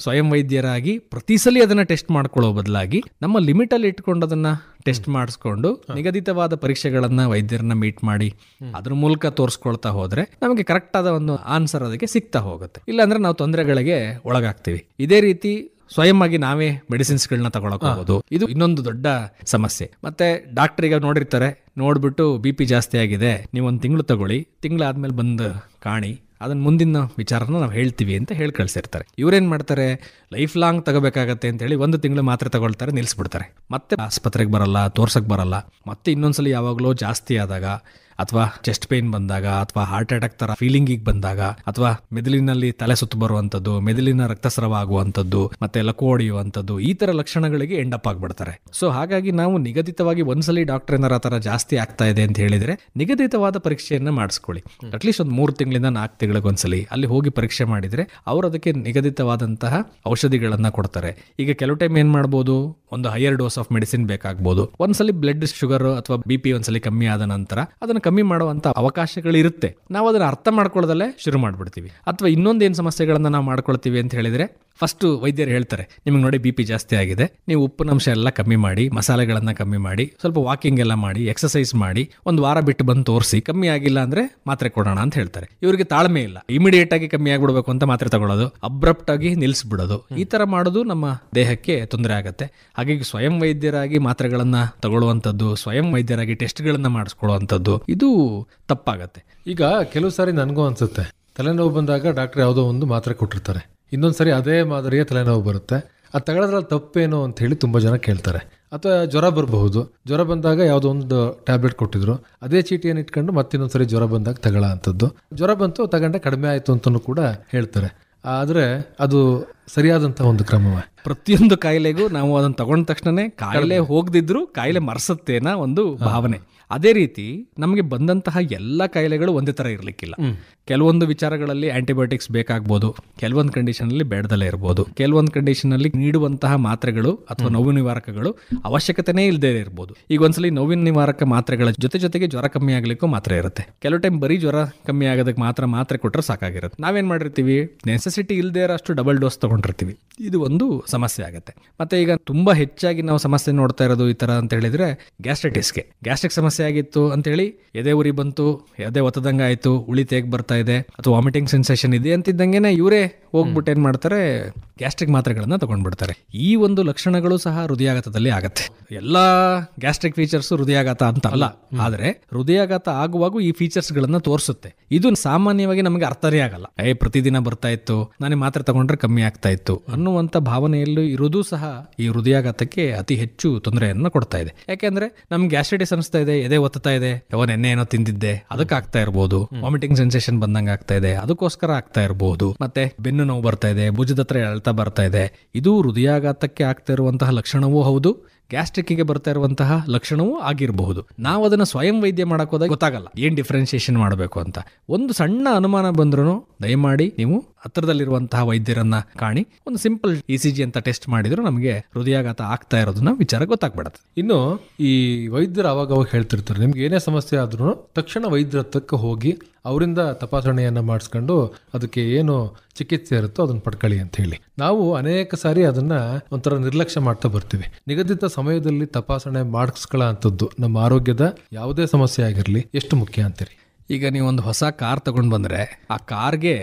ಸ್ವಯಂ ವೈದ್ಯರಾಗಿ ಪ್ರತಿ ಸಲ ಅದನ್ನ ಟೆಸ್ಟ್ ಮಾಡ್ಕೊಳ್ಳೋ ಬದಲಾಗಿ ನಮ್ಮ ಲಿಮಿಟ್ ಅಲ್ಲಿ ಇಟ್ಕೊಂಡು ಅದನ್ನ ಟೆಸ್ಟ್ ಮಾಡಿಸ್ಕೊಂಡು ನಿಗದಿತವಾದ ಪರೀಕ್ಷೆಗಳನ್ನ ವೈದ್ಯರನ್ನ ಮೀಟ್ ಮಾಡಿ ಅದ್ರ ಮೂಲಕ ತೋರಿಸ್ಕೊಳ್ತಾ ಹೋದ್ರೆ ನಮಗೆ ಕರೆಕ್ಟ್ ಆದ ಒಂದು ಆನ್ಸರ್ ಅದಕ್ಕೆ ಸಿಗ್ತಾ ಹೋಗುತ್ತೆ. ಇಲ್ಲಾಂದ್ರೆ ನಾವು ತೊಂದರೆಗಳಿಗೆ ಒಳಗಾಗ್ತೀವಿ. ಇದೇ ರೀತಿ ಸ್ವಯಂ ಆಗಿ ನಾವೇ ಮೆಡಿಸಿನ್ಸ್ಗಳನ್ನ ತಗೊಳಕ್ ಹೋಗೋದು, ಇದು ಇನ್ನೊಂದು ದೊಡ್ಡ ಸಮಸ್ಯೆ. ಮತ್ತೆ ಡಾಕ್ಟರ್ ಈಗ ನೋಡಿರ್ತಾರೆ, ನೋಡ್ಬಿಟ್ಟು BP ಜಾಸ್ತಿ ಆಗಿದೆ, ನೀವು ಒಂದು ತಿಂಗಳು ತಗೊಳ್ಳಿ, ತಿಂಗಳಾದ್ಮೇಲೆ ಬಂದು ಕಾಣಿ, ಅದನ್ನ ಮುಂದಿನ ವಿಚಾರನ ನಾವು ಹೇಳ್ತೀವಿ ಅಂತ ಹೇಳಿ ಕಳ್ಸಿರ್ತಾರೆ. ಇವ್ರೇನ್ ಮಾಡ್ತಾರೆ, ಲೈಫ್ ಲಾಂಗ್ ತಗೋಬೇಕಾಗತ್ತೆ ಅಂತ ಹೇಳಿ ಒಂದು ತಿಂಗಳು ಮಾತ್ರೆ ತಗೊಳ್ತಾರೆ, ನಿಲ್ಲಿಸ್ಬಿಡ್ತಾರೆ. ಮತ್ತೆ ಆಸ್ಪತ್ರೆಗೆ ಬರಲ್ಲ, ತೋರ್ಸಕ್ ಬರಲ್ಲ. ಮತ್ತೆ ಇನ್ನೊಂದ್ಸಲಿ ಯಾವಾಗಲೂ ಜಾಸ್ತಿ ಆದಾಗ, ಅಥವಾ ಚೆಸ್ಟ್ ಪೇನ್ ಬಂದಾಗ, ಅಥವಾ ಹಾರ್ಟ್ ಅಟ್ಯಾಕ್ ತರ ಫೀಲಿಂಗಿಗೆ ಬಂದಾಗ, ಅಥವಾ ಮೆದುಳಿನಲ್ಲಿ ತಲೆ ಸುತ್ತು ಬರುವಂತದ್ದು, ಮೆದುಳಿನ ರಕ್ತಸ್ರಾವ ಆಗುವಂತದ್ದು, ಮತ್ತೆ ಲಕು ಹೊಡೆಯುವಂತದ್ದು, ಈ ತರ ಲಕ್ಷಣಗಳಿಗೆ ಎಂಡಪ್ ಆಗ್ಬಿಡ್ತಾರೆ. ಸೊ ಹಾಗಾಗಿ ನಾವು ನಿಗದಿತವಾಗಿ ಒಂದ್ಸಲಿ ಡಾಕ್ಟರ್ ಏನಾರ ಆ ತರ ಜಾಸ್ತಿ ಆಗ್ತಾ ಇದೆ ಅಂತ ಹೇಳಿದ್ರೆ ನಿಗದಿತವಾದ ಪರೀಕ್ಷೆಯನ್ನ ಮಾಡಿಸ್ಕೊಳ್ಳಿ. ಅಟ್ಲೀಸ್ಟ್ ಒಂದು 3 ತಿಂಗಳಿಂದ 4 ತಿಂಗಳಿಗೊಂದ್ಸಲಿ ಅಲ್ಲಿ ಹೋಗಿ ಪರೀಕ್ಷೆ ಮಾಡಿದ್ರೆ ಅವರು ಅದಕ್ಕೆ ನಿಗದಿತವಾದಂತಹ ಔಷಧಿಗಳನ್ನ ಕೊಡ್ತಾರೆ. ಈಗ ಕೆಲವು ಟೈಮ್ ಏನ್ ಮಾಡ್ಬೋದು, ಒಂದು ಹೈಯರ್ ಡೋಸ್ ಆಫ್ ಮೆಡಿಸಿನ್ ಬೇಕಾಗ್ಬೋದು. ಒಂದ್ಸಲಿ ಬ್ಲಡ್ ಶುಗರ್ ಅಥವಾ BP ಒಂದ್ಸಲಿ ಕಮ್ಮಿ ಆದ ನಂತರ ಅದನ್ನ ಕಮ್ಮಿ ಮಾಡುವಂತ ಅವಕಾಶಗಳಿರುತ್ತೆ. ನಾವು ಅದನ್ನ ಅರ್ಥ ಮಾಡ್ಕೊಳ್ಳೋದಲ್ಲೇ ಶುರು ಮಾಡ್ಬಿಡ್ತೀವಿ. ಅಥವಾ ಇನ್ನೊಂದೇನು ಸಮಸ್ಯೆಗಳನ್ನ ನಾವು ಮಾಡ್ಕೊಳ್ತೀವಿ ಅಂತ ಹೇಳಿದ್ರೆ, ಫಸ್ಟ್ ವೈದ್ಯರು ಹೇಳ್ತಾರೆ, ನಿಮಗೆ ನೋಡಿ BP ಜಾಸ್ತಿ ಆಗಿದೆ, ನೀವು ಉಪ್ಪಿನಂಶ ಎಲ್ಲ ಕಮ್ಮಿ ಮಾಡಿ, ಮಸಾಲೆಗಳನ್ನ ಕಮ್ಮಿ ಮಾಡಿ, ಸ್ವಲ್ಪ ವಾಕಿಂಗ್ ಎಲ್ಲ ಮಾಡಿ, ಎಕ್ಸರ್ಸೈಸ್ ಮಾಡಿ, ಒಂದು ವಾರ ಬಿಟ್ಟು ಬಂದು ತೋರಿಸಿ, ಕಮ್ಮಿ ಆಗಿಲ್ಲ ಅಂದ್ರೆ ಮಾತ್ರೆ ಕೊಡೋಣ ಅಂತ ಹೇಳ್ತಾರೆ. ಇವರಿಗೆ ತಾಳ್ಮೆ ಇಲ್ಲ, ಇಮಿಡಿಯೇಟ್ ಆಗಿ ಕಮ್ಮಿ ಆಗ್ಬಿಡ್ಬೇಕು ಅಂತ ಮಾತ್ರೆ ತಗೊಳ್ಳೋದು, ಅಬ್ರಪ್ಟ್ ಆಗಿ ನಿಲ್ಲಿಸ್ಬಿಡೋದು, ಈ ತರ ಮಾಡೋದು ನಮ್ಮ ದೇಹಕ್ಕೆ ತೊಂದರೆ ಆಗುತ್ತೆ. ಹಾಗಾಗಿ ಸ್ವಯಂ ವೈದ್ಯರಾಗಿ ಮಾತ್ರೆಗಳನ್ನ ತಗೊಳ್ಳುವಂಥದ್ದು, ಸ್ವಯಂ ವೈದ್ಯರಾಗಿ ಟೆಸ್ಟ್ಗಳನ್ನ ಮಾಡಿಸ್ಕೊಳ್ಳುವಂಥದ್ದು, ಇದು ತಪ್ಪಾಗತ್ತೆ. ಈಗ ಕೆಲವು ಸಾರಿ ನನಗೂ ಅನ್ಸುತ್ತೆ, ತಲೆನೋವು ಬಂದಾಗ ಡಾಕ್ಟರ್ ಯಾವುದೋ ಒಂದು ಮಾತ್ರೆ ಕೊಟ್ಟಿರ್ತಾರೆ, ಇನ್ನೊಂದ್ಸರಿ ಅದೇ ಮಾದರಿಯ ತಲೆನೋವು ಬರುತ್ತೆ, ಅದು ತಗೊಳ್ಳೋದ್ರಲ್ಲಿ ತಪ್ಪೇನು ಅಂತ ಹೇಳಿ ತುಂಬ ಜನ ಕೇಳ್ತಾರೆ. ಅಥವಾ ಜ್ವರ ಬರಬಹುದು, ಜ್ವರ ಬಂದಾಗ ಯಾವುದೋ ಒಂದು ಟ್ಯಾಬ್ಲೆಟ್ ಕೊಟ್ಟಿದ್ರು, ಅದೇ ಚೀಟಿಯನ್ನು ಇಟ್ಕೊಂಡು ಮತ್ತಿನ್ನೊಂದ್ಸರಿ ಜ್ವರ ಬಂದಾಗ ತಗೊಳ್ಳೋ ಅಂಥದ್ದು, ಜ್ವರ ಬಂತು ತಗೊಂಡೆ ಕಡಿಮೆ ಆಯಿತು ಅಂತಲೂ ಕೂಡ ಹೇಳ್ತಾರೆ. ಆದರೆ ಅದು ಸರಿಯಾದಂತಹ ಒಂದು ಕ್ರಮವೇ? ಪ್ರತಿಯೊಂದು ಕಾಯಿಲೆಗೂ ನಾವು ಅದನ್ನ ತಗೊಂಡ ತಕ್ಷಣನೇ ಕಾಯಿಲೆ ಹೋಗದಿದ್ರು ಕಾಯಿಲೆ ಮರೆಸುತ್ತೇನ ಒಂದು ಭಾವನೆ. ಅದೇ ರೀತಿ ನಮಗೆ ಬಂದಂತಹ ಎಲ್ಲ ಕಾಯಿಲೆಗಳು ಒಂದೇ ತರ ಇರ್ಲಿಕ್ಕಿಲ್ಲ. ಕೆಲವೊಂದು ವಿಚಾರಗಳಲ್ಲಿ ಆಂಟಿಬಯೋಟಿಕ್ಸ್ ಬೇಕಾಗ್ಬೋದು, ಕೆಲವೊಂದು ಕಂಡೀಷನ್ ಅಲ್ಲಿ ಬೇಡದಲ್ಲೇ ಇರ್ಬೋದು, ಕೆಲವೊಂದು ಕಂಡೀಷನ್ ಅಲ್ಲಿ ನೀಡುವಂತಹ ಮಾತ್ರೆಗಳು ಅಥವಾ ನೋವು ನಿವಾರಕಗಳು ಅವಶ್ಯಕತೆನೇ ಇಲ್ಲದೆ ಇರ್ಬೋದು. ಈಗ ಒಂದ್ಸಲಿ ನೋವಿನ ನಿವಾರಕ ಮಾತ್ರೆಗಳ ಜೊತೆಗೆ ಜ್ವರ ಕಮ್ಮಿ ಆಗ್ಲಿಕ್ಕೂ ಮಾತ್ರೆ ಇರುತ್ತೆ. ಕೆಲವು ಟೈಮ್ ಬರೀ ಜ್ವರ ಕಮ್ಮಿ ಆಗೋದಕ್ಕೆ ಮಾತ್ರೆ ಕೊಟ್ಟರೆ ಸಾಕಾಗಿರುತ್ತೆ. ನಾವೇನ್ ಮಾಡಿರ್ತೀವಿ, ನೆಸೆಸಿಟಿ ಇಲ್ಲದೆ ಅಷ್ಟು ಡಬಲ್ ಡೋಸ್ ತಗೊಂಡಿರ್ತೀವಿ. ಇದು ಒಂದು ಸಮಸ್ಯೆ ಆಗುತ್ತೆ. ಮತ್ತೆ ಈಗ ತುಂಬಾ ಹೆಚ್ಚಾಗಿ ನಾವು ಸಮಸ್ಯೆ ನೋಡ್ತಾ ಇರೋದು ಈ ತರ ಅಂತ ಹೇಳಿದ್ರೆ ಗ್ಯಾಸ್ಟ್ರಿಕ್ ಸಮಸ್ಯೆ ಆಗಿತ್ತು ಅಂತ ಹೇಳಿ ಎದೆ ಉರಿ ಬಂತು, ಎದೆ ಒತ್ತದಂಗ ಆಯ್ತು, ಉಳಿ ತೇಗ್ ಬರ್ತಾ ಇದೆ, ಅಥವಾ ವಾಮಿಟಿಂಗ್ ಸೆನ್ಸೇಷನ್ ಇದೆ ಅಂತಿದ್ದಂಗೆನೆ ಇವರೇ ಹೋಗ್ಬಿಟ್ಟು ಏನ್ ಮಾಡ್ತಾರೆ, ಗ್ಯಾಸ್ಟ್ರಿಕ್ ಮಾತ್ರೆಗಳನ್ನ ತಗೊಂಡ್ಬಿಡ್ತಾರೆ. ಈ ಒಂದು ಲಕ್ಷಣಗಳು ಸಹ ಹೃದಯಾಘಾತದಲ್ಲಿ ಆಗತ್ತೆ. ಎಲ್ಲಾ ಗ್ಯಾಸ್ಟ್ರಿಕ್ ಫೀಚರ್ಸ್ ಹೃದಯಾಘಾತ ಅಂತ ಅಲ್ಲ, ಆದ್ರೆ ಹೃದಯಾಘಾತ ಆಗುವಾಗ ಈ ಫೀಚರ್ಸ್ ಗಳನ್ನ ತೋರಿಸುತ್ತೆ. ಇದು ಸಾಮಾನ್ಯವಾಗಿ ನಮಗೆ ಅರ್ಥನೇ ಆಗಲ್ಲ. ಪ್ರತಿದಿನ ಬರ್ತಾ ಇತ್ತು, ನಾನು ಮಾತ್ರೆ ತಗೊಂಡ್ರೆ ಕಮ್ಮಿ ಆಗ್ತಾ ಇತ್ತು ಅನ್ನುವಂತ ಭಾವನೆಯಲ್ಲೂ ಇರೋದು ಸಹ ಈ ಹೃದಯಾಘಾತಕ್ಕೆ ಅತಿ ಹೆಚ್ಚು ತೊಂದರೆಯನ್ನ ಕೊಡ್ತಾ ಇದೆ. ಯಾಕೆಂದ್ರೆ ನಮ್ಗೆ ಗ್ಯಾಸ್ಟ್ರೈಟಿಸ್ ಅನಿಸ್ತಾ ಇದೆ, ಎದೆ ಒತ್ತಾ ಇದೆ, ಎಣ್ಣೆ ಏನೋ ತಿಂದಿದ್ದೆ ಅದಕ್ಕೆ ಆಗ್ತಾ ಇರಬಹುದು, ವಾಮಿಟಿಂಗ್ ಸೆನ್ಸೇಷನ್ ಬಂದಂಗ ಆಗ್ತಾ ಇದೆ ಅದಕ್ಕೋಸ್ಕರ ಆಗ್ತಾ ಇರಬಹುದು, ಮತ್ತೆ ಬೆನ್ನು ನೋವು ಬರ್ತಾ ಇದೆ, ಭುಜದ ಹತ್ರ ಎಳ್ತಾ ಬರ್ತಾ ಇದೆ, ಇದು ಹೃದಯಾಘಾತಕ್ಕೆ ಆಗ್ತಾ ಇರುವಂತಹ ಲಕ್ಷಣವೂ ಹೌದು, ಗ್ಯಾಸ್ಟ್ರಿಕ್ಗೆ ಬರ್ತಾ ಇರುವಂತಹ ಲಕ್ಷಣವೂ ಆಗಿರಬಹುದು. ನಾವು ಅದನ್ನ ಸ್ವಯಂ ವೈದ್ಯ ಮಾಡಕ್ ಹೋದಾಗ ಗೊತ್ತಾಗಲ್ಲ ಏನ್ ಡಿಫ್ರೆನ್ಸಿಯೇಷನ್ ಮಾಡಬೇಕು ಅಂತ. ಒಂದು ಸಣ್ಣ ಅನುಮಾನ ಬಂದ್ರೂ ದಯಮಾಡಿ ನೀವು ಹತ್ರದಲ್ಲಿರುವಂತಹ ವೈದ್ಯರನ್ನ ಕಾಣಿ. ಒಂದು ಸಿಂಪಲ್ ECG ಅಂತ ಟೆಸ್ಟ್ ಮಾಡಿದ್ರು ನಮಗೆ ಹೃದಯಾಘಾತ ಆಗ್ತಾ ಇರೋದನ್ನ ವಿಚಾರ ಗೊತ್ತಾಗ್ಬಿಡತ್ತೆ. ಇನ್ನು ಈ ವೈದ್ಯರು ಅವಾಗ ಹೇಳ್ತಿರ್ತಾರೆ, ನಿಮ್ಗೆ ಏನೇ ಸಮಸ್ಯೆ ಆದ್ರೂ ತಕ್ಷಣ ವೈದ್ಯರ ಹತ್ರಕ್ಕೆ ಹೋಗಿ ಅವರಿಂದ ತಪಾಸಣೆಯನ್ನ ಮಾಡಿಸ್ಕೊಂಡು ಅದಕ್ಕೆ ಏನು ಚಿಕಿತ್ಸೆ ಇರುತ್ತೋ ಅದನ್ನ ಪಡ್ಕೊಳ್ಳಿ ಅಂತ ಹೇಳಿ. ನಾವು ಅನೇಕ ಸಾರಿ ಅದನ್ನ ಒಂಥರ ನಿರ್ಲಕ್ಷ್ಯ ಮಾಡ್ತಾ ಬರ್ತೀವಿ. ನಿಗದಿತ ಸಮಯದಲ್ಲಿ ತಪಾಸಣೆ ಮಾಡಿಸ್ಕೊಳ್ಳೋ ಅಂಥದ್ದು ನಮ್ಮ ಆರೋಗ್ಯದ ಯಾವುದೇ ಸಮಸ್ಯೆ ಆಗಿರಲಿ ಎಷ್ಟು ಮುಖ್ಯ ಅಂತೀರಿ? ಈಗ ನೀವು ಒಂದು ಹೊಸ ಕಾರ್ ತಗೊಂಡ್ ಬಂದ್ರೆ ಆ ಕಾರ್ಗೆ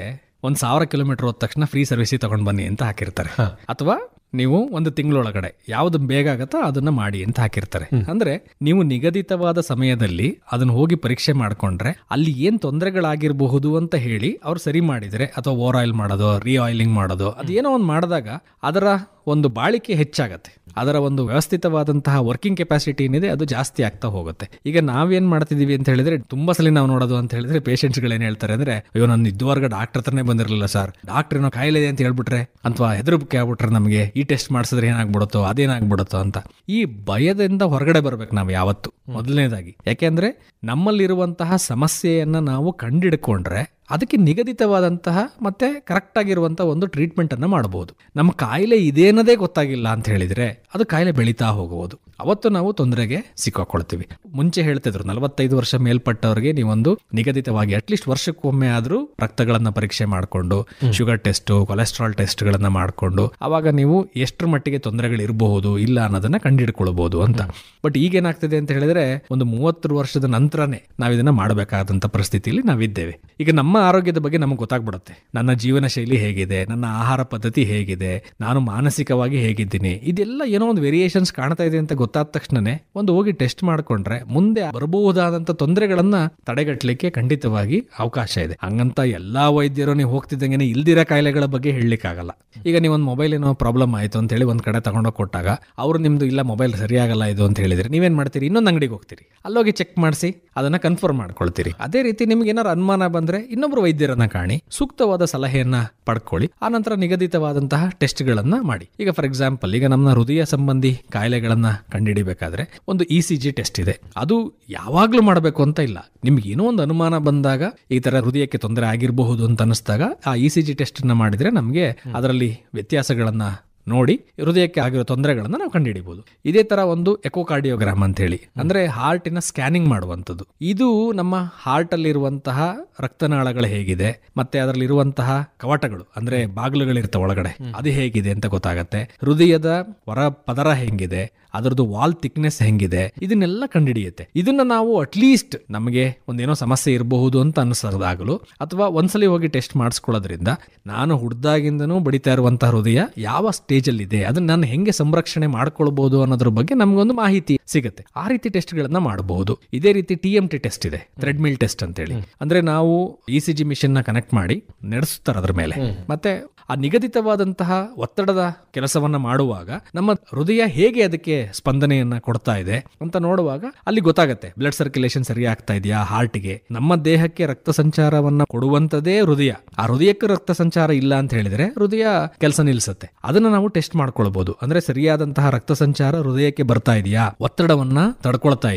1,000 ಕಿಲೋಮೀಟರ್ ಹೋದ ತಕ್ಷಣ ಫ್ರೀ ಸರ್ವಿಸಿಗೆ ತಗೊಂಡ್ ಬನ್ನಿ ಅಂತ ಹಾಕಿರ್ತಾರೆ. ಅಥವಾ ನೀವು ಒಂದು ತಿಂಗಳೊಳಗಡೆ ಯಾವ್ದು ಬೇಗ ಆಗತ್ತೋ ಅದನ್ನ ಮಾಡಿ ಅಂತ ಹಾಕಿರ್ತಾರೆ. ಅಂದ್ರೆ ನೀವು ನಿಗದಿತವಾದ ಸಮಯದಲ್ಲಿ ಅದನ್ನ ಹೋಗಿ ಪರೀಕ್ಷೆ ಮಾಡ್ಕೊಂಡ್ರೆ ಅಲ್ಲಿ ಏನ್ ತೊಂದರೆಗಳಾಗಿರಬಹುದು ಅಂತ ಹೇಳಿ ಅವ್ರು ಸರಿ ಮಾಡಿದ್ರೆ, ಅಥವಾ ಓವರ್ ಆಯಿಲ್ ಮಾಡೋದು, ರೀಆಯಿಲಿಂಗ್ ಮಾಡೋದು, ಅದೇನೋ ಒಂದು ಮಾಡಿದಾಗ ಅದರ ಒಂದು ಬಾಳಿಕೆ ಹೆಚ್ಚಾಗತ್ತೆ. ಅದರ ಒಂದು ವ್ಯವಸ್ಥಿತವಾದಂತಹ ವರ್ಕಿಂಗ್ ಕೆಪಾಸಿಟಿ ಏನಿದೆ ಅದು ಜಾಸ್ತಿ ಆಗ್ತಾ ಹೋಗುತ್ತೆ. ಈಗ ನಾವೇನ್ ಮಾಡ್ತಿದೀವಿ ಅಂತ ಹೇಳಿದ್ರೆ, ತುಂಬಾ ಸಲ ನಾವು ನೋಡೋದು ಅಂತ ಹೇಳಿದ್ರೆ ಪೇಷಂಟ್ಸ್ ಗಳೇನ್ ಹೇಳ್ತಾರೆ ಅಂದ್ರೆ, ಅಯ್ಯೋ ನಾನು ಇದುವರೆಗೆ ಡಾಕ್ಟರ್ ಹತ್ರನೇ ಬಂದಿರಲಿಲ್ಲ ಸರ್, ಡಾಕ್ಟರ್ ಏನೋ ಕಾಯಿಲೆ ಇದೆ ಅಂತ ಹೇಳ್ಬಿಟ್ರೆ ಅಥವಾ ಹೆದರಿಕೆ ಆಗ್ಬಿಟ್ರೆ ನಮಗೆ ಈ ಟೆಸ್ಟ್ ಮಾಡಿಸಿದ್ರೆ ಏನಾಗ್ಬಿಡುತ್ತೋ ಅದೇನಾಗ್ಬಿಡುತ್ತೋ ಅಂತ. ಈ ಭಯದಿಂದ ಹೊರಗಡೆ ಬರ್ಬೇಕು ನಾವು ಯಾವತ್ತು ಮೊದಲನೇದಾಗಿ. ಯಾಕೆಂದ್ರೆ ನಮ್ಮಲ್ಲಿರುವಂತಹ ಸಮಸ್ಯೆಯನ್ನ ನಾವು ಕಂಡಿಡ್ಕೊಂಡ್ರೆ ಅದಕ್ಕೆ ನಿಗದಿತವಾದಂತಹ ಮತ್ತೆ ಕರೆಕ್ಟ್ ಆಗಿರುವಂತಹ ಒಂದು ಟ್ರೀಟ್ಮೆಂಟ್ ಅನ್ನ ಮಾಡಬಹುದು. ನಮ್ಮ ಕಾಯಿಲೆ ಇದೇನದೇ ಗೊತ್ತಾಗಿಲ್ಲ ಅಂತ ಹೇಳಿದ್ರೆ ಅದು ಕಾಯಿಲೆ ಬೆಳೀತಾ ಹೋಗಬಹುದು. ಅವತ್ತು ನಾವು ತೊಂದರೆಗೆ ಸಿಕ್ಕಾಕೊಳ್ತೀವಿ. ಮುಂಚೆ ಹೇಳ್ತಿದ್ರು 45 ವರ್ಷ ಮೇಲ್ಪಟ್ಟವರಿಗೆ ನೀವೊಂದು ನಿಗದಿತವಾಗಿ ಅಟ್ಲೀಸ್ಟ್ ವರ್ಷಕ್ಕೊಮ್ಮೆ ಆದ್ರೂ ರಕ್ತಗಳನ್ನ ಪರೀಕ್ಷೆ ಮಾಡಿಕೊಂಡು, ಶುಗರ್ ಟೆಸ್ಟ್, ಕೊಲೆಸ್ಟ್ರಾಲ್ ಟೆಸ್ಟ್ ಗಳನ್ನ ಮಾಡಿಕೊಂಡು ಅವಾಗ ನೀವು ಎಷ್ಟರ ಮಟ್ಟಿಗೆ ತೊಂದರೆಗಳು ಇರಬಹುದು ಇಲ್ಲ ಅನ್ನೋದನ್ನ ಕಂಡುಹಿಡ್ಕೊಳ್ಬಹುದು ಅಂತ. ಬಟ್ ಈಗೇನಾಗ್ತಿದೆ ಅಂತ ಹೇಳಿದ್ರೆ ಒಂದು 30 ವರ್ಷದ ನಂತರನೇ ನಾವು ಇದನ್ನ ಮಾಡಬೇಕಾದಂತ ಪರಿಸ್ಥಿತಿಯಲ್ಲಿ ನಾವಿದ್ದೇವೆ. ಈಗ ನಮ್ಮ ಆರೋಗ್ಯದ ಬಗ್ಗೆ ನಮಗೆ ಗೊತ್ತಾಗ್ಬಿಡುತ್ತೆ. ನನ್ನ ಜೀವನ ಶೈಲಿ ಹೇಗಿದೆ, ನನ್ನ ಆಹಾರ ಪದ್ಧತಿ ಹೇಗಿದೆ, ನಾನು ಮಾನಸಿಕವಾಗಿ ಹೇಗಿದ್ದೀನಿ, ಇದೆಲ್ಲ ಏನೋ ಒಂದು ವೇರಿಯೇಷನ್ಸ್ ಕಾಣ್ತಾ ಇದೆ ಅಂತ ಗೊತ್ತಾದ ತಕ್ಷಣನೇ ಒಂದು ಹೋಗಿ ಟೆಸ್ಟ್ ಮಾಡ್ಕೊಂಡ್ರೆ ಮುಂದೆ ಬರಬಹುದಾದಂತ ತೊಂದರೆಗಳನ್ನ ತಡೆಗಟ್ಟಲಿಕ್ಕೆ ಖಂಡಿತವಾಗಿ ಅವಕಾಶ ಇದೆ. ಹಂಗಂತ ಎಲ್ಲಾ ವೈದ್ಯರು ನೀವು ಹೋಗ್ತಿದ್ದಂಗೆ ಇಲ್ದಿರೋ ಕಾಯಿಲೆಗಳ ಬಗ್ಗೆ ಹೇಳಲಿಕ್ಕಾಗಲ್ಲ. ಈಗ ನೀವೊಂದು ಮೊಬೈಲ್ ಏನೋ ಪ್ರಾಬ್ಲಮ್ ಆಯ್ತು ಅಂತ ಹೇಳಿ ಒಂದ್ ಕಡೆ ತಗೊಂಡೋಗಿ ಕೊಟ್ಟಾಗ ಅವರು ನಿಮ್ದು ಇಲ್ಲ ಮೊಬೈಲ್ ಸರಿಯಾಗಲ್ಲ ಇದು ಅಂತ ಹೇಳಿದ್ರೆ ನೀವೇನ್ ಮಾಡ್ತೀರಿ, ಇನ್ನೊಂದು ಅಂಗಡಿಗೆ ಹೋಗ್ತೀರಿ, ಅಲ್ಲೋಗಿ ಚೆಕ್ ಮಾಡಿಸಿ ಅದನ್ನ ಕನ್ಫರ್ಮ್ ಮಾಡ್ಕೊಳ್ತೀರಿ. ಅದೇ ರೀತಿ ನಿಮ್ಗೆ ಏನಾರು ಅನುಮಾನ ಬಂದ್ರೆ ಇನ್ನೊಬ್ರು ವೈದ್ಯರನ್ನ ಕಾಣಿ, ಸೂಕ್ತವಾದ ಸಲಹೆಯನ್ನ ಪಡ್ಕೊಳ್ಳಿ, ಆನಂತರ ನಿಗದಿತವಾದಂತಹ ಟೆಸ್ಟ್ ಗಳನ್ನ ಮಾಡಿ. ಈಗ ಫಾರ್ ಎಕ್ಸಾಂಪಲ್ ಈಗ ನಮ್ಮ ಹೃದಯ ಸಂಬಂಧಿ ಕಾಯಿಲೆಗಳನ್ನ ಕಂಡುಹಿಡಿಬೇಕಾದ್ರೆ ಒಂದು ECG ಟೆಸ್ಟ್ ಇದೆ. ಅದು ಯಾವಾಗ್ಲೂ ಮಾಡಬೇಕು ಅಂತ ಇಲ್ಲ. ನಿಮ್ಗೆ ಏನೋ ಒಂದು ಅನುಮಾನ ಬಂದಾಗ ಈ ತರ ಹೃದಯಕ್ಕೆ ತೊಂದರೆ ಆಗಿರಬಹುದು ಅಂತ ಅನಿಸಿದಾಗ ಆ ECG ಟೆಸ್ಟ್ ಅನ್ನ ಮಾಡಿದ್ರೆ ನಮಗೆ ಅದರಲ್ಲಿ ವ್ಯತ್ಯಾಸಗಳನ್ನ ನೋಡಿ ಹೃದಯಕ್ಕೆ ಆಗಿರೋ ತೊಂದರೆಗಳನ್ನ ನಾವು ಕಂಡುಹಿಡಿಬಹುದು. ಇದೇ ತರ ಒಂದು ಎಕೋಕಾರ್ಡಿಯೋಗ್ರಾಮ್ ಅಂತ ಹೇಳಿ, ಅಂದ್ರೆ ಹಾರ್ಟಿನ ಸ್ಕ್ಯಾನಿಂಗ್ ಮಾಡುವಂಥದ್ದು. ಇದು ನಮ್ಮ ಹಾರ್ಟ್ ಅಲ್ಲಿರುವಂತಹ ರಕ್ತನಾಳಗಳು ಹೇಗಿದೆ ಮತ್ತೆ ಅದರಲ್ಲಿ ಇರುವಂತಹ ಕವಾಟಗಳು ಅಂದ್ರೆ ಬಾಗಿಲುಗಳಿರ್ತಾವ ಒಳಗಡೆ ಅದು ಹೇಗಿದೆ ಅಂತ ಗೊತ್ತಾಗತ್ತೆ. ಹೃದಯದ ಹೊರ ಪದರ ಹೆಂಗಿದೆ, ಅದರದ್ದು ವಾಲ್ ಥಿಕ್ನೆಸ್ ಹೆಂಗಿದೆ, ಇದನ್ನೆಲ್ಲ ಕಂಡುಹಿಡಿಯುತ್ತೆ. ಇದನ್ನ ನಾವು ಅಟ್ಲೀಸ್ಟ್ ನಮಗೆ ಒಂದೇನೋ ಸಮಸ್ಯೆ ಇರಬಹುದು ಅಂತ ಅನಿಸೋದಾಗಲು ಅಥವಾ ಒಂದ್ಸಲಿ ಹೋಗಿ ಟೆಸ್ಟ್ ಮಾಡಿಸ್ಕೊಳ್ಳೋದ್ರಿಂದ ನಾನು ಹುಡ್ದಾಗಿಂದನೂ ಬಡಿತಾ ಇರುವಂತಹ ಹೃದಯ ಯಾವ ಸ್ಟೇಜ್ ಅಲ್ಲಿ ಇದೆ, ಅದನ್ನ ನಾನು ಹೆಂಗೆ ಸಂರಕ್ಷಣೆ ಮಾಡ್ಕೊಳ್ಬಹುದು ಅನ್ನೋದ್ರ ಬಗ್ಗೆ ನಮ್ಗೊಂದು ಮಾಹಿತಿ ಸಿಗುತ್ತೆ. ಆ ರೀತಿ ಟೆಸ್ಟ್ ಗಳನ್ನ ಮಾಡಬಹುದು. ಇದೇ ರೀತಿ TMT ಟೆಸ್ಟ್ ಇದೆ, ಥ್ರೆಡ್ಮಿಲ್ ಟೆಸ್ಟ್ ಅಂತ ಹೇಳಿ. ಅಂದ್ರೆ ನಾವು ECG ಮಿಷನ್ ನ ಕನೆಕ್ಟ್ ಮಾಡಿ ನಡೆಸುತ್ತಾರೆ ಅದ್ರ ಮೇಲೆ, ಮತ್ತೆ ಆ ನಿಗದಿತವಾದಂತಹ ಒತ್ತಡದ ಕೆಲಸವನ್ನ ಮಾಡುವಾಗ ನಮ್ಮ ಹೃದಯ ಹೇಗೆ ಅದಕ್ಕೆ ಸ್ಪಂದನೆಯನ್ನ ಕೊಡ್ತಾ ಇದೆ ಅಂತ ನೋಡುವಾಗ ಅಲ್ಲಿ ಗೊತ್ತಾಗತ್ತೆ ಬ್ಲಡ್ ಸರ್ಕ್ಯುಲೇಷನ್ ಸರಿ ಆಗ್ತಾ ಇದೆಯಾ ಹಾರ್ಟ್ಗೆ. ನಮ್ಮ ದೇಹಕ್ಕೆ ರಕ್ತ ಸಂಚಾರವನ್ನ ಕೊಡುವಂತದೇ ಹೃದಯ. ಆ ಹೃದಯಕ್ಕೆ ರಕ್ತ ಸಂಚಾರ ಇಲ್ಲ ಅಂತ ಹೇಳಿದ್ರೆ ಹೃದಯ ಕೆಲಸ ನಿಲ್ಲಿಸುತ್ತೆ. ಅದನ್ನ ನಾವು ಟೆಸ್ಟ್ ಮಾಡ್ಕೊಳ್ಬಹುದು. ಅಂದ್ರೆ ಸರಿಯಾದಂತಹ ರಕ್ತ ಸಂಚಾರ ಹೃದಯಕ್ಕೆ ಬರ್ತಾ ಇದೆಯಾ, ಒತ್ತಡವನ್ನ ತಡ್ಕೊಳ್ತಾ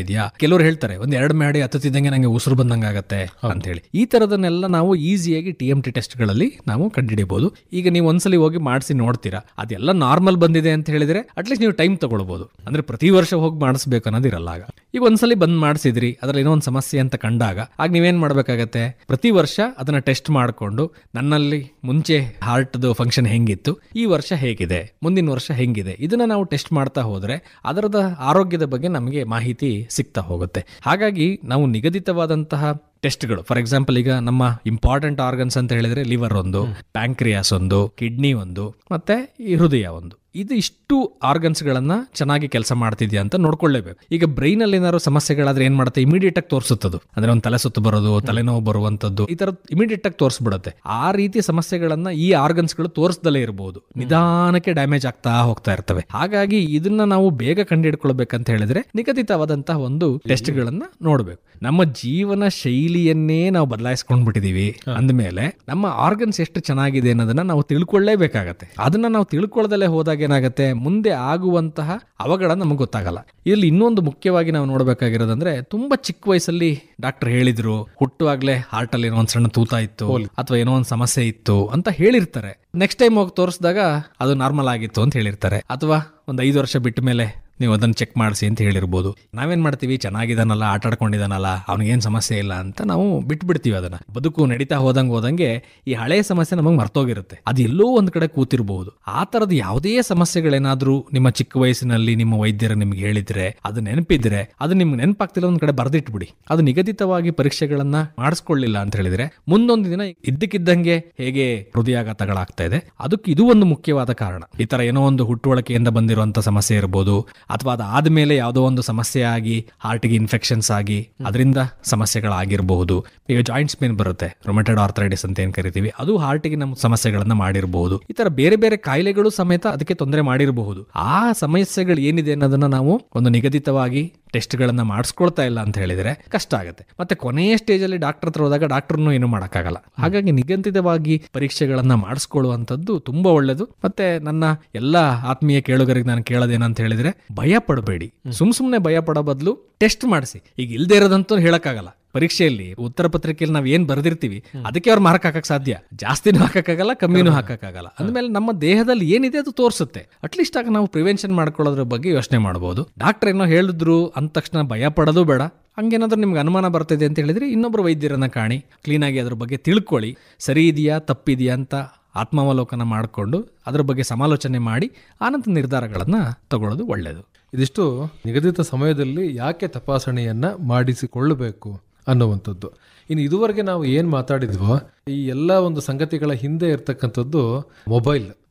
ಇದೆಯಾ. ಕೆಲವರು ಹೇಳ್ತಾರೆ ಒಂದ್ 2 ಮಾಡಿ ಹತ್ತುತ್ತಿದ್ದಂಗೆ ನಂಗೆ ಉಸಿರು ಬಂದಂಗ ಆಗತ್ತೆ ಅಂತ ಹೇಳಿ. ಈ ತರದನ್ನೆಲ್ಲ ನಾವು ಈಸಿಯಾಗಿ TMT ಟೆಸ್ಟ್ ಗಳಲ್ಲಿ ನಾವು ಕಂಡುಹಿಡಿಯಬಹುದು. ಈಗ ನೀವು ಒಂದ್ಸಲಿ ಹೋಗಿ ಮಾಡಿಸಿ ನೋಡ್ತೀರಾ, ಅದೆಲ್ಲ ನಾರ್ಮಲ್ ಬಂದಿದೆ ಅಂತ ಹೇಳಿದ್ರೆ ಅಟ್ಲೀಸ್ಟ್ ನೀವು ಟೈಮ್ ತಗೊಳ್ಬಹುದು. ಅಂದ್ರೆ ಪ್ರತಿ ವರ್ಷ ಹೋಗಿ ಮಾಡಿಸ್ಬೇಕು ಅನ್ನೋದಿರಲ್ಲ. ಆಗ ಈಗ ಒಂದ್ಸಲಿ ಬಂದ್ ಮಾಡಿಸಿದ್ರಿ, ಅದ್ರಲ್ಲಿ ಏನೋ ಒಂದು ಸಮಸ್ಯೆ ಅಂತ ಕಂಡಾಗ ಆಗ ನೀವೇನ್ ಮಾಡ್ಬೇಕಾಗತ್ತೆ, ಪ್ರತಿ ವರ್ಷ ಅದನ್ನ ಟೆಸ್ಟ್ ಮಾಡಿಕೊಂಡು ನನ್ನಲ್ಲಿ ಮುಂಚೆ ಹಾರ್ಟ್ ಫಂಕ್ಷನ್ ಹೆಂಗಿತ್ತು, ಈ ವರ್ಷ ಹೇಗಿದೆ, ಮುಂದಿನ ವರ್ಷ ಹೆಂಗಿದೆ, ಇದನ್ನ ನಾವು ಟೆಸ್ಟ್ ಮಾಡ್ತಾ ಹೋದ್ರೆ ಅದರದ ಆರೋಗ್ಯದ ಬಗ್ಗೆ ನಮಗೆ ಮಾಹಿತಿ ಸಿಗ್ತಾ ಹೋಗುತ್ತೆ. ಹಾಗಾಗಿ ನಾವು ನಿಗದಿತವಾದಂತಹ ಟೆಸ್ಟ್ಗಳು, ಫಾರ್ ಎಕ್ಸಾಂಪಲ್ ಈಗ ನಮ್ಮ ಇಂಪಾರ್ಟೆಂಟ್ ಆರ್ಗನ್ಸ್ ಅಂತ ಹೇಳಿದ್ರೆ ಲಿವರ್ ಒಂದು, ಪ್ಯಾಂಕ್ರಿಯಾಸ್ ಒಂದು, ಕಿಡ್ನಿ ಒಂದು, ಮತ್ತೆ ಈ ಹೃದಯ ಒಂದು. ಇದು ಇಷ್ಟು ಆರ್ಗನ್ಸ್ ಗಳನ್ನ ಚೆನ್ನಾಗಿ ಕೆಲಸ ಮಾಡ್ತಿದ್ಯಾ ಅಂತ ನೋಡ್ಕೊಳ್ಳೇಬೇಕು. ಈಗ ಬ್ರೈನ್ ಅಲ್ಲಿ ಏನಾದ್ರು ಸಮಸ್ಯೆಗಳಾದ್ರೆ ಏನ್ ಮಾಡುತ್ತೆ, ಇಮಿಡಿಯೇಟ್ ಆಗಿ ತೋರಿಸುತ್ತದು. ಅಂದ್ರೆ ಒಂದು ತಲೆ ಸುತ್ತು ಬರೋದು, ತಲೆನೋವು ಬರುವಂತದ್ದು, ಈ ತರ ಇಮಿಡಿಯೇಟ್ ಆಗಿ ತೋರಿಸ್ಬಿಡುತ್ತೆ. ಆ ರೀತಿ ಸಮಸ್ಯೆಗಳನ್ನ ಈ ಆರ್ಗನ್ಸ್ ಗಳು ತೋರಿಸದಲ್ಲೇ ಇರಬಹುದು, ನಿಧಾನಕ್ಕೆ ಡ್ಯಾಮೇಜ್ ಆಗ್ತಾ ಹೋಗ್ತಾ ಇರ್ತವೆ. ಹಾಗಾಗಿ ಇದನ್ನ ನಾವು ಬೇಗ ಕಂಡುಹಿಡ್ಕೊಳ್ಬೇಕಂತ ಹೇಳಿದ್ರೆ ನಿಗದಿತವಾದಂತಹ ಒಂದು ಟೆಸ್ಟ್ ಗಳನ್ನ ನೋಡ್ಬೇಕು. ನಮ್ಮ ಜೀವನ ಶೈಲಿಯನ್ನೇ ನಾವು ಬದಲಾಯಿಸ್ಕೊಂಡ್ಬಿಟ್ಟಿದೀವಿ ಅಂದ್ಮೇಲೆ ನಮ್ಮ ಆರ್ಗನ್ಸ್ ಎಷ್ಟು ಚೆನ್ನಾಗಿದೆ ಅನ್ನೋದನ್ನ ನಾವು ತಿಳ್ಕೊಳ್ಳೇಬೇಕಾಗತ್ತೆ. ಅದನ್ನ ನಾವು ತಿಳ್ಕೊಳ್ಳದಲ್ಲೇ ಹೋದಾಗ ಹೋದಾಗ ಏನಾಗುತ್ತೆ, ಮುಂದೆ ಆಗುವಂತಹ ಅವಘಡ ನಮಗೆ ಗೊತ್ತಾಗಲ್ಲ. ಇಲ್ಲಿ ಇನ್ನೊಂದು ಮುಖ್ಯವಾಗಿ ನಾವು ನೋಡಬೇಕಾಗಿರೋದಂದ್ರೆ, ತುಂಬಾ ಚಿಕ್ಕ ವಯಸ್ಸಲ್ಲಿ ಡಾಕ್ಟರ್ ಹೇಳಿದ್ರು, ಹುಟ್ಟುವಾಗ್ಲೇ ಹಾರ್ಟ್ ಅಲ್ಲಿ ಏನೋ ಒಂದು ಸಣ್ಣ ತೂತ ಇತ್ತು ಅಥವಾ ಏನೋ ಒಂದು ಸಮಸ್ಯೆ ಇತ್ತು ಅಂತ ಹೇಳಿರ್ತಾರೆ. ನೆಕ್ಸ್ಟ್ ಟೈಮ್ ಹೋಗಿ ತೋರಿಸಿದಾಗ ಅದು ನಾರ್ಮಲ್ ಆಗಿತ್ತು ಅಂತ ಹೇಳಿರ್ತಾರೆ. ಅಥವಾ ಒಂದು 5 ವರ್ಷ ಬಿಟ್ಟ ಮೇಲೆ ನೀವು ಅದನ್ನು ಚೆಕ್ ಮಾಡಿಸಿ ಅಂತ ಹೇಳಿರ್ಬೋದು. ನಾವೇನ್ ಮಾಡ್ತೀವಿ, ಚೆನ್ನಾಗಿದ್ದಾನಲ್ಲ, ಆಟ ಆಡ್ಕೊಂಡಿದ್ದಾನಲ್ಲ, ಅವ್ನಿಗೇನು ಸಮಸ್ಯೆ ಇಲ್ಲ ಅಂತ ನಾವು ಬಿಟ್ಬಿಡ್ತೀವಿ. ಅದನ್ನ ಬದುಕು ನಡೀತಾ ಹೋದಂಗೆ ಈ ಹಳೆ ಸಮಸ್ಯೆ ನಮಗೆ ಮರ್ತೋಗಿರುತ್ತೆ. ಅದು ಎಲ್ಲೋ ಒಂದ್ ಕಡೆ ಕೂತಿರಬಹುದು. ಆ ತರದ ಯಾವುದೇ ಸಮಸ್ಯೆಗಳೇನಾದ್ರೂ ನಿಮ್ಮ ಚಿಕ್ಕ ವಯಸ್ಸಿನಲ್ಲಿ ನಿಮ್ಮ ವೈದ್ಯರು ನಿಮ್ಗೆ ಹೇಳಿದ್ರೆ, ಅದು ನೆನಪಿದ್ರೆ, ಅದು ನಿಮ್ಗೆ ನೆನಪಾಗ್ತಿಲ್ಲ ಒಂದ್ ಕಡೆ ಬರ್ದಿಟ್ಬಿಡಿ. ಅದು ನಿಗದಿತವಾಗಿ ಪರೀಕ್ಷೆಗಳನ್ನ ಮಾಡಿಸ್ಕೊಳ್ಳಿಲ್ಲ ಅಂತ ಹೇಳಿದ್ರೆ ಮುಂದೊಂದು ದಿನ ಇದ್ದಕ್ಕಿದ್ದಂಗೆ ಹೇಗೆ ಹೃದಯಾಘಾತಗಳಾಗ್ತಾ ಇದೆ, ಅದಕ್ಕೆ ಇದು ಒಂದು ಮುಖ್ಯವಾದ ಕಾರಣ. ಈ ತರ ಏನೋ ಒಂದು ಹುಟ್ಟುವಳಿಕೆಯಿಂದ ಬಂದಿರುವಂತ ಸಮಸ್ಯೆ ಇರಬಹುದು, ಅಥವಾ ಅದಾದ್ಮೇಲೆ ಯಾವುದೋ ಒಂದು ಸಮಸ್ಯೆ ಆಗಿ ಹಾರ್ಟ್ಗೆ ಇನ್ಫೆಕ್ಷನ್ಸ್ ಆಗಿ ಅದರಿಂದ ಸಮಸ್ಯೆಗಳಾಗಿರಬಹುದು. ಈಗ ಜಾಯಿಂಟ್ಸ್ ಪೇನ್ ಬರುತ್ತೆ, ರೊಮೆಟೆಡ್ ಆರ್ಥರೈಟಿಸ್ ಅಂತ ಏನ್ ಕರಿತೀವಿ, ಅದು ಹಾರ್ಟ್ಗೆ ನಮ್ಮ ಸಮಸ್ಯೆಗಳನ್ನ ಮಾಡಿರಬಹುದು. ಈ ತರ ಬೇರೆ ಬೇರೆ ಕಾಯಿಲೆಗಳು ಸಮೇತ ಅದಕ್ಕೆ ತೊಂದರೆ ಮಾಡಿರಬಹುದು. ಆ ಸಮಸ್ಯೆಗಳು ಏನಿದೆ ಅನ್ನೋದನ್ನ ನಾವು ಒಂದು ನಿಗದಿತವಾಗಿ ಟೆಸ್ಟ್ಗಳನ್ನ ಮಾಡಿಸ್ಕೊಳ್ತಾ ಇಲ್ಲ ಅಂತ ಹೇಳಿದ್ರೆ ಕಷ್ಟ ಆಗುತ್ತೆ. ಮತ್ತೆ ಕೊನೆಯ ಸ್ಟೇಜ್ ಅಲ್ಲಿ ಡಾಕ್ಟರ್ ಹತ್ರ ಹೋದಾಗ ಡಾಕ್ಟರ್ನು ಏನು ಮಾಡೋಕ್ಕಾಗಲ್ಲ. ಹಾಗಾಗಿ ನಿಗದಿತವಾಗಿ ಪರೀಕ್ಷೆಗಳನ್ನ ಮಾಡಿಸ್ಕೊಳ್ಳುವಂಥದ್ದು ತುಂಬಾ ಒಳ್ಳೇದು. ಮತ್ತೆ ನನ್ನ ಎಲ್ಲ ಆತ್ಮೀಯ ಕೇಳುಗರಿಗೆ ನಾನು ಕೇಳೋದೇನಂತ ಹೇಳಿದ್ರೆ, ಭಯ ಪಡಬೇಡಿ. ಸುಮ್ನೆ ಭಯ ಪಡೋ ಬದಲು ಟೆಸ್ಟ್ ಮಾಡಿಸಿ. ಈಗ ಇಲ್ದೇ ಇರೋದಂತೂ ಹೇಳಕ್ಕಾಗಲ್ಲ. ಪರೀಕ್ಷೆಯಲ್ಲಿ ಉತ್ತರ ಪತ್ರಿಕೆಯಲ್ಲಿ ನಾವ್ ಏನ್ ಬರ್ದಿರ್ತೀವಿ ಅದಕ್ಕೆ ಅವ್ರು ಮಾರ್ಕ್ ಹಾಕಕ್ ಸಾಧ್ಯ. ಜಾಸ್ತಿನೂ ಹಾಕಕ್ಕಾಗಲ್ಲ, ಕಮ್ಮಿನೂ ಹಾಕಕ್ಕಾಗಲ್ಲ. ಅಂದ್ಮೇಲೆ ನಮ್ಮ ದೇಹದಲ್ಲಿ ಏನಿದೆ ಅದು ತೋರಿಸುತ್ತೆ. ಅಟ್ಲೀಸ್ಟ್ ಆಗ ನಾವು ಪ್ರಿವೆನ್ಷನ್ ಮಾಡ್ಕೊಳ್ಳೋದ್ರ ಬಗ್ಗೆ ಯೋಚನೆ ಮಾಡಬಹುದು. ಡಾಕ್ಟರ್ ಏನೋ ಹೇಳಿದ್ರು ಅಂದ ತಕ್ಷಣ ಭಯ ಪಡೋದು ಬೇಡ. ಹಂಗೇನಾದ್ರೂ ನಿಮ್ಗೆ ಅನುಮಾನ ಬರ್ತಿದೆ ಅಂತ ಹೇಳಿದ್ರೆ ಇನ್ನೊಬ್ರು ವೈದ್ಯರನ್ನ ಕಾಣಿ, ಕ್ಲೀನಾಗಿ ಅದ್ರ ಬಗ್ಗೆ ತಿಳ್ಕೊಳ್ಳಿ. ಸರಿ ಇದೆಯಾ ತಪ್ಪಿದೆಯಾ ಅಂತ ಆತ್ಮಾವಲೋಕನ ಮಾಡಿಕೊಂಡು ಅದ್ರ ಬಗ್ಗೆ ಸಮಾಲೋಚನೆ ಮಾಡಿ ಆನಂತರ ನಿರ್ಧಾರಗಳನ್ನ ತಗೊಳ್ಳೋದು ಒಳ್ಳೆಯದು. ಇದಿಷ್ಟು ನಿಗದಿತ ಸಮಯದಲ್ಲಿ ಯಾಕೆ ತಪಾಸಣೆಯನ್ನ ಮಾಡಿಸಿಕೊಳ್ಳಬೇಕು ಅನ್ನುವಂಥದ್ದು. ಇನ್ನು ಇದುವರೆಗೆ ನಾವು ಏನು ಮಾತಾಡಿದ್ವೋ ಈ ಎಲ್ಲ ಒಂದು ಸಂಗತಿಗಳ ಹಿಂದೆ ಇರ್ತಕ್ಕಂಥದ್ದು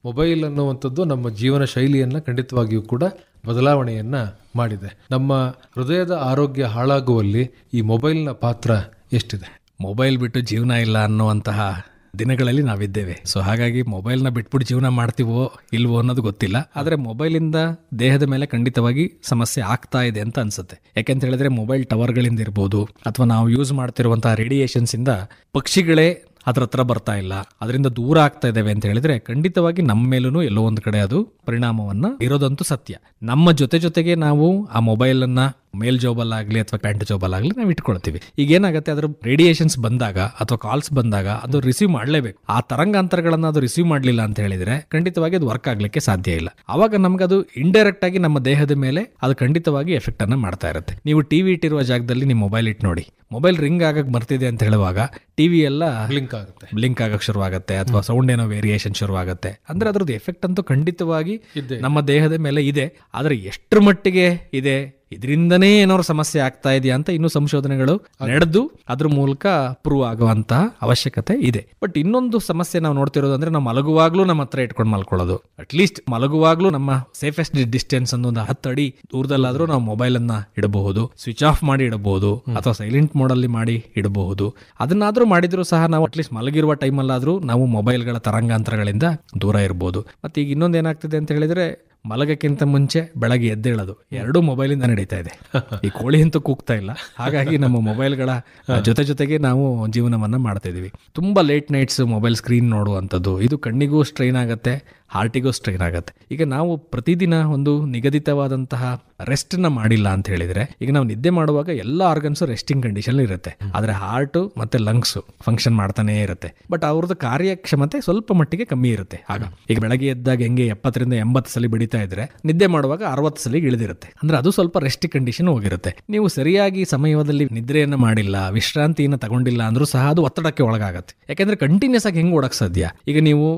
ಮೊಬೈಲ್ ಅನ್ನುವಂಥದ್ದು ನಮ್ಮ ಜೀವನ ಶೈಲಿಯನ್ನು ಖಂಡಿತವಾಗಿಯೂ ಕೂಡ ಬದಲಾವಣೆಯನ್ನ ಮಾಡಿದೆ. ನಮ್ಮ ಹೃದಯದ ಆರೋಗ್ಯ ಹಾಳಾಗುವಲ್ಲಿ ಈ ಮೊಬೈಲ್ನ ಪಾತ್ರ ಎಷ್ಟಿದೆ? ಮೊಬೈಲ್ ಬಿಟ್ಟು ಜೀವನ ಇಲ್ಲ ಅನ್ನುವಂತಹ ದಿನಗಳಲ್ಲಿ ನಾವಿದ್ದೇವೆ. ಸೊ ಹಾಗಾಗಿ ಮೊಬೈಲ್ನ ಬಿಟ್ಬಿಟ್ಟು ಜೀವನ ಮಾಡ್ತೀವೋ ಇಲ್ವೋ ಅನ್ನೋದು ಗೊತ್ತಿಲ್ಲ. ಆದರೆ ಮೊಬೈಲಿಂದ ದೇಹದ ಮೇಲೆ ಖಂಡಿತವಾಗಿ ಸಮಸ್ಯೆ ಆಗ್ತಾ ಇದೆ ಅಂತ ಅನ್ಸುತ್ತೆ. ಯಾಕೆಂತ ಹೇಳಿದ್ರೆ ಮೊಬೈಲ್ ಟವರ್ಗಳಿಂದ ಇರ್ಬೋದು, ಅಥವಾ ನಾವು ಯೂಸ್ ಮಾಡ್ತಿರುವಂತಹ ರೇಡಿಯೇಷನ್ಸ್ ಇಂದ ಪಕ್ಷಿಗಳೇ ಅದ್ರ ಹತ್ರ ಬರ್ತಾ ಇಲ್ಲ, ಅದರಿಂದ ದೂರ ಆಗ್ತಾ ಇದ್ದೇವೆ ಅಂತ ಹೇಳಿದ್ರೆ ಖಂಡಿತವಾಗಿ ನಮ್ಮ ಮೇಲೂ ಎಲ್ಲೋ ಒಂದು ಕಡೆ ಅದು ಪರಿಣಾಮವನ್ನ ಇರೋದಂತೂ ಸತ್ಯ. ನಮ್ಮ ಜೊತೆಗೆ ನಾವು ಆ ಮೊಬೈಲ್ ಅನ್ನ ಮೇಲ್ ಜಾಬಲ್ಲಾಗಲಿ ಅಥವಾ ಪ್ಯಾಂಟ್ ಜಾಬಲ್ಲಾಗಲಿ ನಾವು ಇಟ್ಕೊಳ್ತೀವಿ. ಈಗ ಏನಾಗುತ್ತೆ, ಅದ್ರ ರೇಡಿಯೇಷನ್ಸ್ ಬಂದಾಗ ಅಥವಾ ಕಾಲ್ಸ್ ಬಂದಾಗ ಅದು ರಿಸೀವ್ ಮಾಡಲೇಬೇಕು. ಆ ತರಂಗಾಂತರಗಳನ್ನ ಅದು ರಿಸೀವ್ ಮಾಡಲಿಲ್ಲ ಅಂತ ಹೇಳಿದ್ರೆ ಖಂಡಿತವಾಗಿ ಅದು ವರ್ಕ್ ಆಗ್ಲಿಕ್ಕೆ ಸಾಧ್ಯ ಇಲ್ಲ. ಅವಾಗ ನಮ್ಗೆ ಅದು ಇಂಡೈರೆಕ್ಟ್ ಆಗಿ ನಮ್ಮ ದೇಹದ ಮೇಲೆ ಅದು ಖಂಡಿತವಾಗಿ ಎಫೆಕ್ಟ್ ಅನ್ನ ಮಾಡ್ತಾ ಇರುತ್ತೆ. ನೀವು ಟಿವಿ ಇಟ್ಟಿರುವ ಜಾಗದಲ್ಲಿ ನೀವು ಮೊಬೈಲ್ ಇಟ್ಟು ನೋಡಿ, ಮೊಬೈಲ್ ರಿಂಗ್ ಆಗಕ್ಕೆ ಬರ್ತಿದೆ ಅಂತ ಹೇಳುವಾಗ ಟಿವಿ ಎಲ್ಲ ಬ್ಲಿಂಕ್ ಆಗಕ್ಕೆ ಶುರುವಾಗುತ್ತೆ, ಅಥವಾ ಸೌಂಡ್ ಏನೋ ವೇರಿಯೇಷನ್ ಶುರುವಾಗುತ್ತೆ. ಅಂದ್ರೆ ಅದ್ರದ್ದು ಎಫೆಕ್ಟ್ ಅಂತೂ ಖಂಡಿತವಾಗಿ ನಮ್ಮ ದೇಹದ ಮೇಲೆ ಇದೆ. ಆದ್ರೆ ಎಷ್ಟರ ಮಟ್ಟಿಗೆ ಇದೆ, ಇದರಿಂದನೇ ಏನಾದ್ರು ಸಮಸ್ಯೆ ಆಗ್ತಾ ಇದೆಯಾ ಅಂತ ಇನ್ನೂ ಸಂಶೋಧನೆಗಳು ನಡೆದು ಅದ್ರ ಮೂಲಕ ಪ್ರೂವ್ ಆಗುವಂತಹ ಅವಶ್ಯಕತೆ ಇದೆ. ಬಟ್ ಇನ್ನೊಂದು ಸಮಸ್ಯೆ ನಾವು ನೋಡ್ತಿರೋದು ಅಂದ್ರೆ, ನಾವು ಮಲಗುವಾಗ್ಲೂ ನಮ್ಮ ಹತ್ರ ಇಟ್ಕೊಂಡು ಮಲ್ಕೊಳ್ಳೋದು. ಅಟ್ಲೀಸ್ಟ್ ಮಲಗುವಾಗ್ಲೂ ನಮ್ಮ ಸೇಫೆಸ್ಟ್ ಡಿಸ್ಟೆನ್ಸ್ ಒಂದು 10 ಅಡಿ ದೂರದಲ್ಲಾದ್ರೂ ನಾವು ಮೊಬೈಲ್ ಅನ್ನ ಇಡಬಹುದು, ಸ್ವಿಚ್ ಆಫ್ ಮಾಡಿ ಇಡಬಹುದು, ಅಥವಾ ಸೈಲೆಂಟ್ ಮೋಡ್ ಅಲ್ಲಿ ಮಾಡಿ ಇಡಬಹುದು. ಅದನ್ನಾದ್ರೂ ಮಾಡಿದ್ರು ಸಹ ನಾವು ಅಟ್ಲೀಸ್ಟ್ ಮಲಗಿರುವ ಟೈಮಲ್ಲಾದ್ರೂ ನಾವು ಮೊಬೈಲ್ಗಳ ತರಂಗಾಂತರಗಳಿಂದ ದೂರ ಇರಬಹುದು. ಮತ್ತೆ ಈಗ ಇನ್ನೊಂದು ಏನಾಗ್ತಿದೆ ಅಂತ ಹೇಳಿದ್ರೆ, ಮಲಗಕ್ಕಿಂತ ಮುಂಚೆ ಬೆಳಗ್ಗೆ ಎದ್ದೇಳೋದು ಎರಡೂ ಮೊಬೈಲಿಂದ ನಡೀತಾ ಇದೆ. ಈ ಕೋಳಿ ಅಂತೂ ಕೂಗ್ತಾ ಇಲ್ಲ. ಹಾಗಾಗಿ ನಮ್ಮ ಮೊಬೈಲ್ಗಳ ಜೊತೆಗೆ ನಾವು ಜೀವನವನ್ನ ಮಾಡ್ತಾ ಇದೀವಿ. ತುಂಬಾ ಲೇಟ್ ನೈಟ್ಸ್ ಮೊಬೈಲ್ ಸ್ಕ್ರೀನ್ ನೋಡುವಂಥದ್ದು, ಇದು ಕಣ್ಣಿಗೂ ಸ್ಟ್ರೈನ್ ಆಗುತ್ತೆ, ಹಾರ್ಟಿಗೂ ಸ್ಟ್ರೈನ್ ಆಗುತ್ತೆ. ಈಗ ನಾವು ಪ್ರತಿದಿನ ಒಂದು ನಿಗದಿತವಾದಂತಹ ರೆಸ್ಟ್ ನ ಮಾಡಿಲ್ಲ ಅಂತ ಹೇಳಿದ್ರೆ, ಈಗ ನಾವು ನಿದ್ದೆ ಮಾಡುವಾಗ ಎಲ್ಲ ಆರ್ಗನ್ಸ್ ರೆಸ್ಟಿಂಗ್ ಕಂಡೀಷನ್ ಇರುತ್ತೆ, ಆದ್ರೆ ಹಾರ್ಟ್ ಮತ್ತೆ ಲಂಗ್ಸ್ ಫಂಕ್ಷನ್ ಮಾಡ್ತಾನೆ ಇರುತ್ತೆ. ಬಟ್ ಅವ್ರದ್ದು ಕಾರ್ಯಕ್ಷಮತೆ ಸ್ವಲ್ಪ ಮಟ್ಟಿಗೆ ಕಮ್ಮಿ ಇರುತ್ತೆ. ಆಗ ಈಗ ಬೆಳಗ್ಗೆ ಎದ್ದಾಗ ಹೆಂಗೆ 70ರಿಂದ 80 ಸಲ ಬಿಡಿತಾ ಇದ್ರೆ, ನಿದ್ದೆ ಮಾಡುವಾಗ 60 ಸಲ ಇಳಿದಿರುತ್ತೆ. ಅಂದ್ರೆ ಅದು ಸ್ವಲ್ಪ ರೆಸ್ಟ್ ಕಂಡೀಷನ್ ಹೋಗಿರುತ್ತೆ. ನೀವು ಸರಿಯಾಗಿ ಸಮಯದಲ್ಲಿ ನಿದ್ರೆಯನ್ನ ಮಾಡಿಲ್ಲ, ವಿಶ್ರಾಂತಿಯನ್ನ ತಗೊಂಡಿಲ್ಲ ಅಂದ್ರೂ ಸಹ ಅದು ಒತ್ತಡಕ್ಕೆ ಒಳಗಾಗತ್ತೆ. ಯಾಕೆಂದ್ರೆ ಕಂಟಿನ್ಯೂಸ್ ಆಗಿ ಹೆಂಗ್ ಓಡಕ್ ಸಾಧ್ಯ? ಈಗ ನೀವು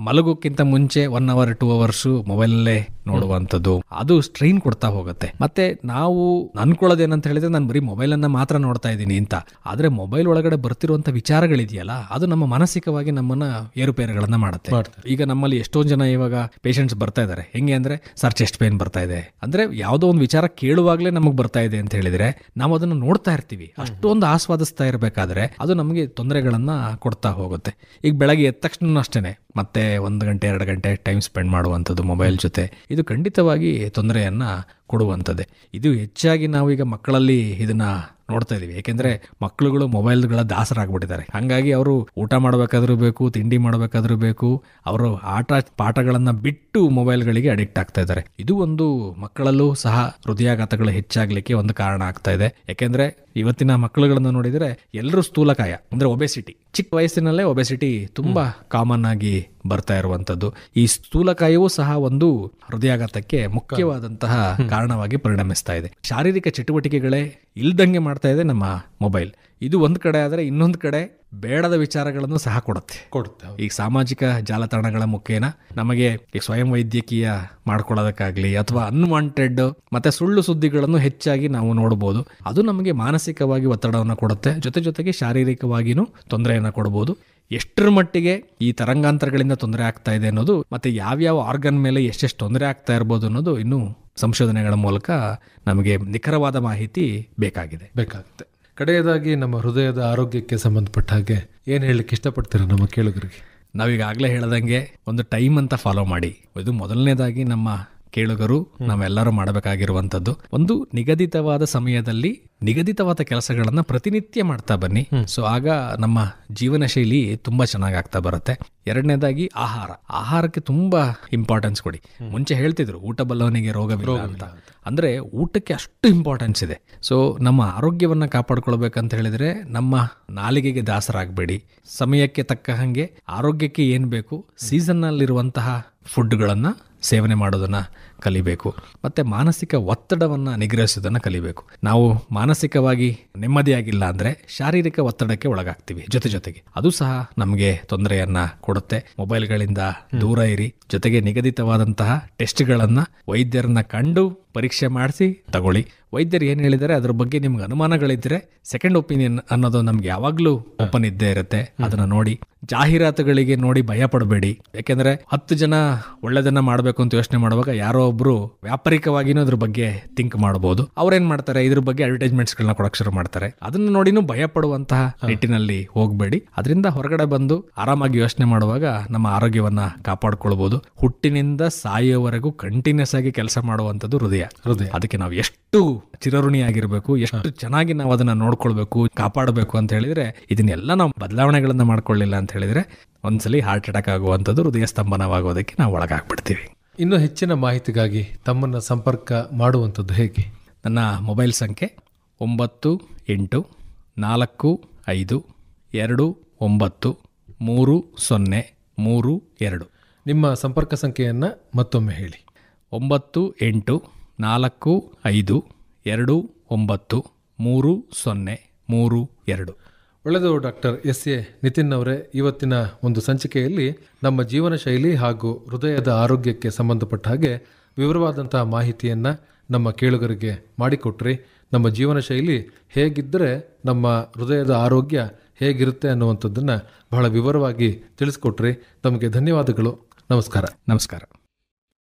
ಮಲಗೋಕ್ಕಿಂತ ಮುಂಚೆ 1 ಅವರ್ 2 ಅವರ್ಸ್ ಮೊಬೈಲಲ್ಲೇ ನೋಡುವಂಥದ್ದು, ಅದು ಸ್ಟ್ರೈನ್ ಕೊಡ್ತಾ ಹೋಗುತ್ತೆ. ಮತ್ತೆ ನಾವು ಅನ್ಕೊಳ್ಳೋದೇನಂತ ಹೇಳಿದ್ರೆ, ನಾನು ಬರೀ ಮೊಬೈಲ್ ಅನ್ನ ಮಾತ್ರ ನೋಡ್ತಾ ಇದ್ದೀನಿ ಅಂತ. ಆದ್ರೆ ಮೊಬೈಲ್ ಒಳಗಡೆ ಬರ್ತಿರುವಂತ ವಿಚಾರಗಳಿದೆಯಲ್ಲ, ಅದು ನಮ್ಮ ಮಾನಸಿಕವಾಗಿ ನಮ್ಮನ್ನ ಏರುಪೇರುಗಳನ್ನ ಮಾಡುತ್ತೆ. ಈಗ ನಮ್ಮಲ್ಲಿ ಎಷ್ಟೊಂದು ಜನ ಇವಾಗ ಪೇಷಂಟ್ಸ್ ಬರ್ತಾ ಇದಾರೆ, ಹೆಂಗೆ ಅಂದ್ರೆ ಸರ್ ಚೆಸ್ಟ್ ಪೇನ್ ಬರ್ತಾ ಇದೆ ಅಂದ್ರೆ, ಯಾವುದೋ ಒಂದು ವಿಚಾರ ಕೇಳುವಾಗ್ಲೇ ನಮಗ್ ಬರ್ತಾ ಇದೆ ಅಂತ ಹೇಳಿದ್ರೆ ನಾವು ಅದನ್ನ ನೋಡ್ತಾ ಇರ್ತೀವಿ. ಅಷ್ಟೊಂದು ಆಸ್ವಾದಿಸ್ತಾ ಇರ್ಬೇಕಾದ್ರೆ ಅದು ನಮಗೆ ತೊಂದರೆಗಳನ್ನ ಕೊಡ್ತಾ ಹೋಗುತ್ತೆ. ಈಗ ಬೆಳಗ್ಗೆ ಎದ್ದ ತಕ್ಷಣ ಅಷ್ಟೇನೆ ಮತ್ತೆ 1 ಗಂಟೆ 2 ಗಂಟೆ ಟೈಮ್ ಸ್ಪೆಂಡ್ ಮಾಡುವಂಥದ್ದು ಮೊಬೈಲ್ ಜೊತೆ, ಇದು ಖಂಡಿತವಾಗಿ ತೊಂದರೆಯನ್ನ ಕೊಡುವಂಥದ್ದೇ. ಇದು ಹೆಚ್ಚಾಗಿ ನಾವು ಈಗ ಮಕ್ಕಳಲ್ಲಿ ಇದನ್ನ ನೋಡ್ತಾ ಇದೀವಿ. ಏಕೆಂದ್ರೆ ಮಕ್ಕಳುಗಳು ಮೊಬೈಲ್ಗಳ ದಾಸರಾಗ್ಬಿಟ್ಟಿದ್ದಾರೆ. ಹಂಗಾಗಿ ಅವರು ಊಟ ಮಾಡಬೇಕಾದ್ರೂ ಬೇಕು, ತಿಂಡಿ ಮಾಡಬೇಕಾದ್ರೂ ಬೇಕು, ಅವರು ಆಟ ಪಾಠಗಳನ್ನ ಬಿಟ್ಟು ಮೊಬೈಲ್ಗಳಿಗೆ ಅಡಿಕ್ಟ್ ಆಗ್ತಾ ಇದ್ದಾರೆ. ಇದು ಒಂದು ಮಕ್ಕಳಲ್ಲೂ ಸಹ ಹೃದಯಾಘಾತಗಳು ಹೆಚ್ಚಾಗ್ಲಿಕ್ಕೆ ಒಂದು ಕಾರಣ ಆಗ್ತಾ ಇದೆ. ಯಾಕೆಂದ್ರೆ ಇವತ್ತಿನ ಮಕ್ಕಳುಗಳನ್ನ ನೋಡಿದ್ರೆ ಎಲ್ಲರೂ ಸ್ಥೂಲಕಾಯ, ಅಂದ್ರೆ ಒಬೆಸಿಟಿ, ಚಿಕ್ಕ ವಯಸ್ಸಿನಲ್ಲೇ ಒಬೆಸಿಟಿ ತುಂಬಾ ಕಾಮನ್ ಆಗಿ ಬರ್ತಾ ಇರುವಂತದ್ದು. ಈ ಸ್ಥೂಲಕಾಯವೂ ಸಹ ಒಂದು ಹೃದಯಾಘಾತಕ್ಕೆ ಮುಖ್ಯವಾದಂತಹ ಕಾರಣವಾಗಿ ಪರಿಣಮಿಸ್ತಾ ಇದೆ. ಶಾರೀರಿಕ ಚಟುವಟಿಕೆಗಳೇ ಇಲ್ದಂಗೆ ಮಾಡ್ತಾ ಇದೆ ನಮ್ಮ ಮೊಬೈಲ್. ಇದು ಒಂದ್ ಕಡೆ ಆದ್ರೆ ಇನ್ನೊಂದು ಕಡೆ ಬೇಡದ ವಿಚಾರಗಳನ್ನು ಸಹ ಕೊಡುತ್ತೆ. ಈ ಸಾಮಾಜಿಕ ಜಾಲತಾಣಗಳ ಮುಖೇನ ನಮಗೆ ಈ ಸ್ವಯಂ ವೈದ್ಯಕೀಯ ಮಾಡ್ಕೊಳ್ಳೋದಕ್ಕಾಗ್ಲಿ ಅಥವಾ ಅನ್ವಾಂಟೆಡ್ ಮತ್ತೆ ಸುಳ್ಳು ಸುದ್ದಿಗಳನ್ನು ಹೆಚ್ಚಾಗಿ ನಾವು ನೋಡಬಹುದು. ಅದು ನಮಗೆ ಮಾನಸಿಕವಾಗಿ ಒತ್ತಡವನ್ನು ಕೊಡುತ್ತೆ, ಜೊತೆಗೆ ಶಾರೀರಿಕವಾಗಿನೂ ತೊಂದರೆಯನ್ನು ಕೊಡಬಹುದು. ಎಷ್ಟರ ಮಟ್ಟಿಗೆ ಈ ತರಂಗಾಂತರಗಳಿಂದ ತೊಂದರೆ ಆಗ್ತಾ ಇದೆ ಅನ್ನೋದು, ಮತ್ತೆ ಯಾವ್ಯಾವ ಆರ್ಗನ್ ಮೇಲೆ ಎಷ್ಟೆಷ್ಟು ತೊಂದರೆ ಆಗ್ತಾ ಇರ್ಬೋದು ಅನ್ನೋದು ಇನ್ನೂ ಸಂಶೋಧನೆಗಳ ಮೂಲಕ ನಮಗೆ ನಿಖರವಾದ ಮಾಹಿತಿ ಬೇಕಾಗುತ್ತೆ. ಕಡೆಯದಾಗಿ ನಮ್ಮ ಹೃದಯದ ಆರೋಗ್ಯಕ್ಕೆ ಸಂಬಂಧಪಟ್ಟ ಹಾಗೆ ಏನು ಹೇಳಲಿಕ್ಕೆ ಇಷ್ಟಪಡ್ತೀರಾ ನಮ್ಮ ಕೇಳುಗರಿಗೆ? ನಾವೀಗಾಗಲೇ ಹೇಳ್ದಂಗೆ ಒಂದು ಟೈಮ್ ಅಂತ ಫಾಲೋ ಮಾಡಿ. ಇದು ಮೊದಲನೇದಾಗಿ ನಮ್ಮ ಕೇಳುಗರು ನಾವೆಲ್ಲರೂ ಮಾಡಬೇಕಾಗಿರುವಂತದ್ದು. ಒಂದು ನಿಗದಿತವಾದ ಸಮಯದಲ್ಲಿ ನಿಗದಿತವಾದ ಕೆಲಸಗಳನ್ನ ಪ್ರತಿನಿತ್ಯ ಮಾಡ್ತಾ ಬನ್ನಿ. ಸೊ ಆಗ ನಮ್ಮ ಜೀವನ ಶೈಲಿ ತುಂಬಾ ಚೆನ್ನಾಗಿ ಆಗ್ತಾ ಬರುತ್ತೆ. ಎರಡನೇದಾಗಿ ಆಹಾರಕ್ಕೆ ತುಂಬಾ ಇಂಪಾರ್ಟೆನ್ಸ್ ಕೊಡಿ. ಮುಂಚೆ ಹೇಳ್ತಿದ್ರು ಊಟ ಬಲ್ಲವನಿಗೆ ರೋಗವಿಲ್ಲ ಅಂತ. ಅಂದ್ರೆ ಊಟಕ್ಕೆ ಅಷ್ಟು ಇಂಪಾರ್ಟೆನ್ಸ್ ಇದೆ. ಸೊ ನಮ್ಮ ಆರೋಗ್ಯವನ್ನ ಕಾಪಾಡ್ಕೊಳ್ಬೇಕಂತ ಹೇಳಿದ್ರೆ ನಮ್ಮ ನಾಲಿಗೆಗೆ ದಾಸರಾಗಬೇಡಿ. ಸಮಯಕ್ಕೆ ತಕ್ಕ ಹಾಗೆ ಆರೋಗ್ಯಕ್ಕೆ ಏನ್ ಬೇಕು ಸೀಸನ್ ನಲ್ಲಿರುವಂತಹ ಫುಡ್ಗಳನ್ನ ಸೇವನೆ ಮಾಡೋದನ್ನ ಕಲಿಬೇಕು. ಮತ್ತೆ ಮಾನಸಿಕ ಒತ್ತಡವನ್ನ ನಿಗ್ರಹಿಸೋದನ್ನ ಕಲಿಬೇಕು. ನಾವು ಮಾನಸಿಕವಾಗಿ ನೆಮ್ಮದಿಯಾಗಿಲ್ಲ ಅಂದ್ರೆ ಶಾರೀರಿಕ ಒತ್ತಡಕ್ಕೆ ಒಳಗಾಗ್ತೀವಿ. ಜೊತೆಗೆ ಅದು ಸಹ ನಮಗೆ ತೊಂದರೆಯನ್ನ ಕೊಡುತ್ತೆ. ಮೊಬೈಲ್ಗಳಿಂದ ದೂರ ಇರಿ. ಜೊತೆಗೆ ನಿಗದಿತವಾದಂತಹ ಟೆಸ್ಟ್ಗಳನ್ನ ವೈದ್ಯರನ್ನ ಕಂಡು ಪರೀಕ್ಷೆ ಮಾಡಿಸಿ ತಗೊಳ್ಳಿ. ವೈದ್ಯರು ಏನ್ ಹೇಳಿದರೆ ಅದ್ರ ಬಗ್ಗೆ ನಿಮ್ಗೆ ಅನುಮಾನಗಳಿದ್ರೆ ಸೆಕೆಂಡ್ ಒಪಿನಿಯನ್ ಅನ್ನೋದು ನಮ್ಗೆ ಯಾವಾಗ್ಲೂ ಓಪನ್ ಇದ್ದೇ ಇರುತ್ತೆ. ಅದನ್ನ ನೋಡಿ. ಜಾಹೀರಾತುಗಳಿಗೆ ನೋಡಿ ಭಯ ಪಡಬೇಡಿ. ಯಾಕೆಂದ್ರೆ 10 ಜನ ಒಳ್ಳೆದನ್ನ ಮಾಡ್ಬೇಕು ಅಂತ ಯೋಚನೆ ಮಾಡುವಾಗ ಯಾರೋ ಒಬ್ರು ವ್ಯಾಪಾರಿಕವಾಗಿನೂ ಅದ್ರ ಬಗ್ಗೆ ಥಿಂಕ್ ಮಾಡಬಹುದು. ಅವ್ರೇನ್ ಮಾಡ್ತಾರೆ, ಇದ್ರ ಬಗ್ಗೆ ಅಡ್ವರ್ಟೈಸ್ಮೆಂಟ್ಸ್ ಗಳನ್ನ ಕೊಡಕ್ ಶುರು ಮಾಡ್ತಾರೆ. ಅದನ್ನ ನೋಡಿನೂ ಭಯ ಪಡುವಂತಹ ನಿಟ್ಟಿನಲ್ಲಿ ಹೋಗ್ಬೇಡಿ. ಅದರಿಂದ ಹೊರಗಡೆ ಬಂದು ಆರಾಮಾಗಿ ಯೋಚನೆ ಮಾಡುವಾಗ ನಮ್ಮ ಆರೋಗ್ಯವನ್ನ ಕಾಪಾಡ್ಕೊಳ್ಬಹುದು. ಹುಟ್ಟಿನಿಂದ ಸಾಯುವವರೆಗೂ ಕಂಟಿನ್ಯೂಸ್ ಆಗಿ ಕೆಲಸ ಮಾಡುವಂತದ್ದು ಹೃದಯ. ಅದಕ್ಕೆ ನಾವು ಎಷ್ಟು ಚಿರಋಣಿಯಾಗಿರ್ಬೇಕು, ಎಷ್ಟು ಚೆನ್ನಾಗಿ ನಾವು ಅದನ್ನ ನೋಡ್ಕೊಳ್ಬೇಕು, ಕಾಪಾಡಬೇಕು ಅಂತ ಹೇಳಿದ್ರೆ, ಇದನ್ನೆಲ್ಲ ನಾವು ಬದಲಾವಣೆಗಳನ್ನ ಮಾಡ್ಕೊಳ್ಳಿಲ್ಲ ಅಂತ ಹೇಳಿದ್ರೆ ಒಂದ್ಸಲಿ ಹಾರ್ಟ್ ಅಟ್ಯಾಕ್ ಆಗುವಂಥದ್ದು, ಹೃದಯ ಸ್ತಂಭನವಾಗೋದಕ್ಕೆ ನಾವು ಒಳಗಾಗ್ಬಿಡ್ತೀವಿ. ಇನ್ನು ಹೆಚ್ಚಿನ ಮಾಹಿತಿಗಾಗಿ ತಮ್ಮನ್ನ ಸಂಪರ್ಕ ಮಾಡುವಂಥದ್ದು ಹೇಗೆ? ನನ್ನ ಮೊಬೈಲ್ ಸಂಖ್ಯೆ 9848293032. ನಿಮ್ಮ ಸಂಪರ್ಕ ಸಂಖ್ಯೆಯನ್ನು ಮತ್ತೊಮ್ಮೆ ಹೇಳಿ. 9845293032. ಒಳ್ಳೆಯದು. Doctor S.A.. ನಿತಿನ್ ಅವರೇ, ಇವತ್ತಿನ ಒಂದು ಸಂಚಿಕೆಯಲ್ಲಿ ನಮ್ಮ ಜೀವನ ಶೈಲಿ ಹಾಗೂ ಹೃದಯದ ಆರೋಗ್ಯಕ್ಕೆ ಸಂಬಂಧಪಟ್ಟ ಹಾಗೆ ವಿವರವಾದಂತಹ ಮಾಹಿತಿಯನ್ನು ನಮ್ಮ ಕೇಳುಗರಿಗೆ ಮಾಡಿಕೊಟ್ರಿ. ನಮ್ಮ ಜೀವನ ಶೈಲಿ ಹೇಗಿದ್ದರೆ ನಮ್ಮ ಹೃದಯದ ಆರೋಗ್ಯ ಹೇಗಿರುತ್ತೆ ಅನ್ನುವಂಥದ್ದನ್ನು ಬಹಳ ವಿವರವಾಗಿ ತಿಳಿಸ್ಕೊಟ್ರಿ. ತಮಗೆ ಧನ್ಯವಾದಗಳು. ನಮಸ್ಕಾರ.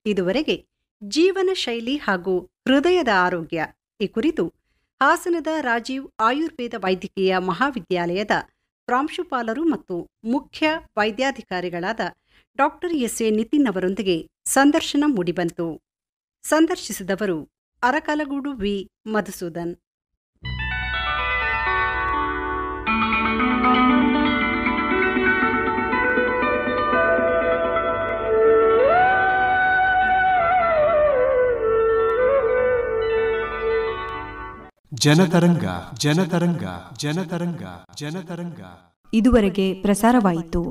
ಇದುವರೆಗೆ ಜೀವನ ಶೈಲಿ ಹಾಗೂ ಹೃದಯದ ಆರೋಗ್ಯ ಈ ಕುರಿತು ಹಾಸನದ ರಾಜೀವ್ ಆಯುರ್ವೇದ ವೈದ್ಯಕೀಯ ಮಹಾವಿದ್ಯಾಲಯದ ಪ್ರಾಂಶುಪಾಲರು ಮತ್ತು ಮುಖ್ಯ ವೈದ್ಯಾಧಿಕಾರಿಗಳಾದ ಡಾಕ್ಟರ್ ಎಸ್.ಎ. ನಿತಿನ್ ಅವರೊಂದಿಗೆ ಸಂದರ್ಶನ ಮೂಡಿಬಂತು. ಸಂದರ್ಶಿಸಿದವರು ಅರಕಲಗೂಡು ವಿ. ಮಧುಸೂದನ್. ಜನತರಂಗ ಜನತರಂಗ ಜನತರಂಗ ಜನತರಂಗ ಇದುವರೆಗೆ ಪ್ರಸಾರವಾಯಿತು.